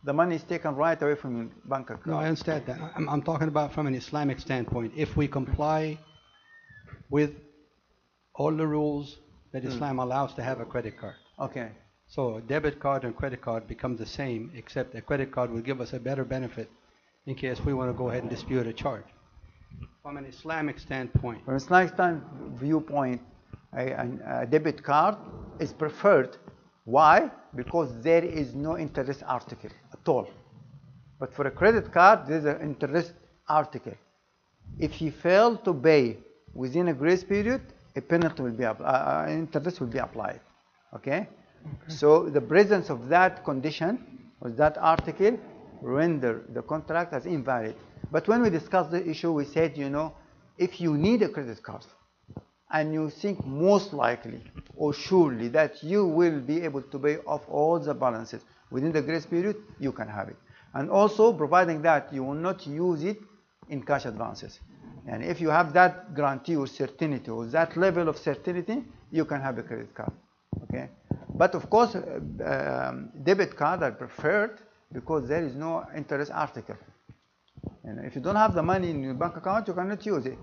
the money is taken right away from your bank account. No, I understand that. I'm talking about from an Islamic standpoint. If we comply with all the rules that Islam allows to have a credit card. Okay. So a debit card and credit card become the same, except a credit card will give us a better benefit in case we want to go ahead and dispute a charge. From an Islamic standpoint. From an Islamic viewpoint, a debit card is preferred. Why? Because there is no interest article at all. But for a credit card, there is an interest article. If you fail to pay within a grace period, a penalty will be interest will be applied. Okay? So the presence of that condition or that article render the contract as invalid. But when we discussed the issue, we said, if you need a credit card and you think most likely or surely that you will be able to pay off all the balances within the grace period, you can have it. And also, providing that you will not use it in cash advances. And if you have that guarantee or certainty or that level of certainty, you can have a credit card. Okay? But of course, debit cards are preferred because there is no interest article. If you don't have the money in your bank account, you cannot use it.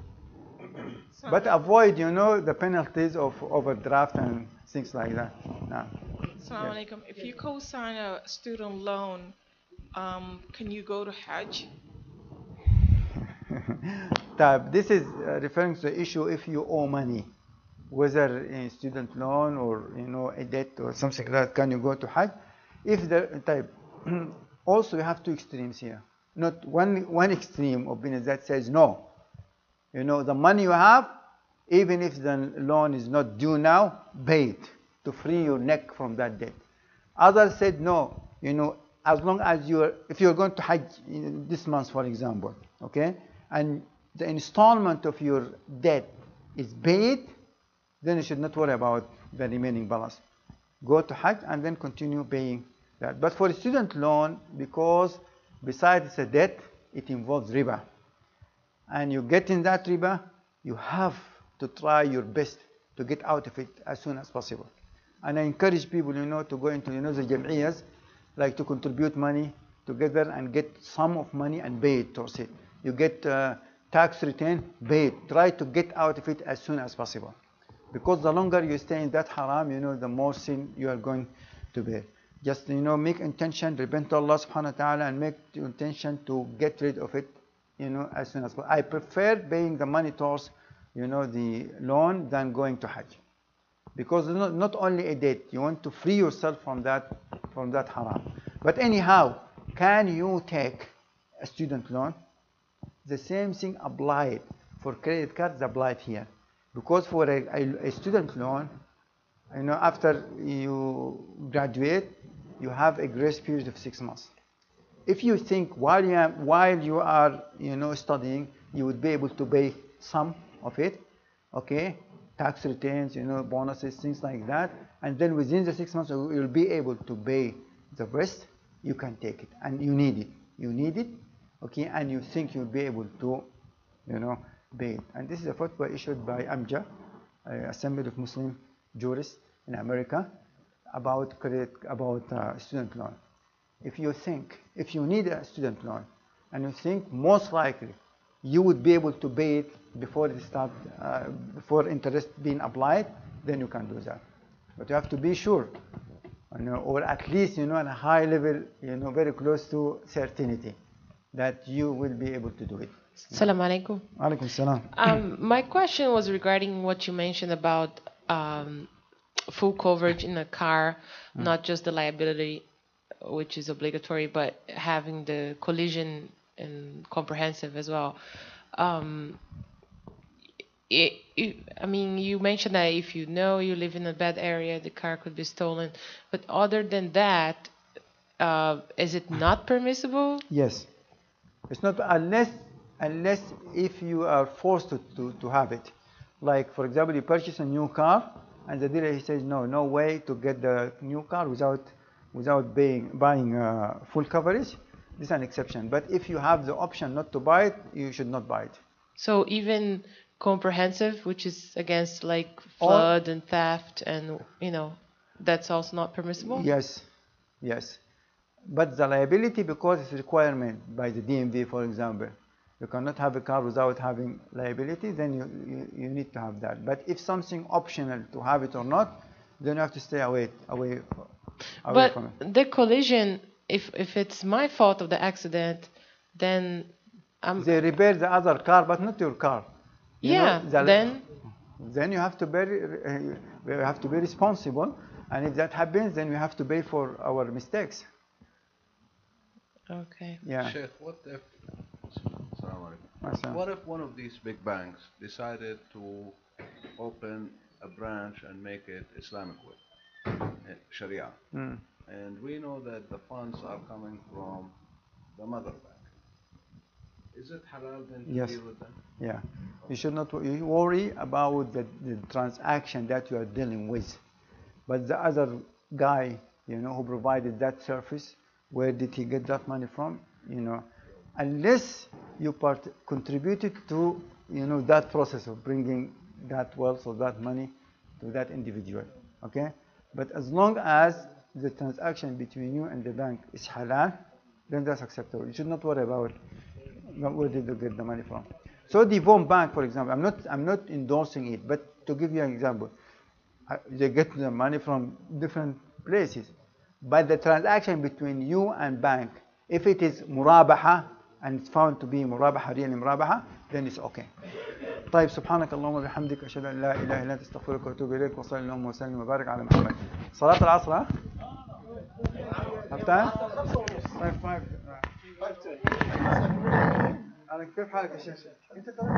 But avoid, the penalties of overdraft and things like that. No. Assalamu alaikum. If you co-sign a student loan, can you go to Hajj? This is referring to the issue if you owe money, whether a student loan or a debt or something like that. Can you go to Hajj? If the also you have two extremes here. Not one extreme opinion that says no. The money you have, even if the loan is not due now, pay it to free your neck from that debt. Others said no. As long as if you're going to Hajj this month, for example, okay, and the installment of your debt is paid, then you should not worry about the remaining balance. Go to Hajj and then continue paying that. But for a student loan, because besides a debt, it involves riba. And you get in that riba, you have to try your best to get out of it as soon as possible. And I encourage people, to go into, the jam'iyas, like to contribute money together and get sum of money and pay it towards it. You get tax return, pay it. Try to get out of it as soon as possible. Because the longer you stay in that haram, the more sin you are going to bear. Just, make intention, repent to Allah subhanahu wa ta'ala, and make the intention to get rid of it, as soon as possible. I prefer paying the money towards, the loan than going to Hajj. Because not only a debt, you want to free yourself from that haram. But anyhow, can you take a student loan? The same thing applied for credit cards applied here. Because for a student loan, after you graduate, you have a grace period of 6 months. If you think while you are studying, you would be able to pay some of it, okay, tax returns, bonuses, things like that, and then within the 6 months you'll be able to pay the rest, you can take it, and you need it, okay, and you think you'll be able to, pay it. And this is a fatwa issued by AMJA, Assembly of Muslim Jurists in America, about student loan. If you need a student loan, and you think most likely you would be able to pay it before before interest being applied, then you can do that. But you have to be sure, or at least at a high level, very close to certainty that you will be able to do it. Assalamu alaikum. Alaikum salam. My question was regarding what you mentioned about full coverage in a car, not just the liability, which is obligatory, but having the collision and comprehensive as well. You mentioned that if you live in a bad area, the car could be stolen. But other than that, is it not permissible? Yes. It's not unless if you are forced to have it. Like, for example, you purchase a new car, and the dealer, he says, no way to get the new car without buying full coverage. This is an exception. But if you have the option not to buy it, you should not buy it. So even comprehensive, which is against like flood and theft, and that's also not permissible? Yes. But the liability, because it's a requirement by the DMV, for example, you cannot have a car without having liability, then you need to have that. But if something optional to have it or not, then you have to stay away from it. The collision, if it's my fault of the accident, then they repair the other car, but not your car. Then you have to be responsible, and if that happens, then we have to pay for our mistakes. Okay. Yeah. Sheikh, what if one of these big banks decided to open a branch and make it Islamic way, Sharia? And we know that the funds are coming from the mother bank. Is it halal then to deal with them? Yeah. You should not worry about the transaction that you are dealing with. But the other guy, who provided that service, where did he get that money from? Unless you contributed to, that process of bringing that wealth or that money to that individual. Okay? But as long as the transaction between you and the bank is halal, then that's acceptable. You should not worry about where did you get the money from. So the Devon Bank, for example, I'm not endorsing it, but to give you an example, they get the money from different places. But the transaction between you and bank, if it is murabaha and it's found to be murabaha, really murabaha, then it's okay. طيب سبحانك اللهم وبحمدك أشهد أن لا إله إلا أنت أستغفرك وأتوب إليك وصلى اللهم وسلم وبارك على محمد. صلاة العصر ها؟ أفتح؟ طيب 5 كيف حالك يا شيخ؟ أنت ترى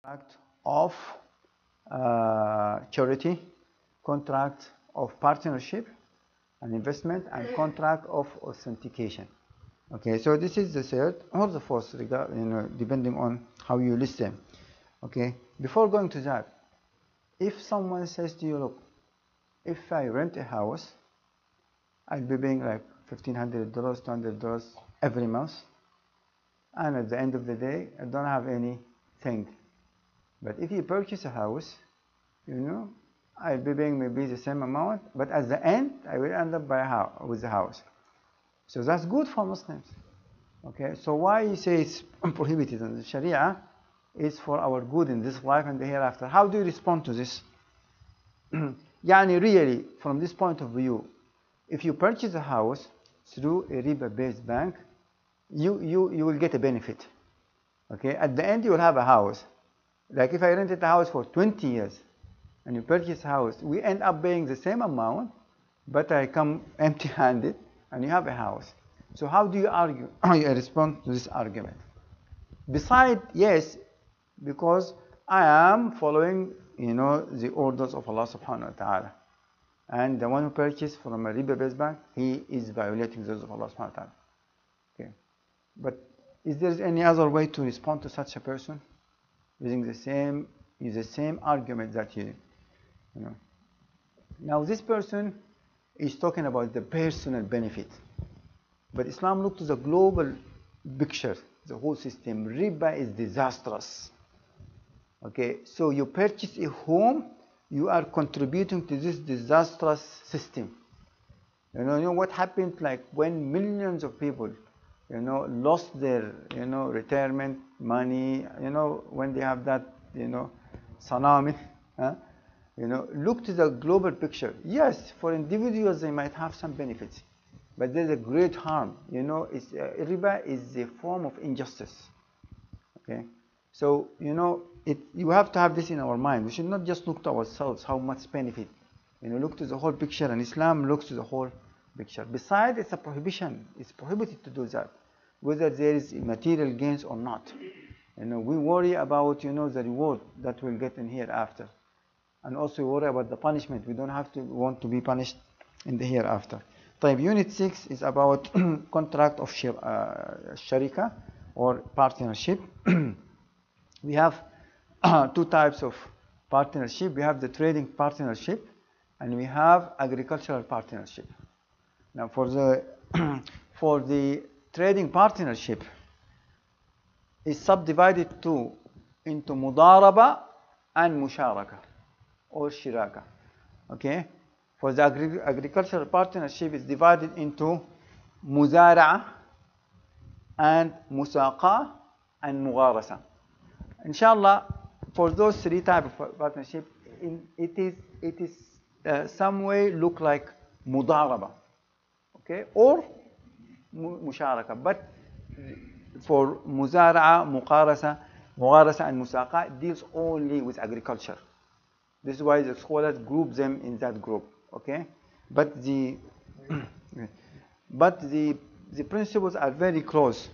contract of charity, contract of partnership and investment, and contract of authentication. Okay, so this is the third or the fourth, depending on how you list them. Okay, before going to that, if someone says to you, look, if I rent a house, I'll be paying like $1,500, $200 every month, and at the end of the day, I don't have anything. But if you purchase a house, I'll be paying maybe the same amount, but at the end, I will end up with the house. So that's good for Muslims. Okay, so why you say it's prohibited in the Sharia is for our good in this life and the hereafter. How do you respond to this? Really, from this point of view, if you purchase a house through a riba-based bank, you will get a benefit. Okay, at the end you will have a house. Like if I rented a house for 20 years and you purchase a house, we end up paying the same amount, but I come empty-handed and you have a house. So how do you argue? You respond to this argument. Besides, yes, because I am following, the orders of Allah subhanahu wa ta'ala. And the one who purchased from a riba-based bank, he is violating those of Allah subhanahu wa ta'ala. Okay. But is there any other way to respond to such a person? Using the same argument that you know. Now this person is talking about the personal benefit. But Islam looked to the global picture, the whole system. Riba is disastrous. Okay, so you purchase a home, you are contributing to this disastrous system. You know what happened, like when millions of people, lost their, retirement money, when they have that, tsunami, look to the global picture. Yes, for individuals they might have some benefits, but there's a great harm. Riba is a form of injustice. Okay, so you have to have this in our mind. We should not just look to ourselves how much benefit. Look to the whole picture, and Islam looks to the whole picture. Besides, it's a prohibition. It's prohibited to do that, whether there is material gains or not. We worry about the reward that we'll get in hereafter, and also we worry about the punishment. We don't want to be punished in the hereafter. Unit 6 is about contract of sharika or partnership. We have two types of partnership. We have the trading partnership and we have agricultural partnership. Now for the trading partnership is subdivided into mudaraba and musharaka or shiraka. Okay? For the agricultural partnership is divided into muzara'a and musaqa and mugharasa. Inshallah, for those three types of partnership, it is some way look like mudaraba, okay, or musharaka. But for muzara'a, mugharasa, and musaqa deals only with agriculture. This is why the scholars group them in that group. Okay, but the principles are very close.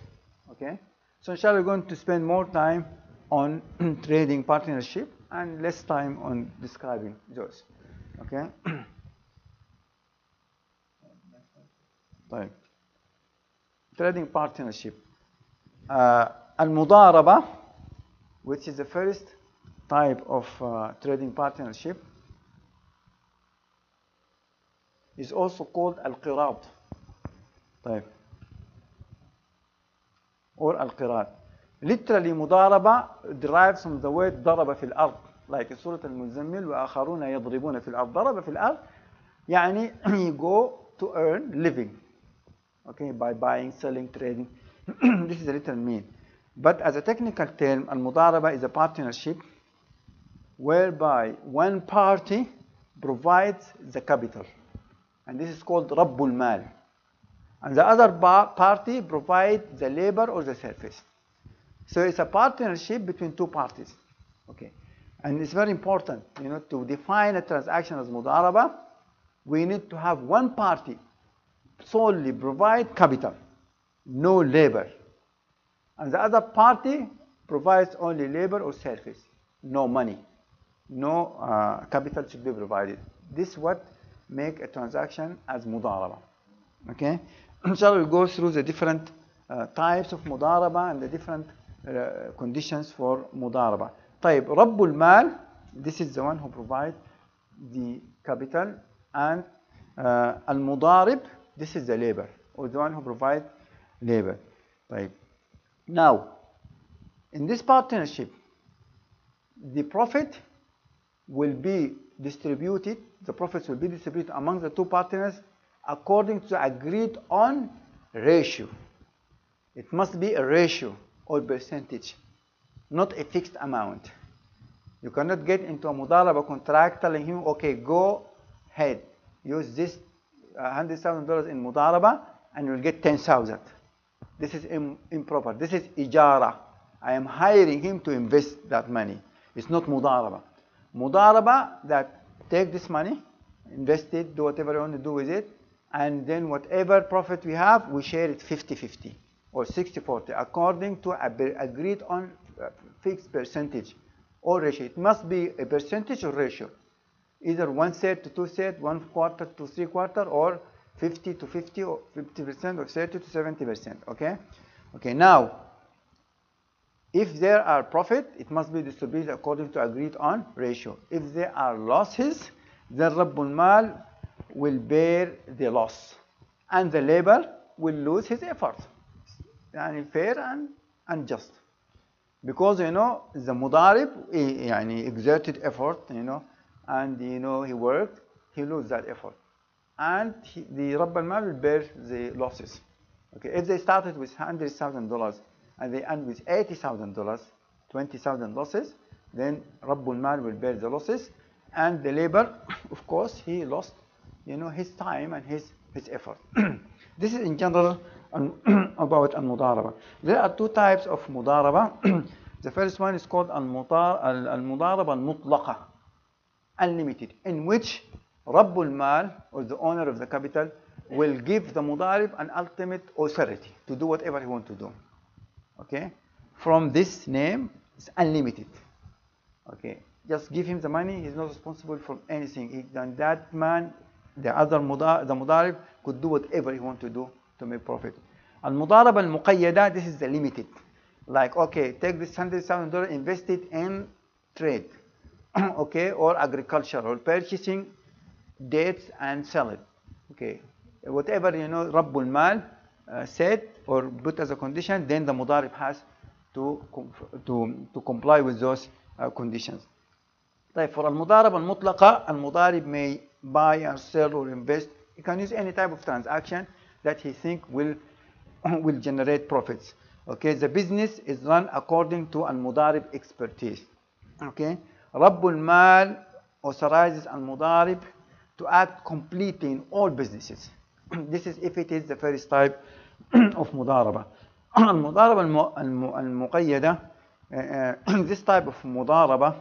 Okay, so inshallah we're going to spend more time on trading partnership and less time on describing those. Okay. Trading partnership. Al-mudaraba, which is the first type of trading partnership, is also called al-qirat or al-qirat. Literally, mudaraba derives from the word daraba fil ard, like in Surah Al-Muzammil, وَآخَرُونَ يَضْرِبُونَ فِي الْأَرْضِ. Daraba fil ard, يعني you go to earn living, okay, by buying, selling, trading. This is the literal mean. But as a technical term, al-mudaraba is a partnership whereby one party provides the capital, and this is called Rabbul Mal, and the other party provides the labor or the service. So it's a partnership between two parties. Okay, and it's very important, to define a transaction as mudaraba. We need to have one party solely provide capital, no labor, and the other party provides only labor or service. no money, no capital should be provided. This is what make a transaction as mudaraba. Okay, inshallah we'll go through the different types of mudaraba and the different conditions for mudaraba. طيب رب المال, this is the one who provides the capital, and al-mudarib, this is the labor, or the one who provides labor. طيب. Now, in this partnership, the profit will be distributed, the profits will be distributed among the two partners according to the agreed on ratio. It must be a ratio or percentage, not a fixed amount. You cannot get into a mudaraba contract telling him, okay, go ahead, use this $100,000 in mudaraba and you'll get 10,000. This is improper. This is ijara. I am hiring him to invest that money. It's not mudaraba. Mudaraba, that take this money, invest it, do whatever you want to do with it, and then whatever profit we have, we share it 50-50 or 60-40 according to agreed on fixed percentage or ratio. It must be a percentage or ratio, either 1/3 to 2/3, 1/4 to 3/4, or 50-50 or 50% or 30-70%. Okay. Okay. Now, if there are profit, it must be distributed according to agreed on ratio. If there are losses, then Rabbul Mal will bear the loss, and the labor will lose his effort. Yani fair and just. Because, you know, the mudarib, yani exerted effort, you know, and, you know, he worked, he loses that effort. And the Rabb al-Mal will bear the losses. Okay, if they started with $100,000 and they end with $80,000, 20,000 losses, then Rabb al-Mal will bear the losses, and the labor, of course, he lost, you know, his time and his effort. This is in general about al-mudaraba. There are two types of mudaraba. The first one is called al-mudaraba al-mutlaqa, unlimited, in which Rabbul Mal, or the owner of the capital, will give the mudarib an ultimate authority to do whatever he wants to do. Okay? From this name, it's unlimited. Okay? Just give him the money, he's not responsible for anything. And that man, the mudarib, could do whatever he wants to do to make profit. Al-mudaraba al-muqayyada, this is the limited. Like, okay, take this $100,000, invest it in trade, okay, or agriculture, or purchasing dates and sell it. Okay, whatever, you know, Rabbul Mal said or put as a condition, then the mudarib has to comply with those conditions. Like for al-mudarab al-mutlaqa, al-mudarib may buy or sell or invest. He can use any type of transaction that he think will generate profits. Okay, the business is run according to al-mudarib expertise. Okay, Rabbul Mal authorizes al-mudarib to act completely in all businesses. This is if it is the first type of mudaraba. Al-mudaraba al-muqayyada, this type of mudaraba,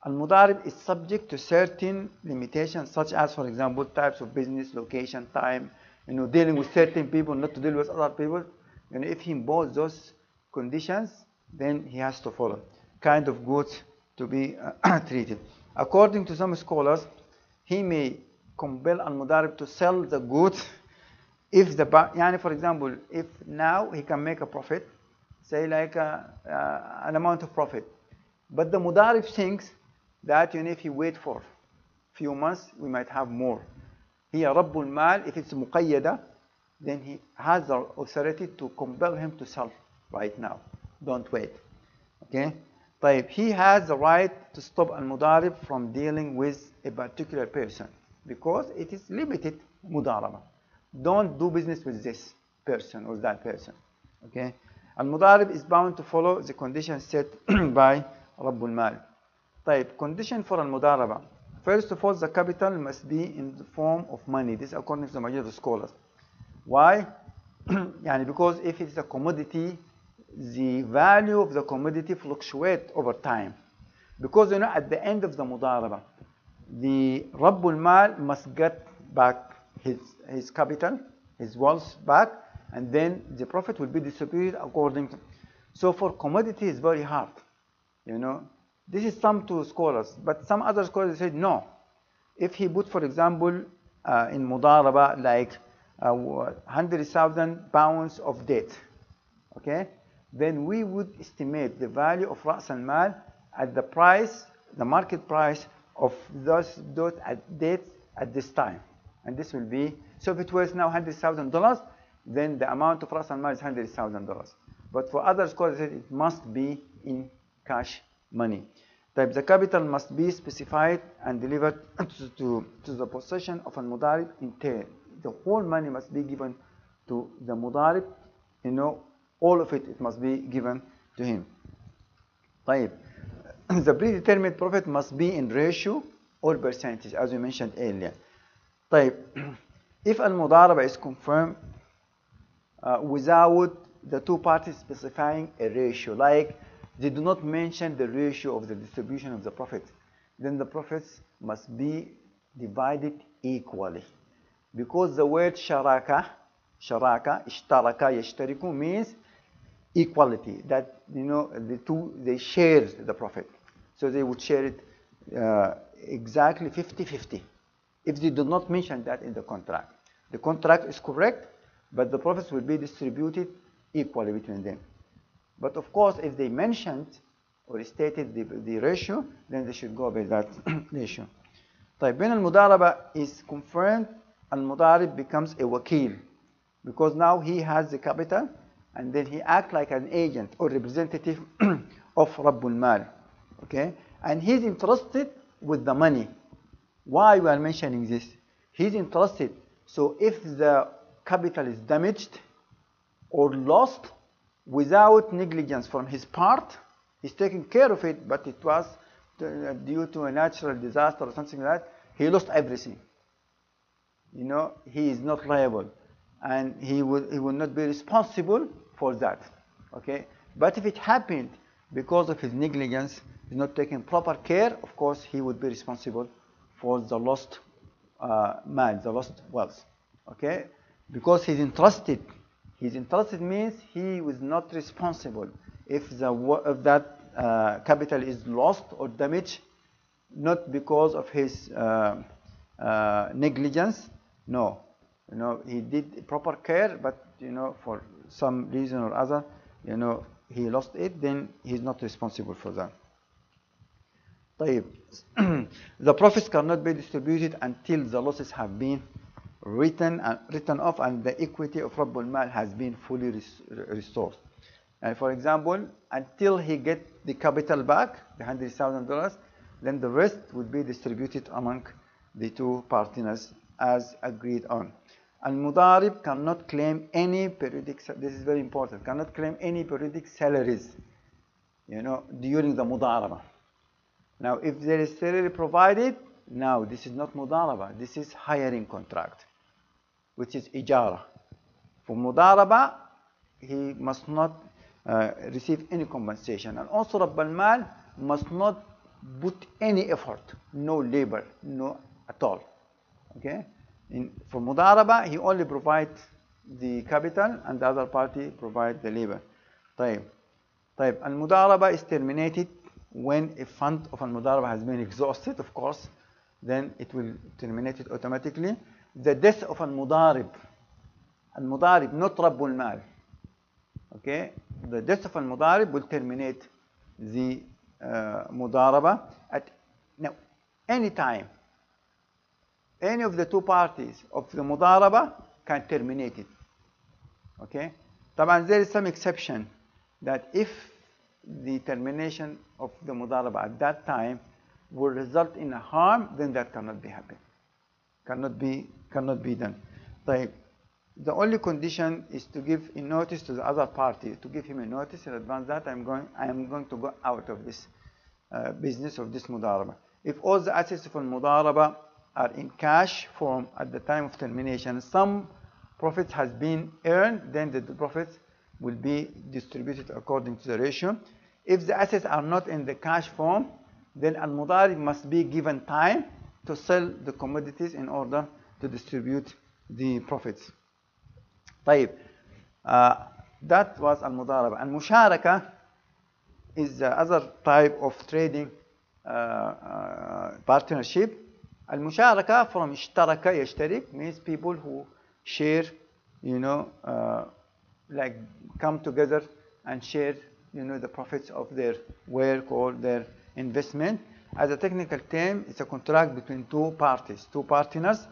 al-mudarib is subject to certain limitations, such as, for example, types of business, location, time, you know, dealing with certain people, not to deal with other people. And if he imposes those conditions, then he has to follow kind of goods to be treated. According to some scholars, he may compel al-mudarib to sell the goods if the, yani for example, if now he can make a profit, say like an amount of profit, but the mudarib thinks that, you know, if he wait for a few months, we might have more. Here, Rabbul Mal, if it's muqayyada, then he has the authority to compel him to sell right now. Don't wait. Okay? طيب, he has the right to stop al-mudarib from dealing with a particular person because it is limited mudaraba. Don't do business with this person or that person. Okay? Al-mudarib is bound to follow the conditions set by Rabbul Mal. طيب, condition for al-mudaraba. First of all, the capital must be in the form of money. This according to the majority of scholars. Why? Because if it's a commodity, the value of the commodity fluctuates over time. Because, you know, at the end of the mudaraba, the Rabbul Mal must get back his capital, his wealth back, and then the profit will be distributed according to. So for commodity, it's very hard. You know, This is some two scholars, but some other scholars said no. If he put, for example, in mudaraba like 100,000 pounds of debt, okay, then we would estimate the value of Ras al-Mal at the price, the market price of those debts at this time. And this will be, so if it was now $100,000, then the amount of Ras al-Mal is $100,000. But for other scholars, it must be in cash money. The capital must be specified and delivered to the possession of al-mudarib in tail. The whole money must be given to the mudarib, all of it must be given to him. The predetermined profit must be in ratio or percentage, as we mentioned earlier. If al-mudaraba is confirmed without the two parties specifying a ratio, like they do not mention the ratio of the distribution of the profits, then the profits must be divided equally. Because the word sharaka, ishtaraka, yashtariku means equality, that the two, they share the profit. So they would share it exactly 50-50. If they do not mention that in the contract. The contract is correct, but the profits will be distributed equally between them. But of course, if they mentioned or stated the ratio, then they should go by that ratio. When al-mudaraba is confirmed, al-mudarib becomes a wakil, because now he has the capital, and then he acts like an agent or representative of Rabbul Mal. Okay? And he's entrusted with the money. Why we are mentioning this? He's entrusted. So if the capital is damaged or lost without negligence from his part, he's taking care of it, but it was due to a natural disaster or something like that, he lost everything. He is not liable, and he will not be responsible for that. Okay? But if it happened because of his negligence, he's not taking proper care, of course he would be responsible for the lost mal, the lost wealth. Okay? Because he's entrusted. He's entrusted means he was not responsible. If that capital is lost or damaged, not because of his negligence, no. He did proper care, but for some reason or other, he lost it, then he's not responsible for that. The profits cannot be distributed until the losses have been written off and the equity of Rabbul Mal has been fully restored. And for example, until he gets the capital back, the $100,000, then the rest would be distributed among the two partners as agreed on. Al-Mudarib cannot claim any periodic, this is very important, cannot claim any periodic salaries, during the Mudaraba. Now, if there is salary provided, now this is not Mudaraba, this is hiring contract, which is Ijara. For Mudaraba, he must not receive any compensation. And also Rabbul Mal must not put any effort, no labor, no at all. Okay? For Mudaraba, he only provides the capital and the other party provides the labor. Al-Mudaraba is terminated when a fund of Al-Mudaraba has been exhausted, of course, then it will terminate it automatically. The death of Al-Mudarib, not Rabbul Mal. Okay? The death of Al-Mudarib will terminate the Mudaraba at any time. Any of the two parties of the Mudaraba can terminate it. Okay? There is some exception that if the termination of the Mudaraba at that time will result in a harm, then that cannot be happen. Cannot be done. The only condition is to give a notice to the other party, to give him a notice in advance that I am going to go out of this business of this Mudaraba. If all the assets of Mudaraba are in cash form at the time of termination, some profit has been earned, then the profits will be distributed according to the ratio. If the assets are not in the cash form, then Al-Mudarib must be given time to sell the commodities in order to distribute the profits. That was Al-Mudaraba. Al-Musharaka is the other type of trading partnership. المشاركة from اشترك يشترك means people who share, like come together and share, the profits of their work or their investment. As a technical term, it's a contract between two parties, two partners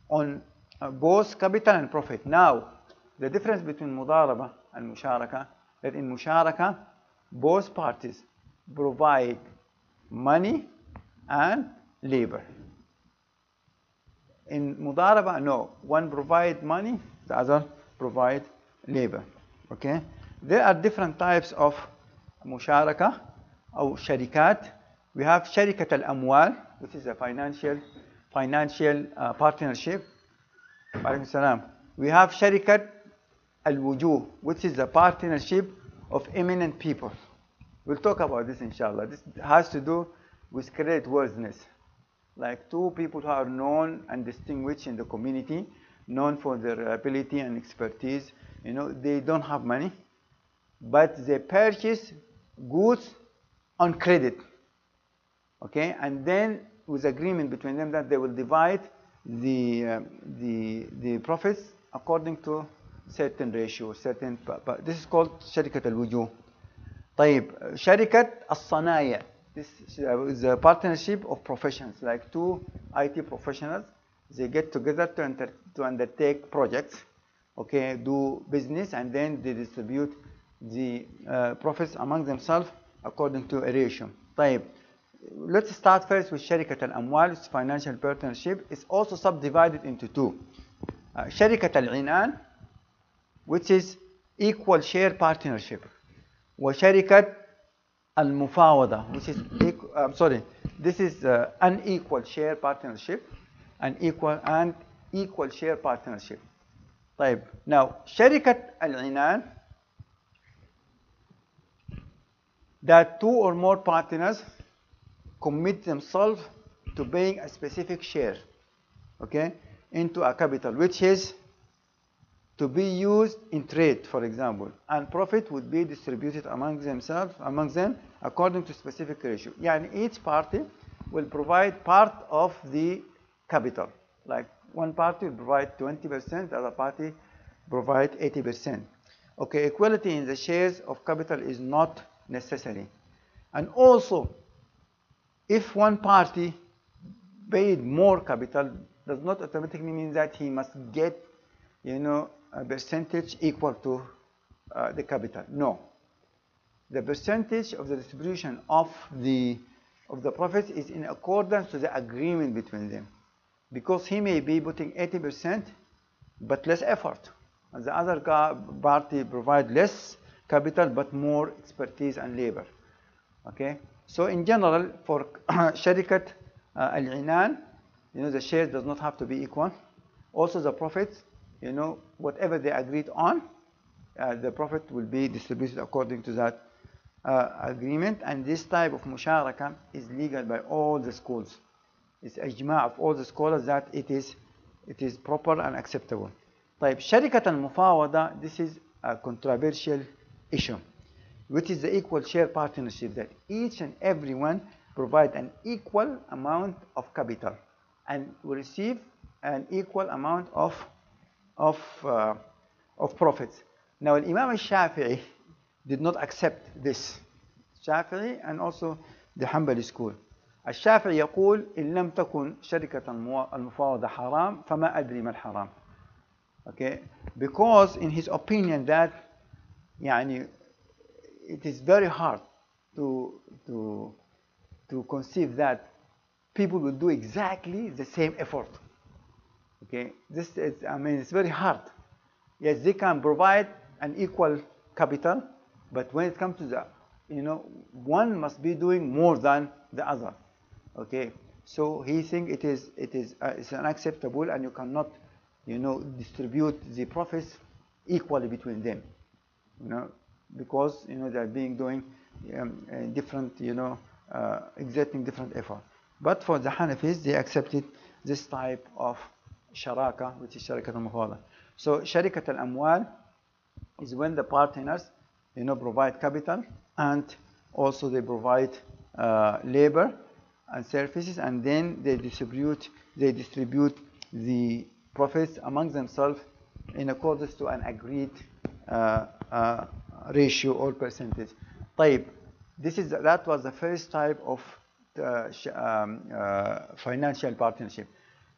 on both capital and profit. Now, the difference between mudaraba and musharaka, that in musharaka, both parties provide money and labor. In mudaraba, no. One provide money, the other provide labor. Okay? There are different types of musharaka or sharikat. We have sharikat al-amwal, which is a financial partnership. We have sharikat al-wujuh, which is a partnership of eminent people. We'll talk about this inshallah. This has to do with creditworthiness. Like two people who are known and distinguished in the community, known for their ability and expertise. They don't have money, but they purchase goods on credit. Okay, and then with agreement between them that they will divide the profits according to certain ratio, certain. This is called sharikat al-wujuh. طيب, sharikat al-sanaya. This is a partnership of professions, like two IT professionals. They get together to undertake projects, okay, do business, and then they distribute the profits among themselves according to a ratio. طيب, let's start first with sharikat al-amwal, it's financial partnership. It's also subdivided into two. Sharikat al-inan, which is equal share partnership. وشركة المفاوضة, which is this is unequal share partnership, and equal share partnership. طيب, now شركة العنان, that two or more partners commit themselves to paying a specific share, okay, into a capital, which is to be used in trade, for example, and profit would be distributed among them according to specific ratio. Yani each party will provide part of the capital. Like one party will provide 20%, the other party provide 80%. Okay, equality in the shares of capital is not necessary. And also, if one party paid more capital, does not automatically mean that he must get, a percentage equal to the capital. No. The percentage of the distribution of the profits is in accordance to the agreement between them. Because he may be putting 80%, but less effort. And the other party provide less capital, but more expertise and labor. Okay? So in general, for sharikat al-inan, the shares does not have to be equal. Also the profits, whatever they agreed on, the profit will be distributed according to that agreement. And this type of musharaka is legal by all the schools. It's ijma' of all the scholars that it is proper and acceptable. طيب, sharikat al-mufawada, this is a controversial issue, which is the equal share partnership, that each and everyone provide an equal amount of capital and will receive an equal amount of profits. Now, Imam al-Shafi'i did not accept this. Shafi'i and also the Hanbali school. الشافعي يقول إن لم تكن شركة المفاوضة حرام فما أدري ما الحرام. Okay, because in his opinion that it is very hard to conceive that people will do exactly the same effort. Okay, this is, it's very hard. Yes, they can provide an equal capital, but when it comes to the, one must be doing more than the other. Okay, so he thinks it's unacceptable, and you cannot, distribute the profits equally between them. Because they are doing different, exerting different effort. But for the Hanafis, they accepted this type of sharaka, which is sharikat al-mufawada. So sharikat al-amwal is when the partners, provide capital and Also, they provide labor and services, and then they distribute the profits among themselves in accordance to an agreed ratio or percentage. طيب, that was the first type of financial partnership.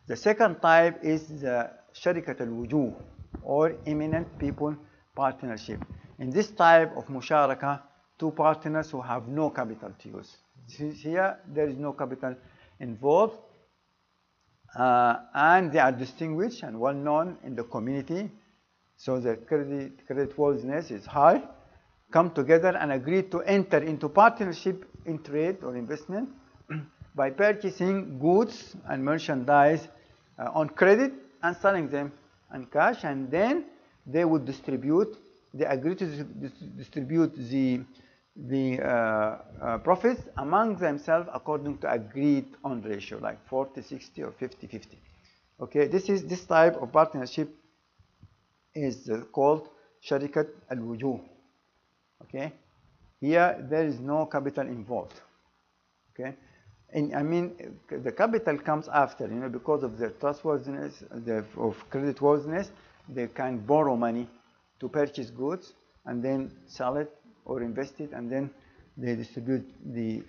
The second type is the شركة الوجوه or eminent people partnership. In this type of musharaka, two partners who have no capital to use. Here there is no capital involved, and they are distinguished and well known in the community, so the creditworthiness is high. Come together and agree to enter into partnership in trade or investment by purchasing goods and merchandise on credit and selling them in cash, and then they would distribute. They agree to distribute the profits among themselves according to agreed on ratio, like 40-60 or 50-50. Okay, this type of partnership is called sharikat al-wujuh. Okay, here there is no capital involved. Okay, and I mean the capital comes after, because of the trustworthiness of creditworthiness, they can borrow money to purchase goods and then sell it or invest it, and then they distribute the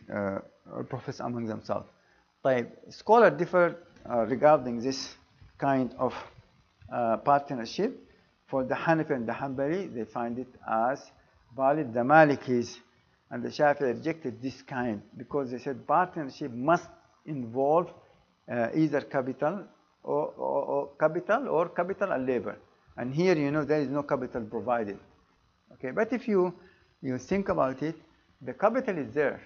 profits among themselves. طيب, scholars differ regarding this kind of partnership. For the Hanafi and the Hanbali, they find it as valid. The Malikis and the Shafi'i rejected this kind because they said partnership must involve either capital or capital and labor. And here, there is no capital provided. Okay, but if you think about it, the capital is there.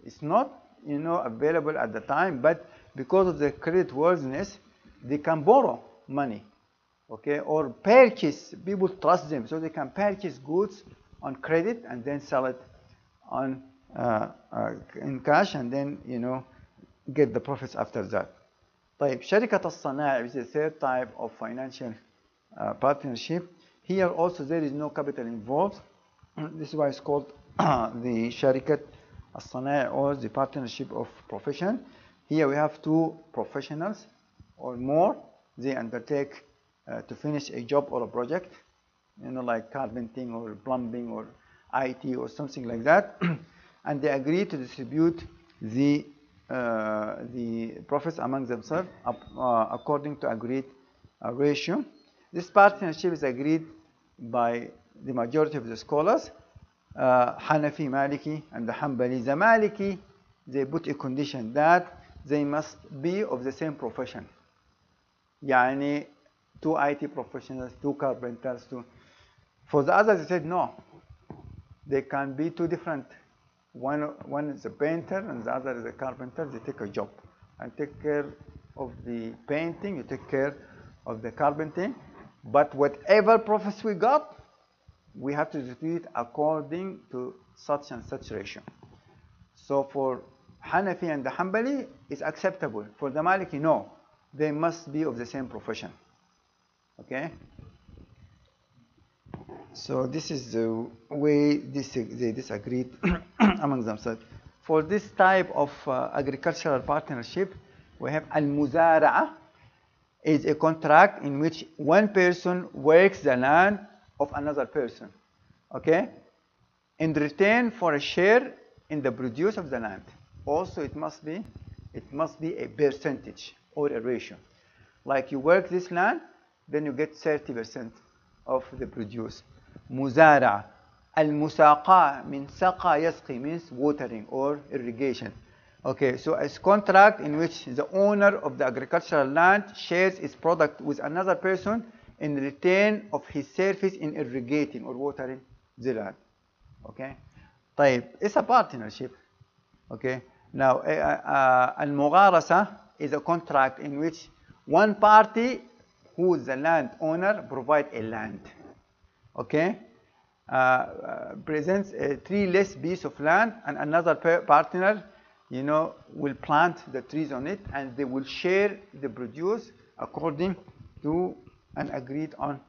It's not, available at the time, but because of the creditworthiness, they can borrow money. Okay, or purchase. People trust them, so they can purchase goods on credit and then sell it on in cash, and then get the profits after that. طيب, شركة الصنائع is the third type of financial partnership. Here also there is no capital involved. This is why it's called the شركة الصنائع, or the partnership of profession. Here we have two professionals or more. They undertake to finish a job or a project, like carpenting or plumbing or IT or something like that, and they agree to distribute the profits among themselves according to agreed ratio. This partnership is agreed by the majority of the scholars, Hanafi, Maliki, and the Hanbali. The Maliki, they put a condition that they must be of the same profession. يعني two IT professionals, two carpenters, For the others, they said no. They can be two different. One is a painter and the other is a carpenter. They take a job. I take care of the painting, you take care of the carpenting. But whatever profits we got, we have to distribute according to such and such ratio. So for Hanafi and the Hanbali, it's acceptable. For the Maliki, no. They must be of the same profession. Okay? So this is the way they disagreed among themselves. For this type of agricultural partnership, we have al-muzara'a, is a contract in which one person works the land of another person. Okay? In return for a share in the produce of the land. Also, it must be a percentage or a ratio. Like you work this land, then you get 30% of the produce. Muzara. Al-musaqa min saqa yasqi means watering or irrigation. Okay, so it's contract in which the owner of the agricultural land shares its product with another person in return of his service in irrigating or watering the land. Okay? طيب, it's a partnership. Okay? Now, al-mugharasa is a contract in which one party, who is the land owner, provides a land. Okay? Presents a treeless piece of land, and another partner, will plant the trees on it, and they will share the produce according to an agreed on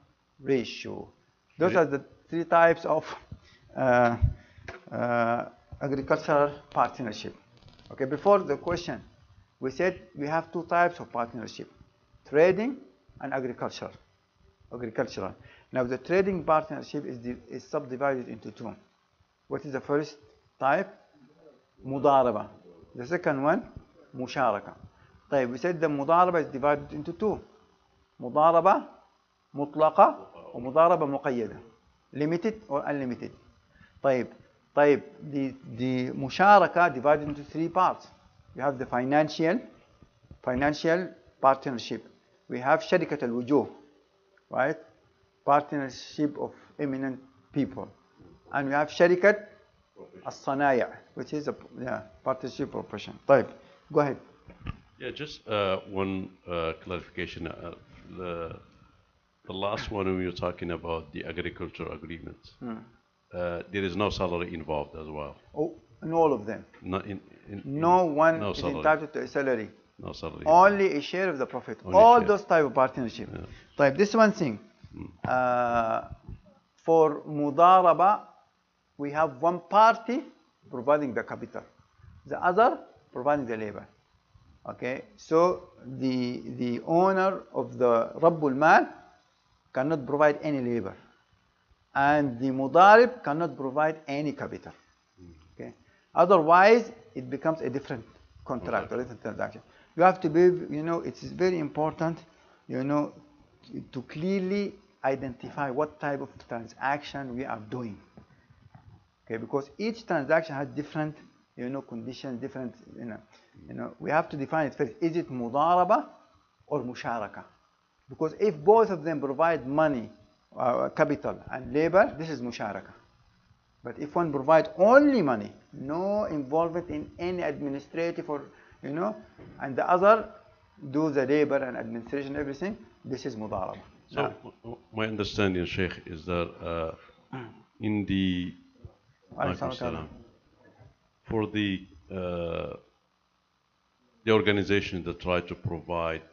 ratio. Those are the three types of agricultural partnership. Okay, before the question, we said we have two types of partnership, trading and agricultural. Now the trading partnership is subdivided into two. What is the first type? Mudaraba. The second one, musharaka. طيب, we said the mudaraba is divided into two. Mudaraba مطلقة ومضاربة مقيدة. Limited or unlimited. طيب, the musharaka divided into three parts. We have the financial partnership. We have شركة الوجوه, right? Partnership of eminent people. And we have شركة الصنايع, which is a partnership of profession. طيب, go ahead. Yeah, just one clarification. The last one we were talking about the agricultural agreements. There is no salary involved as well. Oh, in all of them. No one is entitled to a salary. No salary. Only a share of the profit. Only all share. Those type of partnership. Type this one thing. For mudaraba, we have one party providing the capital, the other providing the labor. Okay, so the owner of the Rabbul Mal cannot provide any labor, and the mudarib cannot provide any capital. Okay, otherwise it becomes a different contract or different transaction. You have to be, it is very important, to clearly identify what type of transaction we are doing. Okay, because each transaction has different, conditions, different, we have to define it first. Is it mudaraba or musharaka? Because if both of them provide money, capital and labor, this is musharaka. But if one provides only money, no involvement in any administrative or, and the other do the labor and administration, everything, this is mudaraba. So my understanding, Sheikh, is that in the for the organization that try to provide,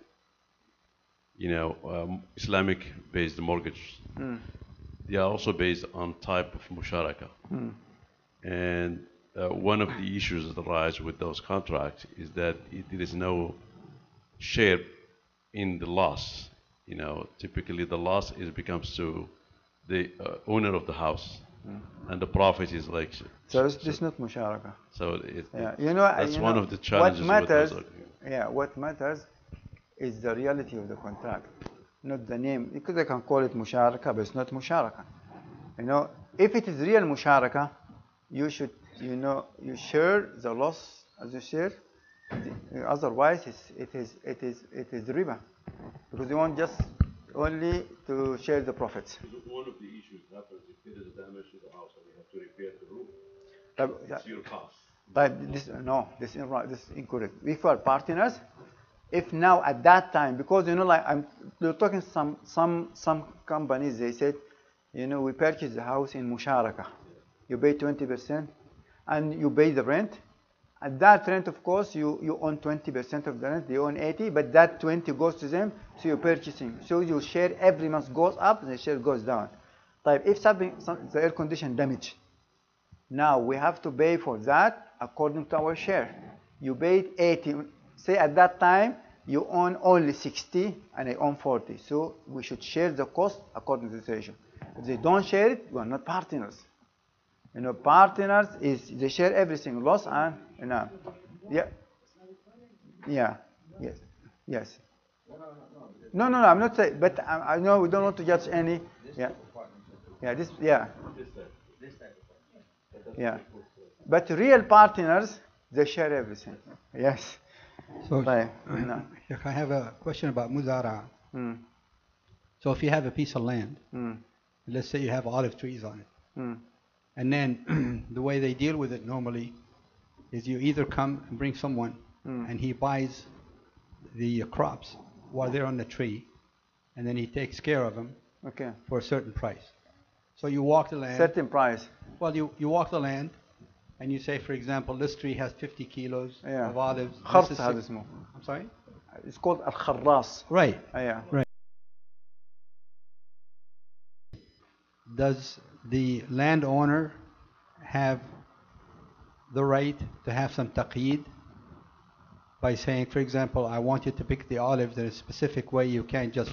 Islamic-based mortgage, they are also based on type of musharaka. And one of the issues that arise with those contracts is that there is no share in the loss. Typically the loss becomes to the owner of the house, and the profit is like. So this is not musharaka. So that's one of the challenges. What matters is the reality of the contract, not the name. Because I can call it musharaka, but it's not musharaka. If it is real musharaka, you should, you share the loss as you share. Otherwise, it is riba, because you want just only to share the profits. One of the issues happens if there is damage to the house and you have to repair the roof. It's your cost. This is incorrect. If we are partners, if now at that time, because you're talking some companies, they said, we purchased the house in musharaka. You pay 20% and you pay the rent. At that rent, of course, you own 20% of the rent, they own 80, but that 20 goes to them, so you're purchasing. So your share every month goes up, the share goes down. If the air condition damage, now we have to pay for that according to our share. You paid 80, say at that time, you own only 60 and I own 40. So we should share the cost according to the ratio. If they don't share it, we are not partners. Partners is they share everything, loss and yes. No, I'm not saying, but I know we don't want to judge any. But real partners, they share everything. Yes. So, I have a question about muzara. So if you have a piece of land, let's say you have olive trees on it, and then the way they deal with it normally is you either come and bring someone and he buys the crops while they're on the tree, and then he takes care of them for a certain price. So you walk the land. Certain price. Well, you walk the land, and you say, for example, this tree has 50 kilos of olives. I'm sorry? It's called al-kharras. Right. Right. Does the landowner have the right to have some taqeed by saying, for example, I want you to pick the olive in a specific way. You can't just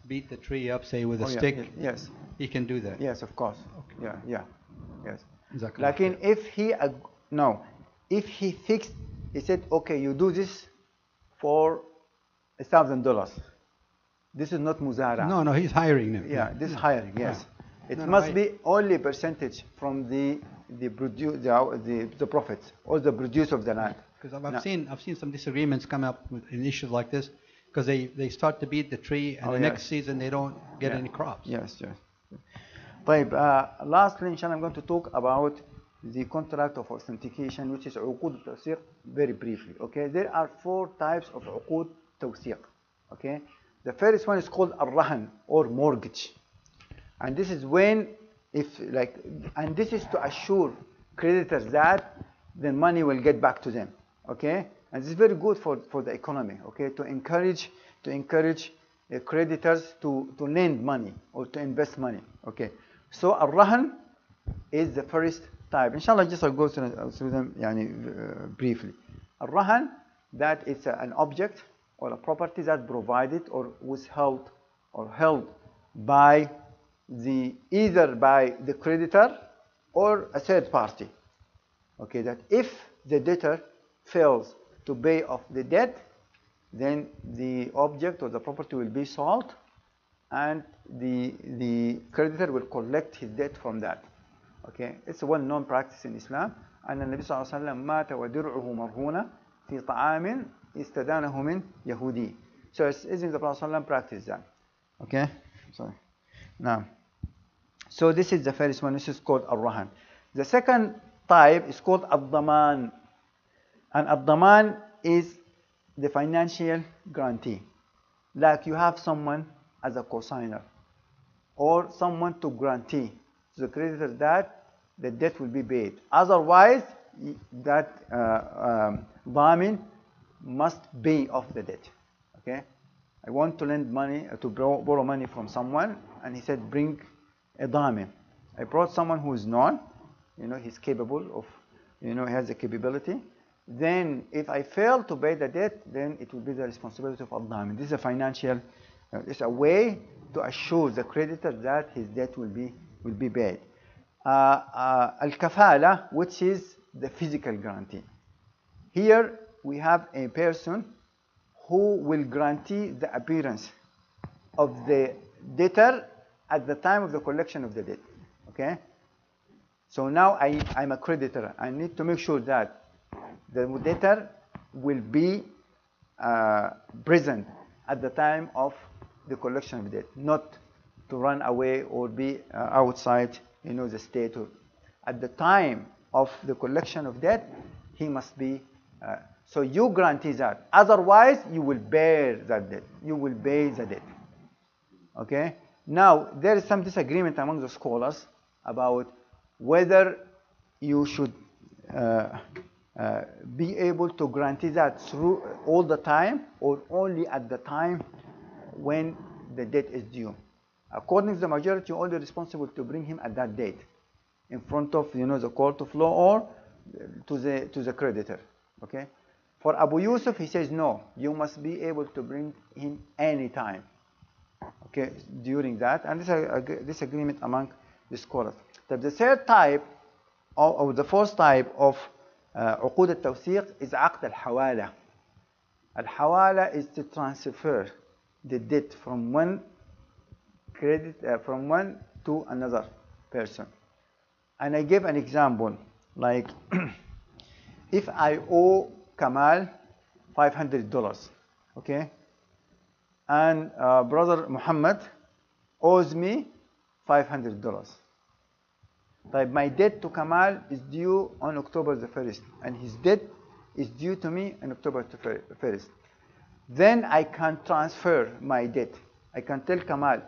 beat the tree up, say, with a stick. Yes. He can do that. Yes, of course. Okay. Yeah. Yes. Jazakallah Like if he if he fixed, he said, okay, you do this for $1,000. This is not muzara. No, he's hiring them. Yeah, this hiring. Yes, it must be only percentage from the profits or the produce of the land. Because I've seen some disagreements come up in issues like this, because they start to beat the tree, and next season they don't get any crops. Yes. طيب, lastly, inshallah, I'm going to talk about the contract of authentication, which is عقود التوثيق, very briefly. Okay, there are 4 types of عقود توثيق. Okay, the first one is called الرهن or mortgage, and this is when and this is to assure creditors that the money will get back to them. Okay, and this is very good for the economy. Okay, to encourage creditors to lend money or to invest money. Okay, so الرهن is the first type. Inshallah, just I'll go through them briefly. الرهن, that it's an object or a property that provided or withheld or held by either by the creditor or a third party. Okay, that if the debtor fails to pay off the debt, then the object or the property will be sold, and the creditor will collect his debt from that. Okay, it's a well-known practice in Islam. أن النبي صلى الله عليه وسلم مات ودرعه مرهونة في طعام استدانه من يهودي. So isn't the Prophet ﷺ practice that? Okay, sorry. Now, so this is the first one. This is called al-rahan. The second type is called al-daman, and al-daman is the financial guarantee. Like you have someone as a cosigner or someone to guarantee to the creditor that the debt will be paid. Otherwise, that damin must pay off the debt. Okay, I want to lend money, to borrow money from someone, and he said, bring a damin. I brought someone who is known, he's capable of, he has the capability. Then, if I fail to pay the debt, then it will be the responsibility of al-damin. This is a financial, it's a way to assure the creditor that his debt will be paid. Al-kafala, which is the physical guarantee. Here we have a person who will guarantee the appearance of the debtor at the time of the collection of the debt. Okay? So now I'm a creditor. I need to make sure that the debtor will be present at the time of the collection of debt, not to run away or be outside the state. At the time of the collection of debt, he must be. So you guarantee that. Otherwise, you will bear that debt. You will pay the debt. Okay? Now, there is some disagreement among the scholars about whether you should be able to guarantee that through all the time or only at the time when the debt is due. According to the majority, you're only responsible to bring him at that date in front of the court of law or to the creditor. Okay? For Abu Yusuf, he says no, you must be able to bring him any time. Okay, during that, and this is a disagreement among the scholars. The third type or the fourth type of عقود التوثيق is عقد الحوالة. الحوالة is to transfer the debt from one to another person. And I gave an example, like if I owe Kamal $500, okay, and brother Muhammad owes me $500. Like my debt to Kamal is due on October the 1st, and his debt is due to me on October the 1st. Then I can transfer my debt. I can tell Kamal,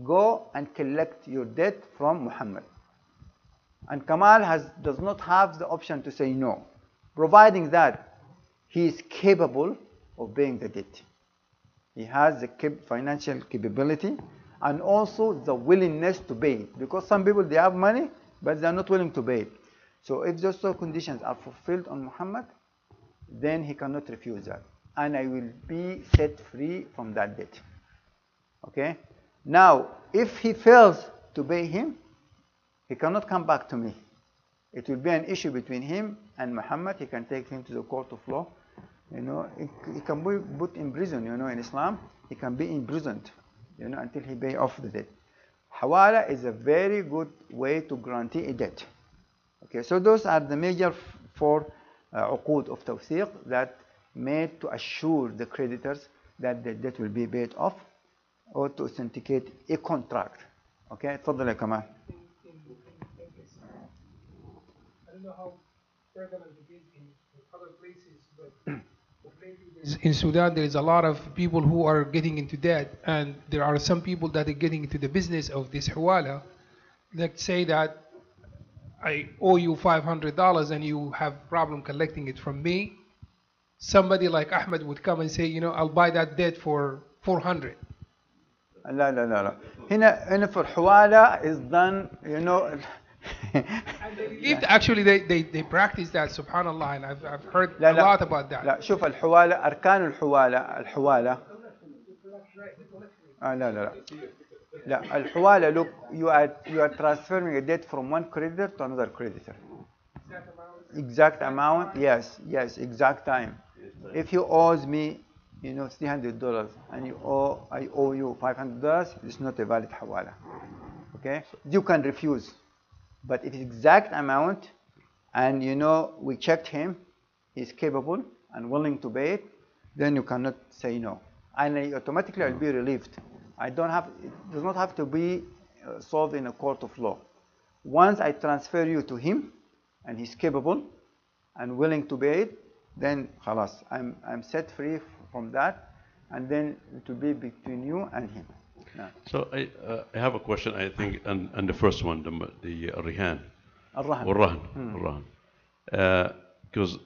go and collect your debt from Muhammad. And Kamal does not have the option to say no, providing that he is capable of paying the debt. He has the financial capability and also the willingness to pay it. Because some people, they have money, but they are not willing to pay it. So if those two conditions are fulfilled on Muhammad, then he cannot refuse that. And I will be set free from that debt. Okay? Now, if he fails to pay him, he cannot come back to me. It will be an issue between him and Muhammad. He can take him to the court of law. He can be put in prison, in Islam. He can be imprisoned, until he pay off the debt. Hawala is a very good way to guarantee a debt. Okay, so those are the major four uqud of tawthiq that made to assure the creditors that the debt will be paid off or to authenticate a contract. Okay, تفضل يا كمال. I don't know how prevalent it is in other places, but in Sudan there is a lot of people who are getting into debt, and there are some people that are getting into the business of this hawala. Let's say that I owe you $500 and you have problem collecting it from me. Somebody like Ahmed would come and say, I'll buy that debt for 400. لا لا لا لا هنا for hawala is done, Actually they practice that, subhanallah, and I've heard a lot about that. لا شوف الحوالة أركان الحوالة لا لا لا لا الحوالة, look, you are transferring a debt from one creditor to another creditor. Exact amount, yes, exact time. If you owes me $300 and I owe you $500, it's not a valid hawala. Okay, you can refuse, but if it's exact amount and we checked him, he's capable and willing to pay it, then you cannot say no, and I automatically will be relieved. It does not have to be solved in a court of law. Once I transfer you to him and he's capable and willing to pay it, then khalas, I'm set free from that, and then it will be between you and him. Yeah. So I have a question, I think, and the first one, the rihan. Al-Rahan. Because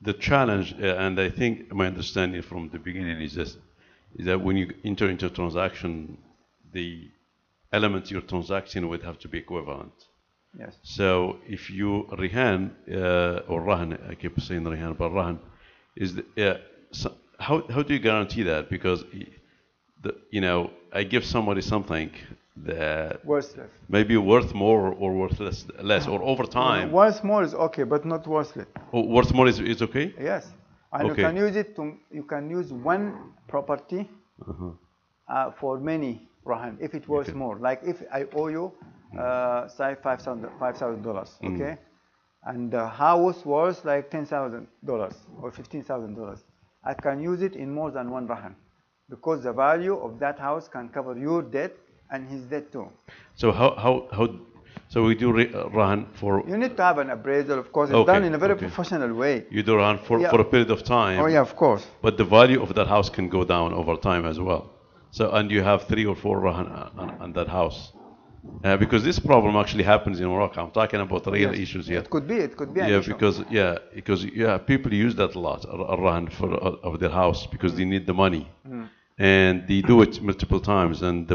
the challenge, and I think my understanding from the beginning is that when you enter into a transaction, the elements you're transacting with have to be equivalent. Yes. So if you rihan or rahan, I keep saying rihan, but rahan is so how do you guarantee that? Because I give somebody something that worthless, maybe worth more or worth less, or over time. Worth more is okay, but not worthless. Oh, worth more is okay. Yes, and okay. You can use one property for many rahan if it worth more. Like if I owe you say $5,000, okay, and the house was like $10,000 or $15,000. I can use it in more than one rahan because the value of that house can cover your debt and his debt too. So so we do rahan for. You need to have an appraisal, of course. It's done in a very professional way. You do rahan for a period of time. Oh yeah, of course. But the value of that house can go down over time as well. So and you have 3 or 4 rahan on that house. Because this problem actually happens in Morocco. I'm talking about real issues here. It could be an issue. because people use that a lot, rahan of their house because they need the money, and they do it multiple times, and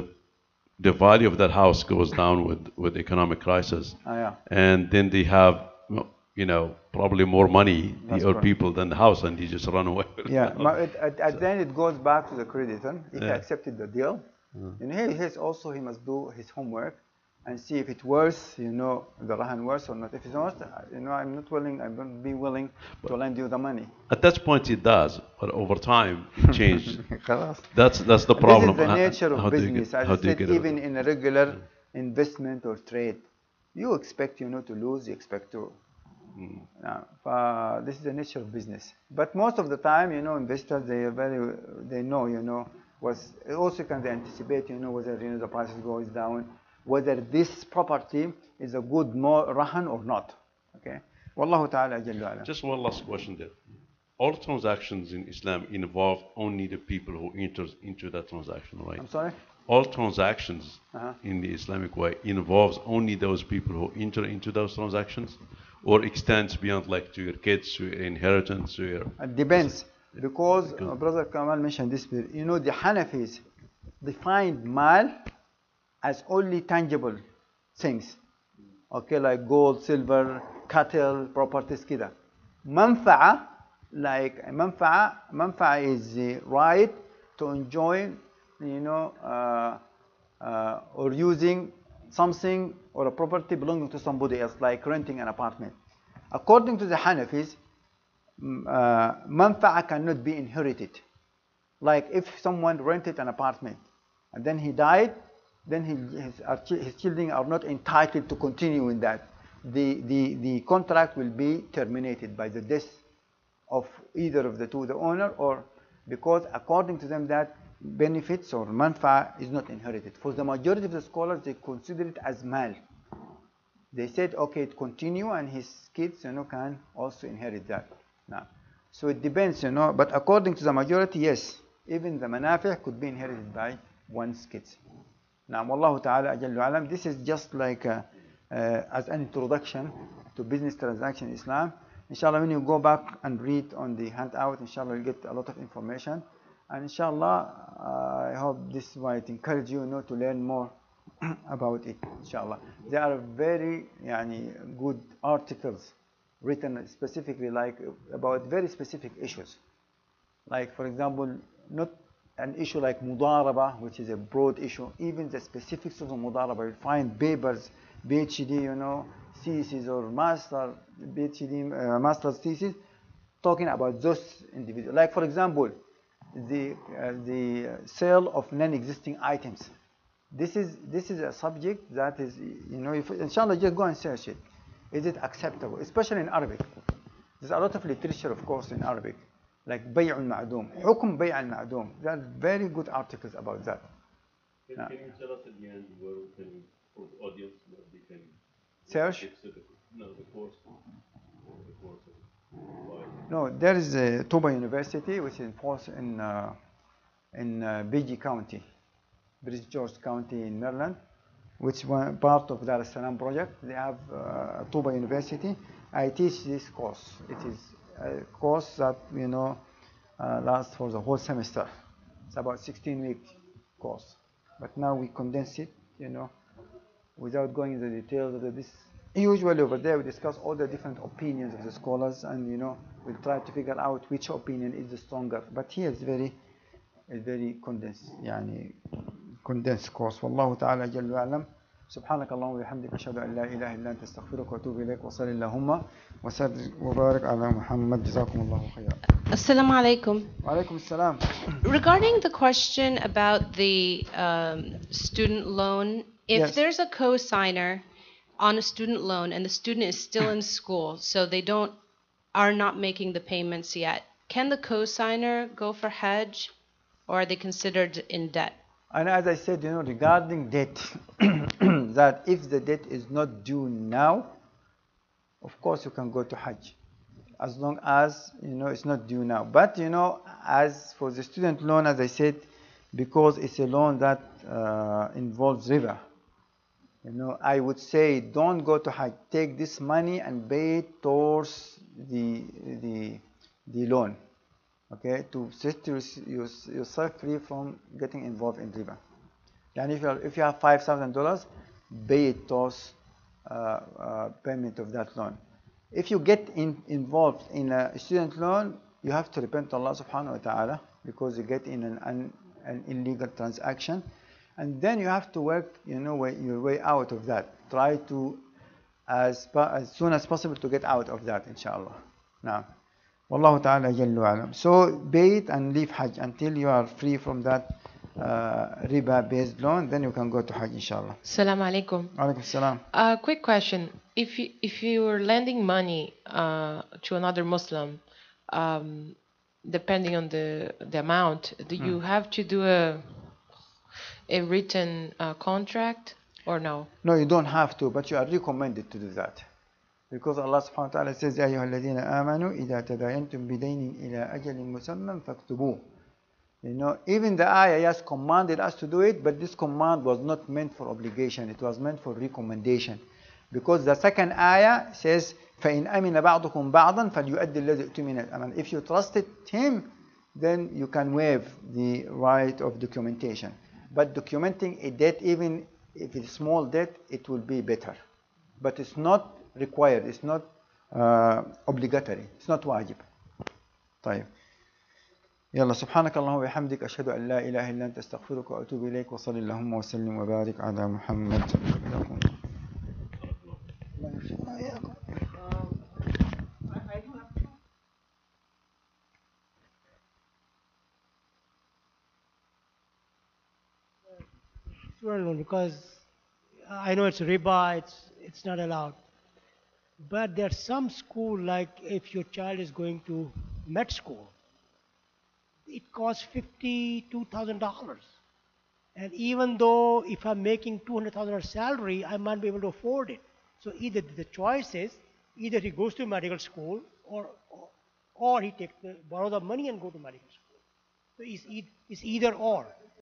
the value of that house goes down with economic crisis, and then they have probably more money or people than the house, and they just run away. At the end it goes back to the creditor if he accepted the deal. And he must do his homework and see if it's worth, the rahan worth or not. If it's not, I won't be willing to lend you the money. At that point it does, but over time it changes. That's the problem. This is the nature of business. As I said, even in a regular investment or trade, you expect, to lose, you expect to. This is the nature of business. But most of the time, investors, they know, also can they anticipate, whether the prices goes down, whether this property is a good rahan or not. Okay. Wallahu ta'ala jalla ala. Just one last question there. All transactions in Islam involve only the people who enters into that transaction, right? I'm sorry? All transactions in the Islamic way involves only those people who enter into those transactions, or extends beyond, like, to your kids, to your inheritance, to your. It depends. Because Brother Kamal mentioned this, the Hanafis defined mal as only tangible things. Okay, like gold, silver, cattle, properties كده. منفعة, like منفعة is the right to enjoy, or using something or a property belonging to somebody else, like renting an apartment. According to the Hanafis, manfa'a cannot be inherited. Like if someone rented an apartment and then he died, then his children are not entitled to continue in that. The contract will be terminated by the death of either of the two, the owner, or because according to them that benefits or manfa is not inherited. For the majority of the scholars, they consider it as mal. They said, okay, it continue and his kids, can also inherit that. Now, so it depends, but according to the majority, yes, even the manafi' could be inherited by one's kids. Now, Wallahu ta'ala ajallu alam. This is just like as an introduction to business transaction in Islam. Inshallah, when you go back and read on the handout, inshallah, you'll get a lot of information. And inshallah, I hope this might encourage you, to learn more about it, inshallah. There are very good articles written specifically about very specific issues. Like, for example, not an issue like mudaraba, which is a broad issue. Even the specifics of the mudaraba, you'll find papers, PhD, thesis or master's thesis, talking about those individuals. Like, for example, the sale of non-existing items. This is a subject that is, if, inshallah, just go and search it. Is it acceptable? Especially in Arabic. There's a lot of literature, of course, in Arabic. Like بيع المعدوم, حكم بيع المعدوم. There are very good articles about that. Can you tell us at the end where we can, for the audience, where they can search? The course. No, there is a Tuba University, which is in BG County, Prince George County in Maryland, which one part of Dar es Salaam project. They have Tuba University. I teach this course. It is a course that lasts for the whole semester. It's about 16-week course, but now we condense it, without going into the details of this. Usually over there we discuss all the different opinions of the scholars, and we'll try to figure out which opinion is the stronger. But here it's very condensed, condensed course. والله تعالى جل وعلم. سبحانك اللهم وبحمدك أشهد أن لا إله إلا أنت أستغفرك وأتوب إليك وصلى اللهم وسلم وبارك على محمد. جزاكم الله خيرا. Assalamu alaikum. Walaikum assalam. Regarding the question about the student loan, if there's a co-signer on a student loan and the student is still in school, so they are not making the payments yet, can the co-signer go for Hajj, or are they considered in debt? And as I said, regarding debt, that if the debt is not due now, of course you can go to Hajj, as long as it's not due now. But as for the student loan, as I said, because it's a loan that involves riba, I would say don't go to Hajj. Take this money and pay it towards the loan. Okay, to set yourself free from getting involved in riba. And if you have $5,000, pay it towards payment of that loan. If you get involved in a student loan, you have to repent to Allah subhanahu wa ta'ala, because you get in an illegal transaction, and then you have to work your way out of that. Try to as soon as possible to get out of that, inshallah. Now, Wallahu ta'ala jallu alam. So pay it and leave Hajj until you are free from that riba based loan, then you can go to Hajj, inshallah. Assalamu alaikum. Alaikum salam. Quick question. If you are lending money to another Muslim, depending on the amount, do you have to do a written contract or no? No, you don't have to, but you are recommended to do that. Because Allah subhanahu wa ta'ala says, يَا أَيُّهَا الَّذِينَ آمَنُوا إِذَا تَدَايَنْتُمْ بِدَيْنٍ إِلَىٰ أَجَلٍ مُسَمًّى فَاكْتُبُوهُ. Even the ayah, yes, commanded us to do it, but this command was not meant for obligation. It was meant for recommendation. Because the second ayah says, فَإِنْ أَمِنَ بَعْضُكُمْ بَعْضًا فَلْيُؤَدِّ الَّذِي اؤْتُمِنَ الْأَمَانَ. If you trusted him, then you can waive the right of documentation. But documenting a debt, even if it's small debt, it will be better. but it's not required, it's not obligatory, it's not واجب. طيب يلا سبحانك اللهم وبحمدك أشهد أن لا إله إلا أنت أستغفرك وأتوب إليك وصلي اللهم وسلم وبارك على محمد. Student loan, because I know it's riba, it's not allowed. But there's some school, like if your child is going to med school, it costs $52,000. And even though if I'm making $200,000 salary, I might be able to afford it. So either the choice is either he goes to medical school or he takes borrow the money and go to medical school. So it's either or.